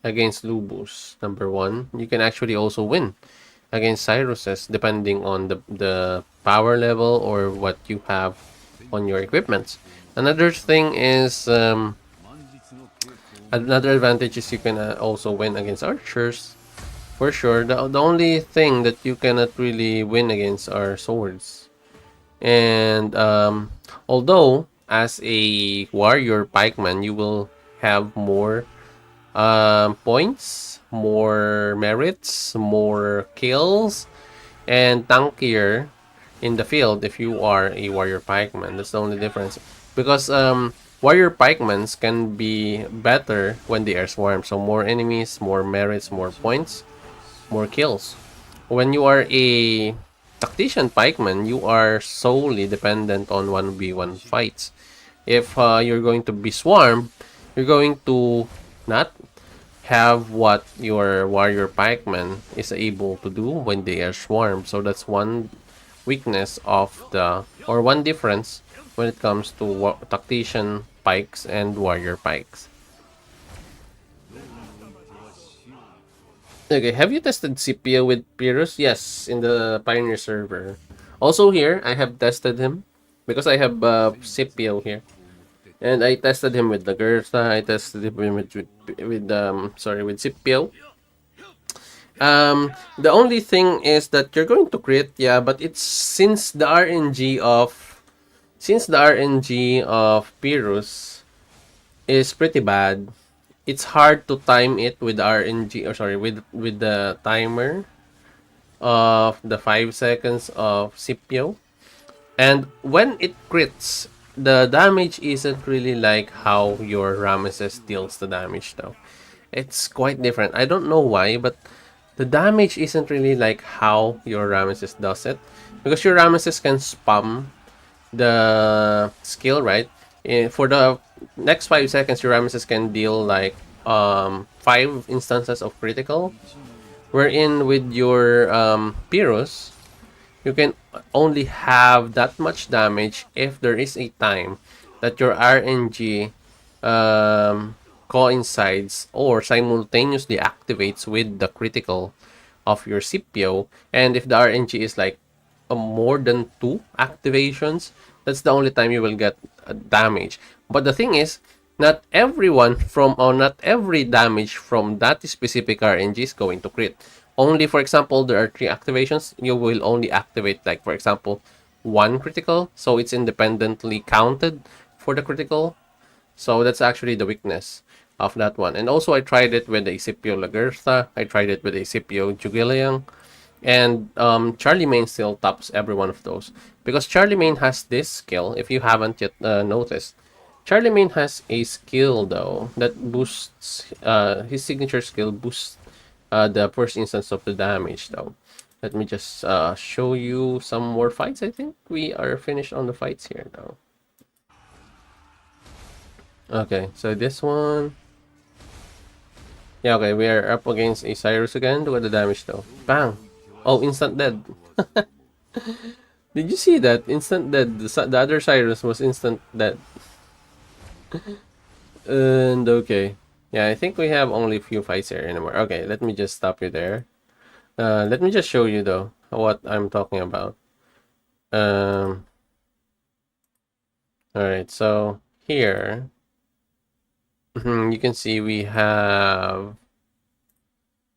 against Lubus. Number one, you can actually also win against Cyruses depending on the power level or what you have on your equipment. Another thing is another advantage is you can also win against archers for sure. The only thing that you cannot really win against are swords. And although as a warrior pikeman, you will have more points, more merits, more kills, and tankier in the field if you are a warrior pikeman. That's the only difference. Because warrior pikemans can be better when they are swarmed. So more enemies, more merits, more points, more kills. When you are a tactician pikeman, you are solely dependent on 1v1 fights. If you're going to be swarmed, you're going to not have what your warrior pikeman is able to do when they are swarmed. So that's one weakness of the, or one difference when it comes to tactician pikes and warrior pikes. Okay, have you tested Scipio with Pyrrhus? Yes, in the Pioneer server. Also here, I have tested him because I have Scipio here. And I tested him with the Gertha. I tested him with Scipio. The only thing is that you're going to crit, yeah, but it's since the RNG of Pyrrhus is pretty bad. It's hard to time it with RNG, or sorry, with the timer of the 5 seconds of Scipio. And when it crits, the damage isn't really like how your Rameses deals the damage though. It's quite different. I don't know why, but the damage isn't really like how your Rameses does it. Because your Rameses can spam the skill, right? For the next 5 seconds, your Rameses can deal like 5 instances of critical. Wherein with your Pyrrhus, you can only have that much damage if there is a time that your RNG coincides or simultaneously activates with the critical of your Scipio, and if the RNG is like more than 2 activations, that's the only time you will get damage. But the thing is, not everyone from or not every damage from that specific RNG is going to crit. Only, for example, there are 3 activations, you will only activate, like, for example, 1 critical, so it's independently counted for the critical. So that's actually the weakness of that one. And also, I tried it with a Scipio Lagertha, I tried it with a Scipio Jugiliang, and Charlie Main still tops every one of those. Because Charlie Main has this skill, if you haven't yet noticed. Charlie Main has a skill, though, that boosts, his signature skill boosts the first instance of the damage, though. Let me just show you some more fights. I think we are finished on the fights here, though. Okay, so this one. Yeah, okay, we are up against a Cyrus again. Look at the damage, though. Bang! Oh, instant dead. Did you see that? Instant dead. The other Cyrus was instant dead. And okay. Yeah, I think we have only a few fights here anymore. Okay, let me just stop you there. Let me just show you, though, what I'm talking about. Um, Alright, so here, you can see we have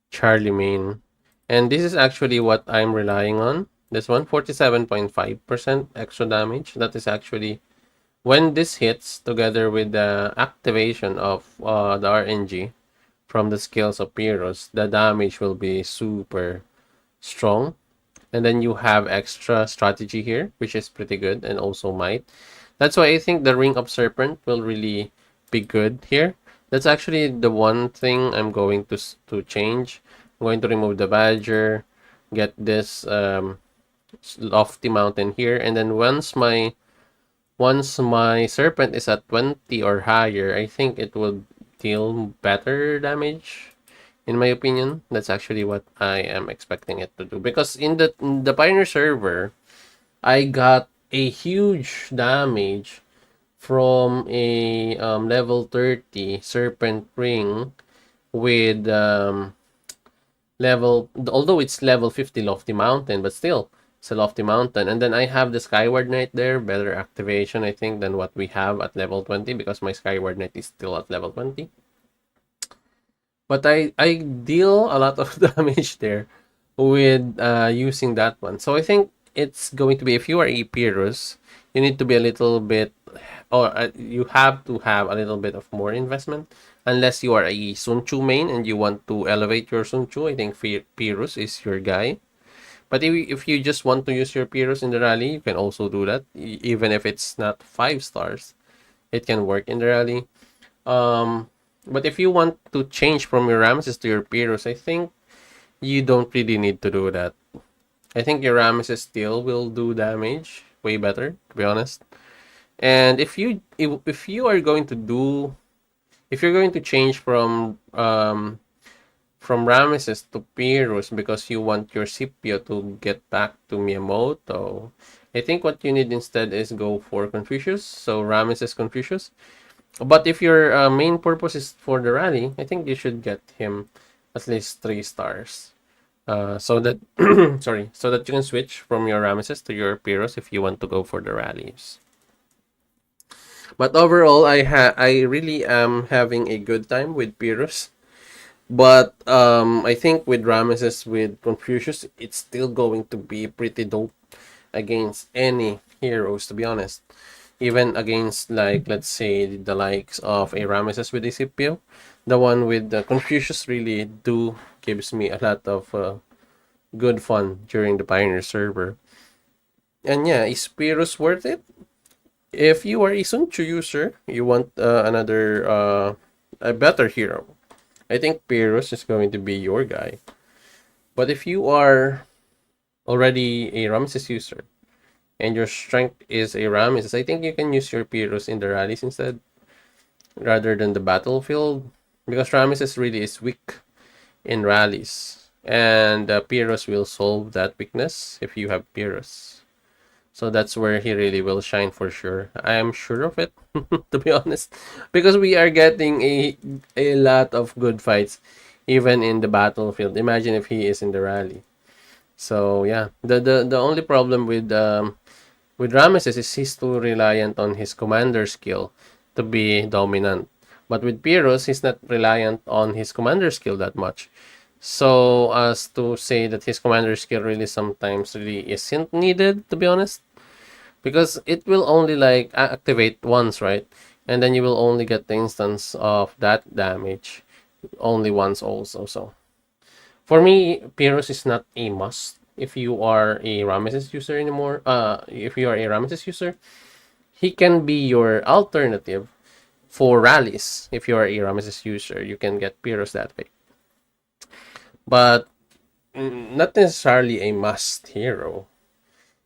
Charlie Main. And this is actually what I'm relying on. This one, 47.5% extra damage. That is actually, when this hits together with the activation of the RNG from the skills of Pyrrhus, the damage will be super strong. And then you have extra strategy here, which is pretty good, and also might. That's why I think the Ring of Serpent will really be good here. That's actually the one thing I'm going to change. I'm going to remove the Badger, get this lofty mountain here, and then once my Serpent is at 20 or higher, I think it will deal better damage. In my opinion, that's actually what I am expecting it to do. Because in the Pioneer server, I got a huge damage from a level 30 Serpent Ring with although it's level 50 Lofty Mountain, but still, it's a Lofty Mountain. And then I have the Skyward Knight there, better activation, I think, than what we have at level 20, because my Skyward Knight is still at level 20. But I deal a lot of damage there with using that one. So I think it's going to be, if you are a Pyrrhus, you need to be a little bit, or you have to have a little bit of more investment. Unless you are a Sun Tzu main and you want to elevate your Sun Tzu, I think Pyrrhus is your guy. But if you just want to use your Pyrrhus in the rally, you can also do that. Even if it's not 5 stars, it can work in the rally. But if you want to change from your Ramesses to your Pyrrhus, I think you don't really need to do that. I think your Ramesses still will do damage way better, to be honest. And if you are going to do, if you're going to change from Ramesses to Pyrrhus because you want your Scipio to get back to Miyamoto, I think what you need instead is go for Confucius. So Ramesses Confucius. But if your main purpose is for the rally, I think you should get him at least 3 stars. So that so that you can switch from your Ramesses to your Pyrrhus if you want to go for the rallies. But overall, I really am having a good time with Pyrrhus. But I think with Ramesses, with Confucius, it's still going to be pretty dope against any heroes, to be honest. Even against, like, let's say, the likes of a Ramesses with a Scipio, the one with the Confucius really gives me a lot of good fun during the Pioneer server. And yeah, is Pyrrhus worth it? If you are a Sun Tzu user, you want a better hero, I think Pyrrhus is going to be your guy. But if you are already a Ramesses user, and your strength is a Ramesses, I think you can use your Pyrrhus in the rallies instead, rather than the battlefield, because Ramesses really is weak in rallies, and Pyrrhus will solve that weakness if you have Pyrrhus. So that's where he really will shine for sure. I am sure of it, to be honest, because we are getting a lot of good fights. even in the battlefield. Imagine if he is in the rally. So yeah, the only problem with Ramesses is he's too reliant on his commander skill to be dominant. But with Pyrrhus, he's not reliant on his commander skill that much. So as to say that his commander skill really sometimes really isn't needed, to be honest, because it will only like activate once, right? And then you will only get the instance of that damage only once also. So for me, Pyrrhus is not a must if you are a Ramesses user anymore. If you are a Ramesses user, he can be your alternative for rallies. If you are a Ramesses user, you can get Pyrrhus that way. But not necessarily a must hero.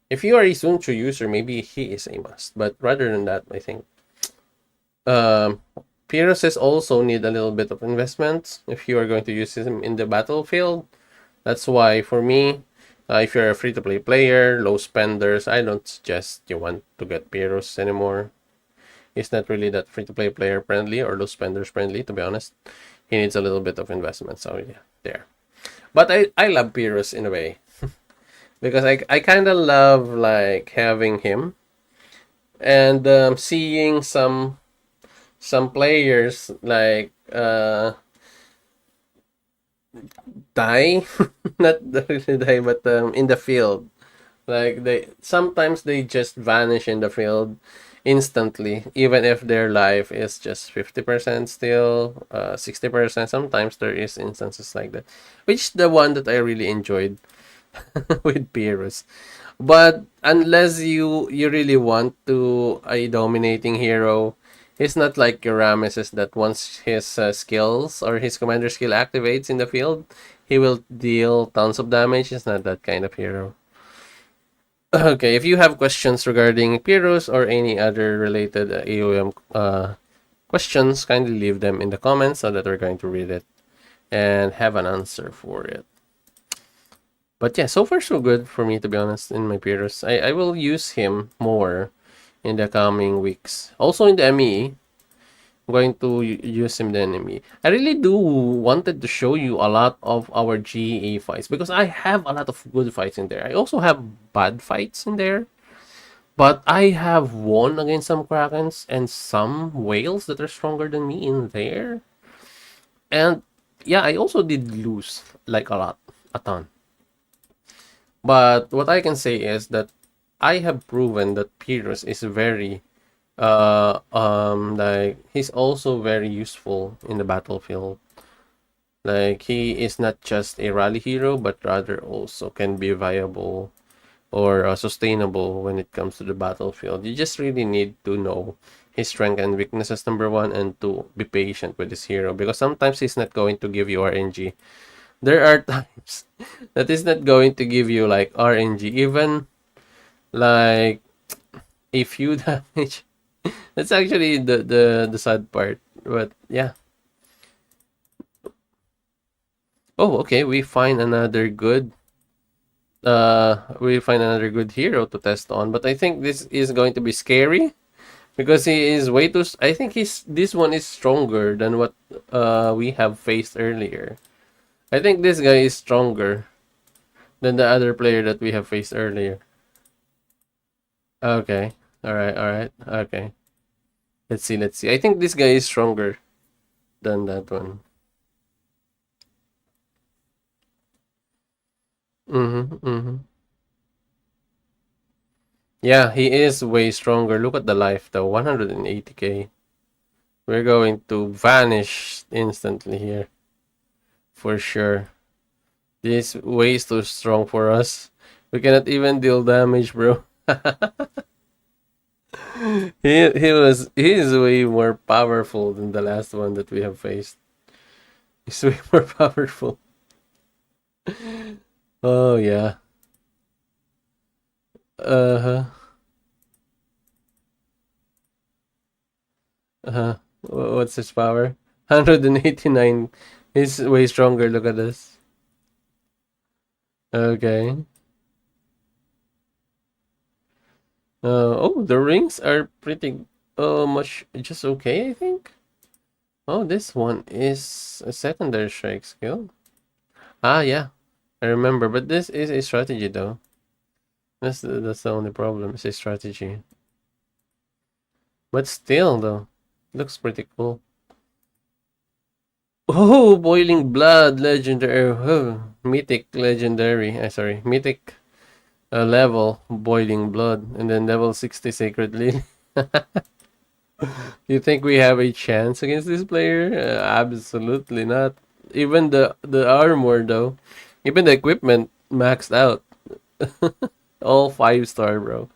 If you are a Sun Tzu user, maybe he is a must. But rather than that, I think um, Pyrrhuses also need a little bit of investment if you are going to use him in the battlefield. That's why for me, if you're a free-to-play player, low spenders, I don't suggest you want to get Pyrrhus anymore. He's not really that free-to-play player friendly or low spenders friendly, to be honest. He needs a little bit of investment, so yeah, there. But I love Pyrrhus in a way. Because I kind of love like having him and seeing some players like die, not really die, but in the field. Like they sometimes they just vanish in the field instantly, even if their life is just 50% still, 60%. Sometimes there is instances like that, which the one that I really enjoyed with Pyrrhus. But unless you really want to a dominating hero, he's not like your Ramesses that once his skills or his commander skill activates in the field, he will deal tons of damage. He's not that kind of hero. Okay, if you have questions regarding Pyrrhus or any other related AOM questions, kindly leave them in the comments so that we're going to read it and have an answer for it. But yeah, so far so good for me, to be honest, in my Pyrrhus. I will use him more in the coming weeks. Also in the ME, I'm going to use him in the enemy. I really do wanted to show you a lot of our GE fights because I have a lot of good fights in there. I also have bad fights in there. But I have won against some Krakens and some whales that are stronger than me in there. And yeah, I also did lose like a lot, a ton. But what I can say is that I have proven that Pyrrhus is very like he's also very useful in the battlefield. Like he is not just a rally hero, but rather also can be viable or sustainable when it comes to the battlefield. You just really need to know his strength and weaknesses, number one, and to be patient with this hero because sometimes he's not going to give you RNG. There are times that is not going to give you like RNG, even like a few damage. That's actually the sad part. But yeah. Oh, okay. We find another good hero to test on, but I think this is going to be scary because he is way too. I think this one is stronger than what we have faced earlier. I think this guy is stronger than the other player that we have faced earlier. Okay. All right. All right. Okay. Let's see. Let's see. I think this guy is stronger than that one. Mm-hmm. Mm-hmm. Yeah, he is way stronger. Look at the life though. 180k. We're going to vanish instantly here. For sure. This way is too strong for us. We cannot even deal damage, bro. He is way more powerful than the last one that we have faced. He's way more powerful. Oh yeah. Uh-huh. Uh-huh. What's his power? 189. He's way stronger. Look at this. Okay. Oh, the rings are pretty much just okay, I think. Oh, this one is a secondary strike skill. Ah, yeah. I remember, but this is a strategy though. That's the only problem. It's a strategy. But still though, looks pretty cool. Oh, boiling blood, legendary, mythic, legendary. Sorry, mythic level, boiling blood, and then level 60 sacred lily. You think we have a chance against this player? Absolutely not. Even the armor though, even the equipment maxed out. All 5-star, bro.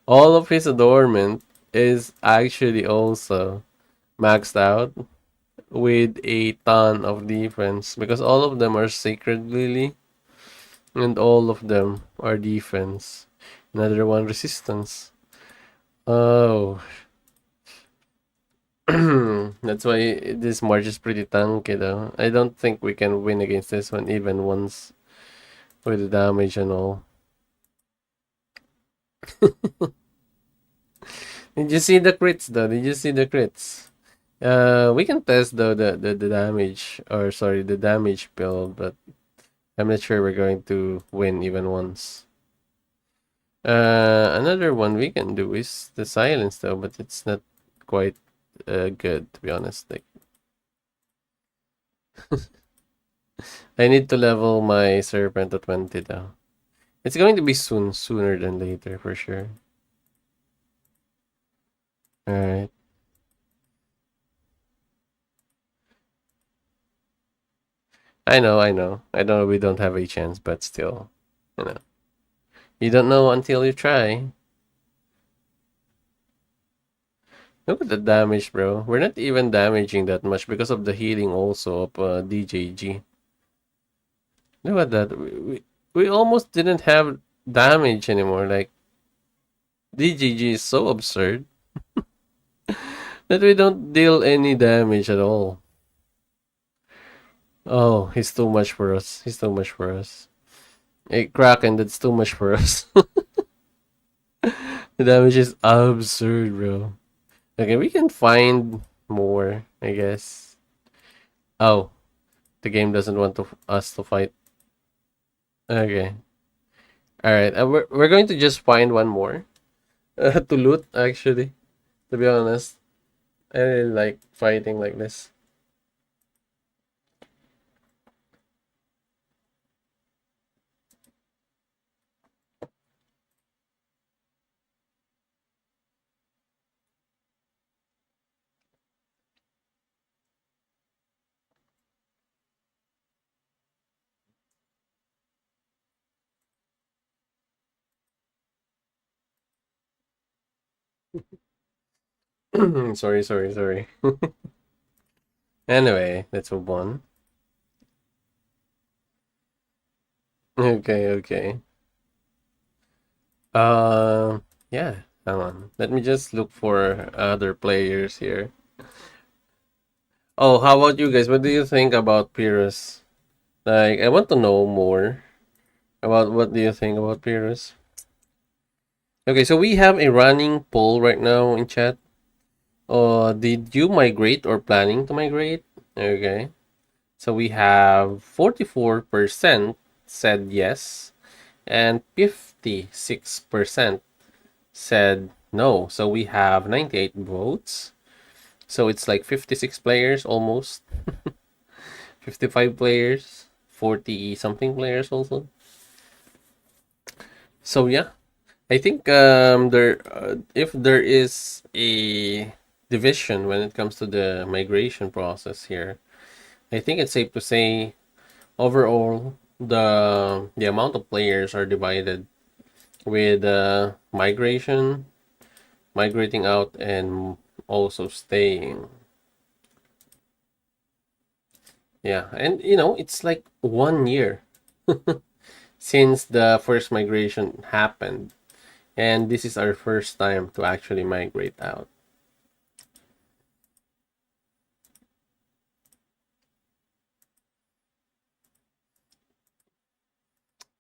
All of his adornment is actually also maxed out with a ton of defense because all of them are sacred lily and all of them are defense. Another one resistance. Oh, that's why this March is pretty tanky though. I don't think we can win against this one even once with the damage and all. Did you see the crits though? Did you see the crits? We can test though the damage, or sorry, the damage build, but I'm not sure we're going to win even once. Another one we can do is the silence though, but it's not quite good to be honest. Like, I need to level my serpent to 20 though. It's going to be soon, sooner than later for sure. All right. I know, I know. I know we don't have a chance, but still, you know, you don't know until you try. Look at the damage, bro. We're not even damaging that much because of the healing also of DJG. Look at that. We almost didn't have damage anymore. Like, DJG is so absurd that we don't deal any damage at all. Oh, he's too much for us. He's too much for us. A Kraken, that's too much for us. The damage is absurd, bro. Okay, we can find more, I guess. Oh, the game doesn't want us to fight. Okay. Alright, we're going to just find one more to loot, actually. To be honest, I really like fighting like this. Sorry. Anyway, let's move on. Okay. Yeah, hang on. Let me just look for other players here. Oh, how about you guys? What do you think about Pyrrhus? Like, I want to know more about what do you think about Pyrrhus. Okay, so we have a running poll right now in chat. Did you migrate or planning to migrate? Okay. So we have 44% said yes, and 56% said no. So we have 98 votes. So it's like 56 players almost. 55 players, 40 something players also. So yeah, I think there if there is a division when it comes to the migration process here, I think it's safe to say overall the amount of players are divided with migration, migrating out, and also staying. Yeah, and it's like 1 year since the first migration happened, and this is our first time to actually migrate out.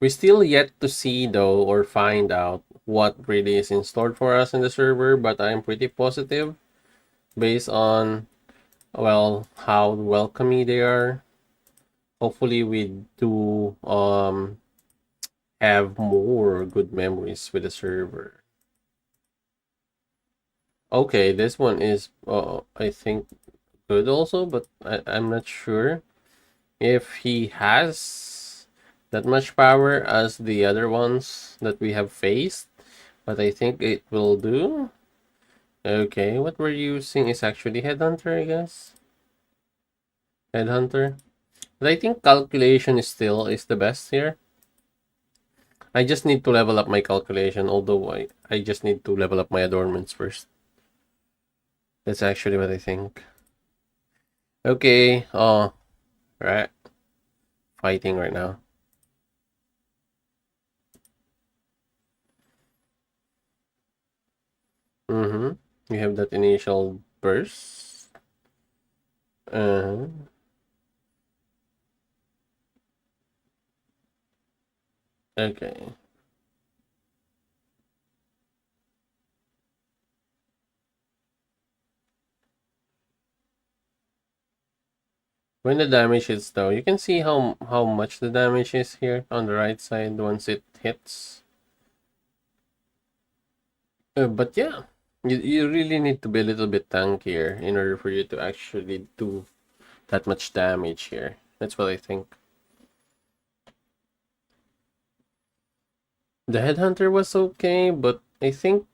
We still yet to see though or find out what really is in store for us in the server, but I'm pretty positive based on well, how welcoming they are. Hopefully we do have more good memories with the server. Okay, this one is I think good also, but I'm not sure if he has that much power as the other ones that we have faced, but I think it will do. Okay, what we're using is actually Headhunter, I guess. Headhunter. But I think calculation is still is the best here. I just need to level up my calculation, although I just need to level up my adornments first. That's actually what I think. Okay, right. Fighting right now. Mm-hmm. We have that initial burst. Uh-huh. Okay. When the damage hits though, you can see how much the damage is here on the right side once it hits. But yeah, you really need to be a little bit tankier in order for you to actually do that much damage here. That's what I think. The headhunter was okay, but I think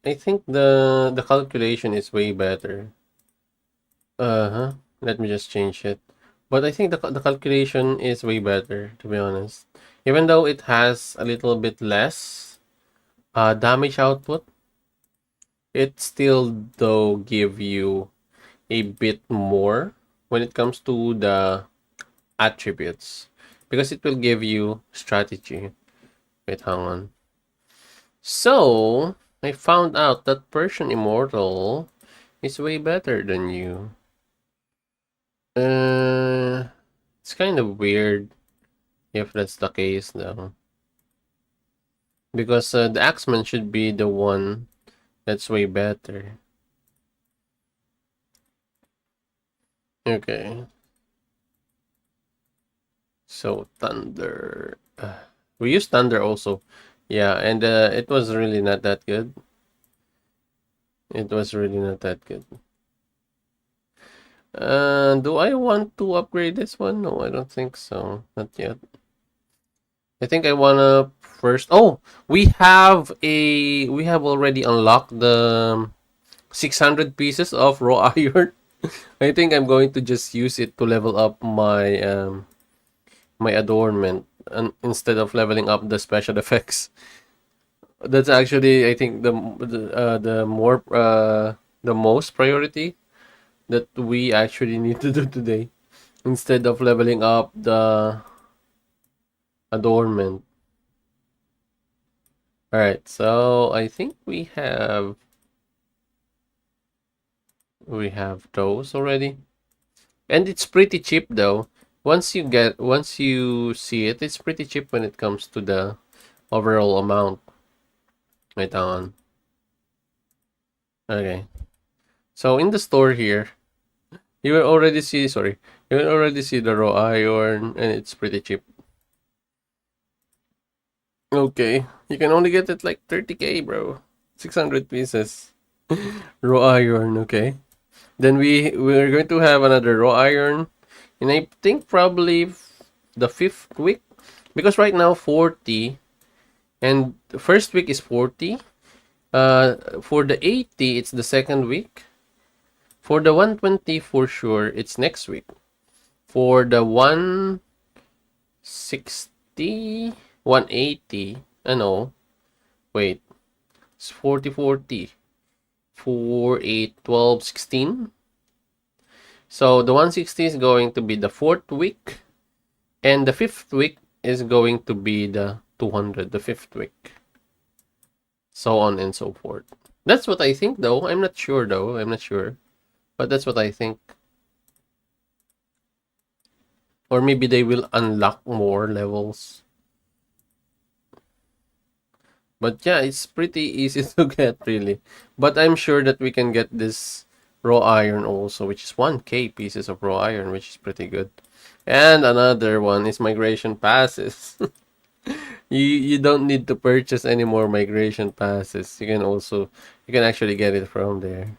the calculation is way better. Uh-huh. Let me just change it. But I think the calculation is way better, to be honest. Even though it has a little bit less damage output, it still though give you a bit more when it comes to the attributes. Because it will give you strategy. Wait, hang on. So, I found out that Persian Immortal is way better than you. It's kind of weird if that's the case, though. Because the Axeman should be the one that's way better. Okay. So, Thunder. We used Thunder also. Yeah, and it was really not that good. It was really not that good. Do I want to upgrade this one? No, I don't think so. Not yet. I think I wanna first. Oh, we have already unlocked the 600 pieces of raw iron. I think I'm going to just use it to level up my adornment and instead of leveling up the special effects. That's actually I think the most priority that we actually need to do today instead of leveling up the adornment. All right, so I think we have those already, and it's pretty cheap though. Once you see it, it's pretty cheap when it comes to the overall amount. Right on. Okay, so in the store here, you will already see. Sorry, you will already see the raw iron, and it's pretty cheap. Okay, you can only get it like 30k, bro. 600 pieces. Raw iron, okay. Then we're going to have another raw iron, and I think probably the fifth week, because right now 40, and the first week is 40. For the 80, it's the second week. For the 120, for sure, it's next week. For the 160, 180, I know. Wait, it's 40, 40. 4, 8, 12, 16. So the 160 is going to be the fourth week, and the fifth week is going to be the 200, the fifth week. So on and so forth. That's what I think, though. I'm not sure, though. I'm not sure. But that's what I think. Or maybe they will unlock more levels. But yeah, it's pretty easy to get, really. But I'm sure that we can get this raw iron also, which is 1k pieces of raw iron, which is pretty good. And another one is migration passes. You don't need to purchase any more migration passes. You can actually get it from there.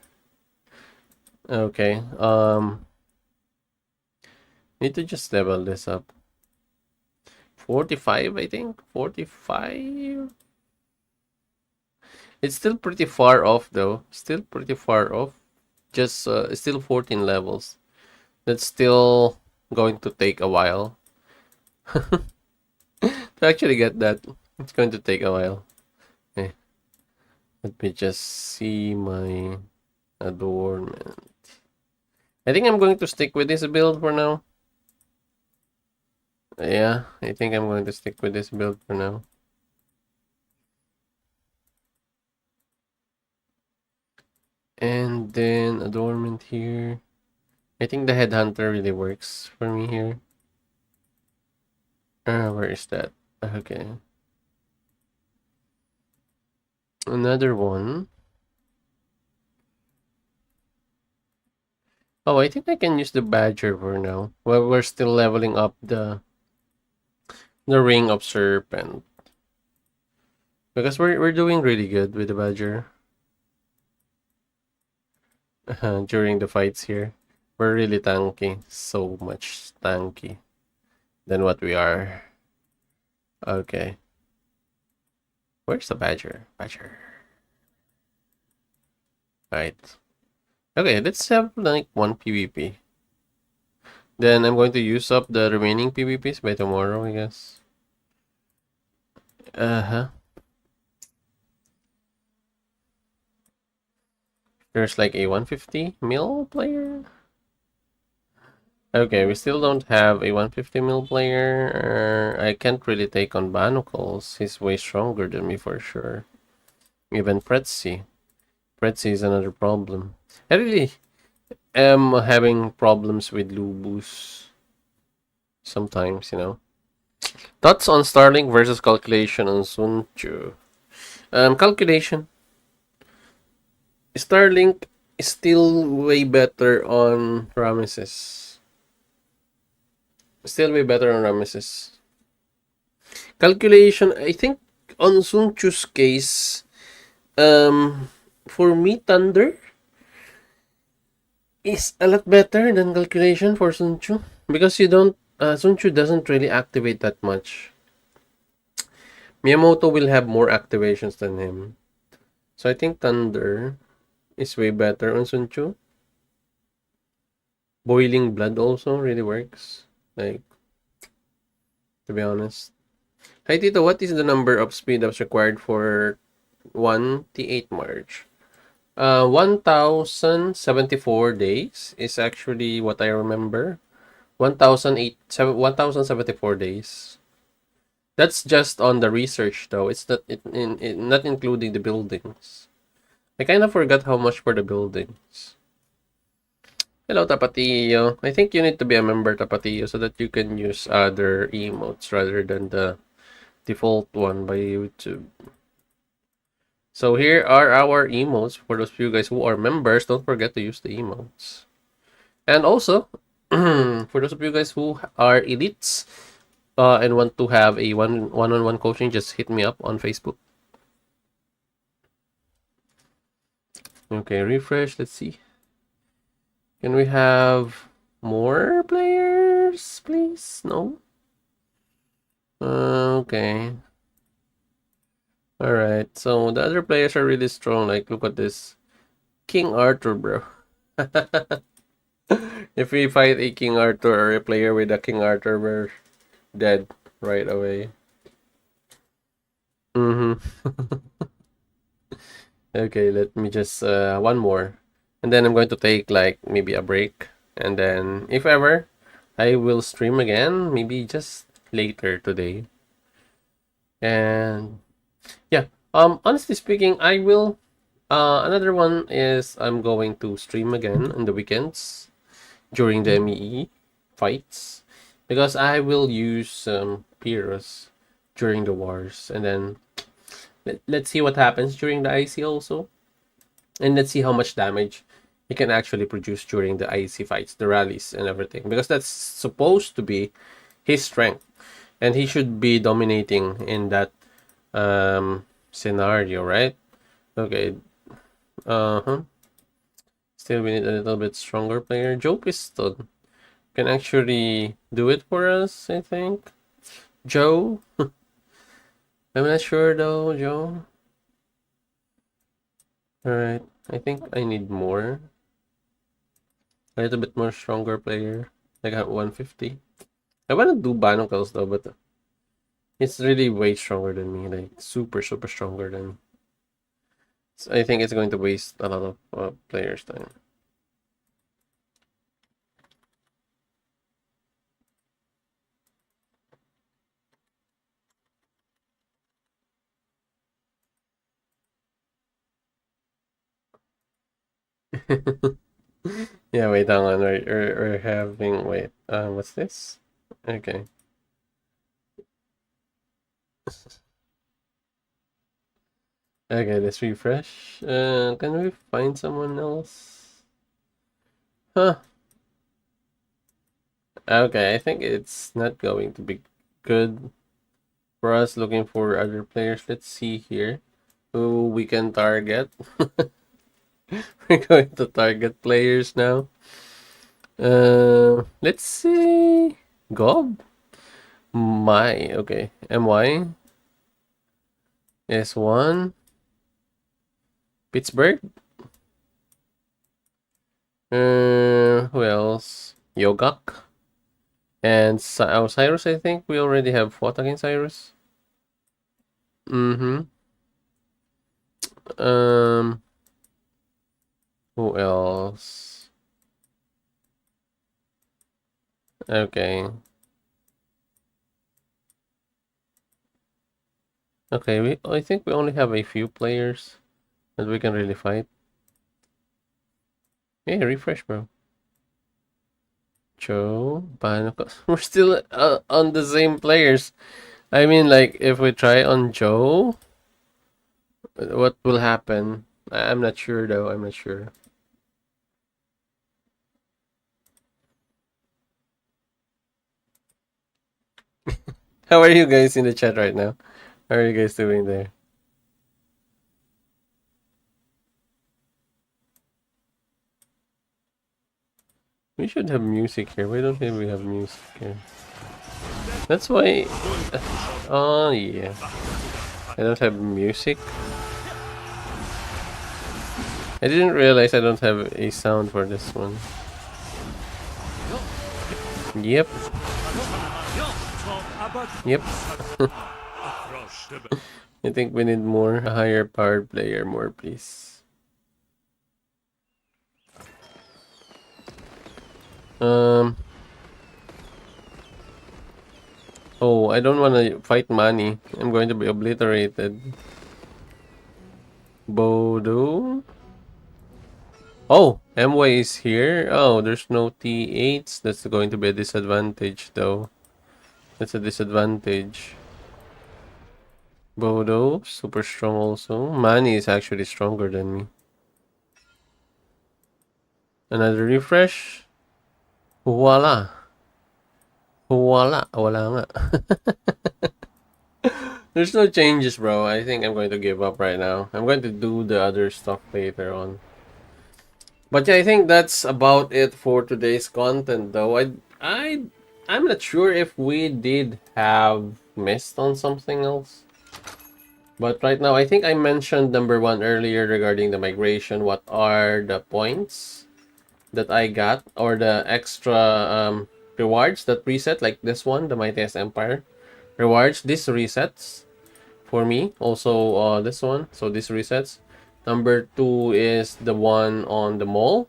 Okay. Need to just level this up. 45, I think. 45. It's still pretty far off though. Still pretty far off. Just still 14 levels. That's still going to take a while. To actually get that, it's going to take a while. Okay. Let me just see my adornment. I think I'm going to stick with this build for now. Yeah, I think I'm going to stick with this build for now. And then adornment here. I think the headhunter really works for me here. Where is that? Okay. Another one. Oh, I think I can use the badger for now. Well, we're still leveling up the ring of serpent. Because we're doing really good with the badger. During the fights here. We're really tanky. So much tanky than what we are. Okay. Where's the badger? Badger. Right. Okay, let's have like one PvP. Then I'm going to use up the remaining PvPs by tomorrow, I guess. Uh-huh. There's like a 150 mil player. Okay, we still don't have a 150 mil player. I can't really take on Banocles. He's way stronger than me for sure. Even Pretzi. Pretzi is another problem. I really am having problems with Lubus. Sometimes, you know. Thoughts on Starlink versus calculation on Sun Tzu. Calculation. Starlink is still way better on Ramesses. Still way better on Ramesses. Calculation, I think on Sun Tzu's case, for me, Thunder is a lot better than calculation for Sun Tzu. Because Sun Tzu doesn't really activate that much. Miyamoto will have more activations than him. So I think Thunder is way better on Sun Tzu. Boiling Blood also really works. Like, to be honest. Hi Tito, what is the number of speed ups required for 1 T8 March? 1074 days is actually what I remember. 1074 days. That's just on the research though. It's not including the buildings. I kind of forgot how much for the buildings. Hello, Tapatillo. I think you need to be a member, Tapatillo, so that you can use other emotes rather than the default one by YouTube. So here are our emotes. For those of you guys who are members, don't forget to use the emotes. And also, for those of you guys who are elites and want to have a one-on-one coaching, just hit me up on Facebook. Okay, refresh. Let's see. Can we have more players, please? No? Okay. Alright, so the other players are really strong. Like, look at this. King Arthur, bro. If we fight a King Arthur or a player with a King Arthur, we're dead right away. Okay, let me just one more. And then I'm going to take like maybe a break. And then if ever, I will stream again, maybe just later today. And yeah, honestly speaking, I will another one is I'm going to stream again on the weekends during the MEE fights because I will use Pyrrhus during the wars, and then let's see what happens during the IC also, and let's see how much damage he can actually produce during the IC fights, the rallies, and everything. Because that's supposed to be his strength. And he should be dominating in that scenario, right? Okay. Uh-huh. Still, we need a little bit stronger player. Joe Pistol can actually do it for us, I think. Joe? I'm not sure though, Joe. Alright. I think I need more. A little bit more stronger player. Like at 150. I wanna do Barnacles though, but it's really way stronger than me. Like super, super stronger than me. So I think it's going to waste a lot of players' time. Yeah, wait, hang on. We're having, wait, what's this? Okay. Okay, let's refresh. Can we find someone else? Huh. Okay, I think it's not going to be good for us looking for other players. Let's see here who we can target. We're going to target players now. Let's see. Gob? Okay. MY is one. Pittsburgh? Who else? Yogak? And Cyrus, I think we already have fought against Cyrus. Mm-hmm. Um, who else? Okay. Okay, I think we only have a few players that we can really fight. Yeah, refresh, bro. Joe, Binocle. We're still on the same players. I mean, like, if we try on Joe, what will happen? I'm not sure, though. I'm not sure. How are you guys in the chat right now? How are you guys doing there? We should have music here. Why don't we have music here? That's why... Oh, yeah. I don't have music. I didn't realize I don't have a sound for this one. Yep. Yep. I think we need more. A higher powered player more, please. Oh, I don't want to fight Manny. I'm going to be obliterated. Bodo? Oh, MY is here. Oh, there's no T8s. That's going to be a disadvantage, though. That's a disadvantage. Bodo, super strong also. Manny is actually stronger than me. Another refresh. Voila. Voila. Wala nga. There's no changes, bro. I think I'm going to give up right now. I'm going to do the other stuff later on. But yeah, I think that's about it for today's content, though. I'm not sure if we did have missed on something else. But right now, I think I mentioned number one earlier regarding the migration. What are the points that I got, or the extra rewards that reset, like this one, the Mightiest Empire rewards. This resets for me. Also, this one. So this resets. Number two is the one on the mall.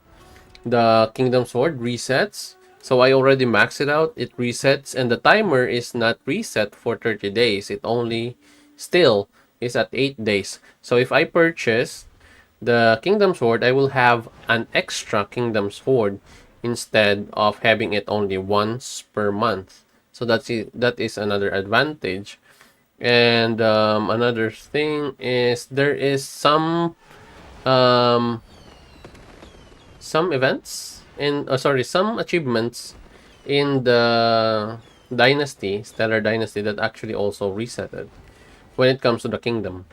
The Kingdom Sword resets. So I already maxed it out. It resets, and the timer is not reset for 30 days. It only still is at 8 days. So if I purchase the Kingdom Sword, I will have an extra Kingdom Sword instead of having it only once per month. So that's it. That is another advantage. And another thing is there is some some events in some achievements in the dynasty, stellar dynasty, that actually also resetted when it comes to the kingdom.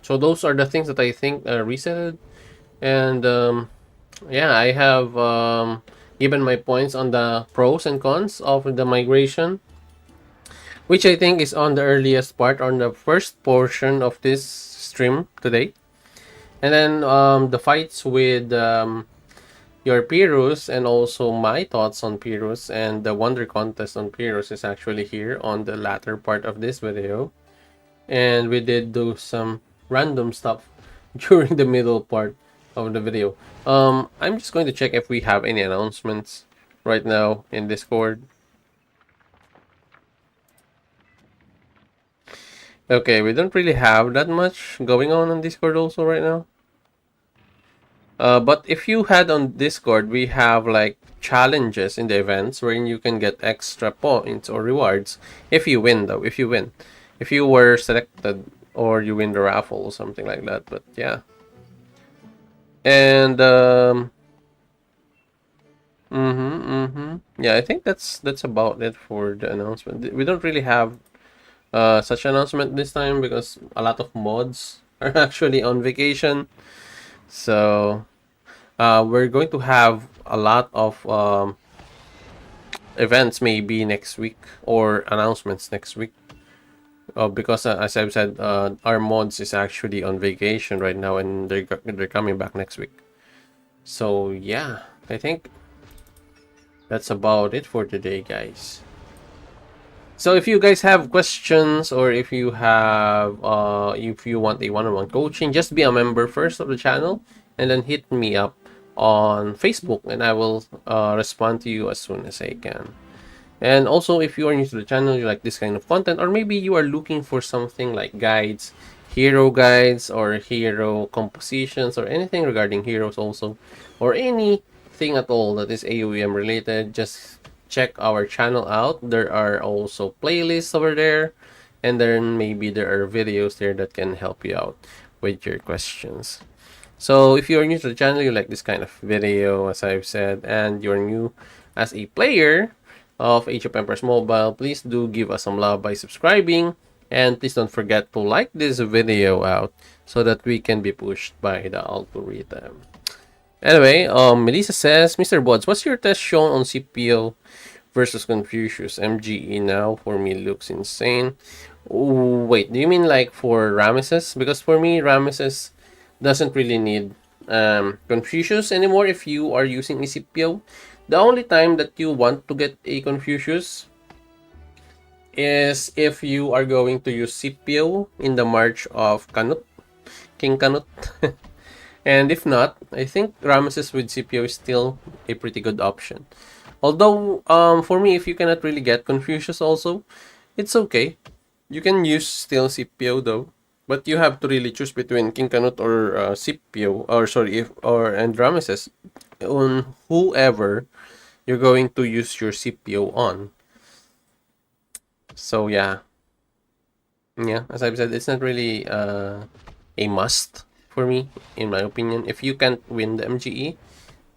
So those are the things that I think resetted, and yeah, I have given my points on the pros and cons of the migration, which I think is on the earliest part, on the first portion of this stream today. And then the fights with your Pyrrhus, and also my thoughts on Pyrrhus and the wonder contest on Pyrrhus is actually here on the latter part of this video. And we did do some random stuff during the middle part of the video. I'm just going to check if we have any announcements right now in Discord. Okay, we don't really have that much going on Discord also right now. But if you had on Discord, we have like challenges in the events wherein you can get extra points or rewards if you win, though. If you were selected or you win the raffle or something like that. But yeah. And yeah, I think that's about it for the announcement. We don't really have such announcement this time because a lot of mods are actually on vacation. So we're going to have a lot of events maybe next week, or announcements next week. Because as I've said, our mods is actually on vacation right now, and they're coming back next week. So yeah, I think that's about it for today, guys. So if you guys have questions, or if you have if you want a one-on-one coaching, just be a member first of the channel, and then hit me up on Facebook, and I will respond to you as soon as I can. And also, if you are new to the channel, you like this kind of content, or maybe you are looking for something like guides, hero guides, or hero compositions, or anything regarding heroes also, or anything at all that is AOEM related, just check our channel out. There are also playlists over there, and then maybe there are videos there that can help you out with your questions. So if you're new to the channel, you like this kind of video, as I've said, and you're new as a player of Age of Empires Mobile, please do give us some love by subscribing, and please don't forget to like this video out so that we can be pushed by the algorithm. Anyway, Melissa says, Mr. Bods, what's your test shown on CPO versus Confucius? MGE now for me looks insane. Ooh, wait, do you mean like for Ramesses? Because for me, Ramesses doesn't really need Confucius anymore if you are using a CPO. The only time that you want to get a Confucius is if you are going to use CPO in the March of Canute, King Canute. And if not, I think Ramesses with CPO is still a pretty good option. Although, for me, if you cannot really get Confucius also, it's okay. You can use still CPO though. But you have to really choose between King Canute or CPO, or sorry, and Ramesses, on whoever you're going to use your CPO on. So yeah, as I've said, it's not really a must for me, in my opinion. If you can't win the MGE,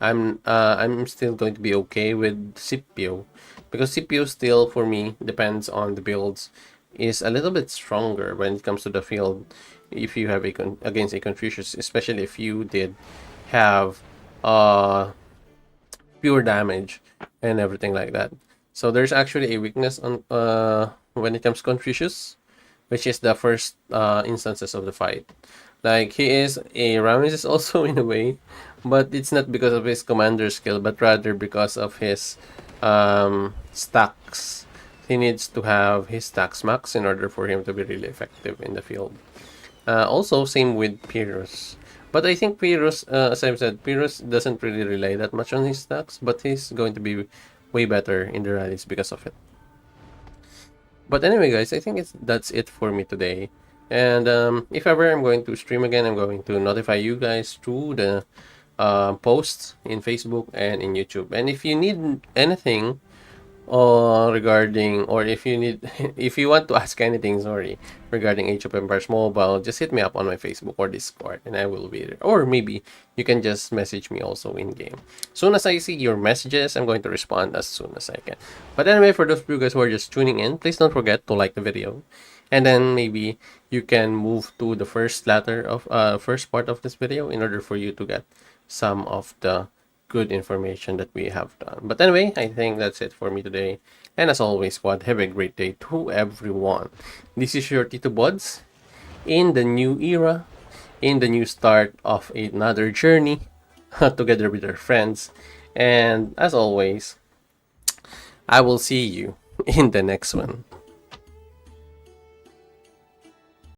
I'm still going to be okay with CPO, because CPO still for me depends on the builds, is a little bit stronger when it comes to the field if you have against a Confucius, especially if you did have pure damage and everything like that. So there's actually a weakness on when it comes to Confucius, which is the first instances of the fight. Like, he is a Ramesses also in a way, but it's not because of his commander skill, but rather because of his stacks. He needs to have his stacks max in order for him to be really effective in the field. Also, same with Pyrrhus. But I think Pyrrhus, as I've said, Pyrrhus doesn't really rely that much on his stacks, but he's going to be way better in the rallies because of it. But anyway, guys, I think that's it for me today. And if ever I'm going to stream again, I'm going to notify you guys through the posts in Facebook and in YouTube. And if you need anything regarding, or if you need, if you want to ask anything, sorry, regarding Age of Empires Mobile, just hit me up on my Facebook or Discord and I will be there. Or maybe you can just message me also in game. Soon as I see your messages, I'm going to respond as soon as I can. But anyway, for those of you guys who are just tuning in, please don't forget to like the video. And then maybe you can move to the first first part of this video in order for you to get some of the good information that we have done. But anyway, I think that's it for me today. And as always, squad, have a great day to everyone. This is your TITOBODS in the new era, in the new start of another journey together with our friends. And as always, I will see you in the next one.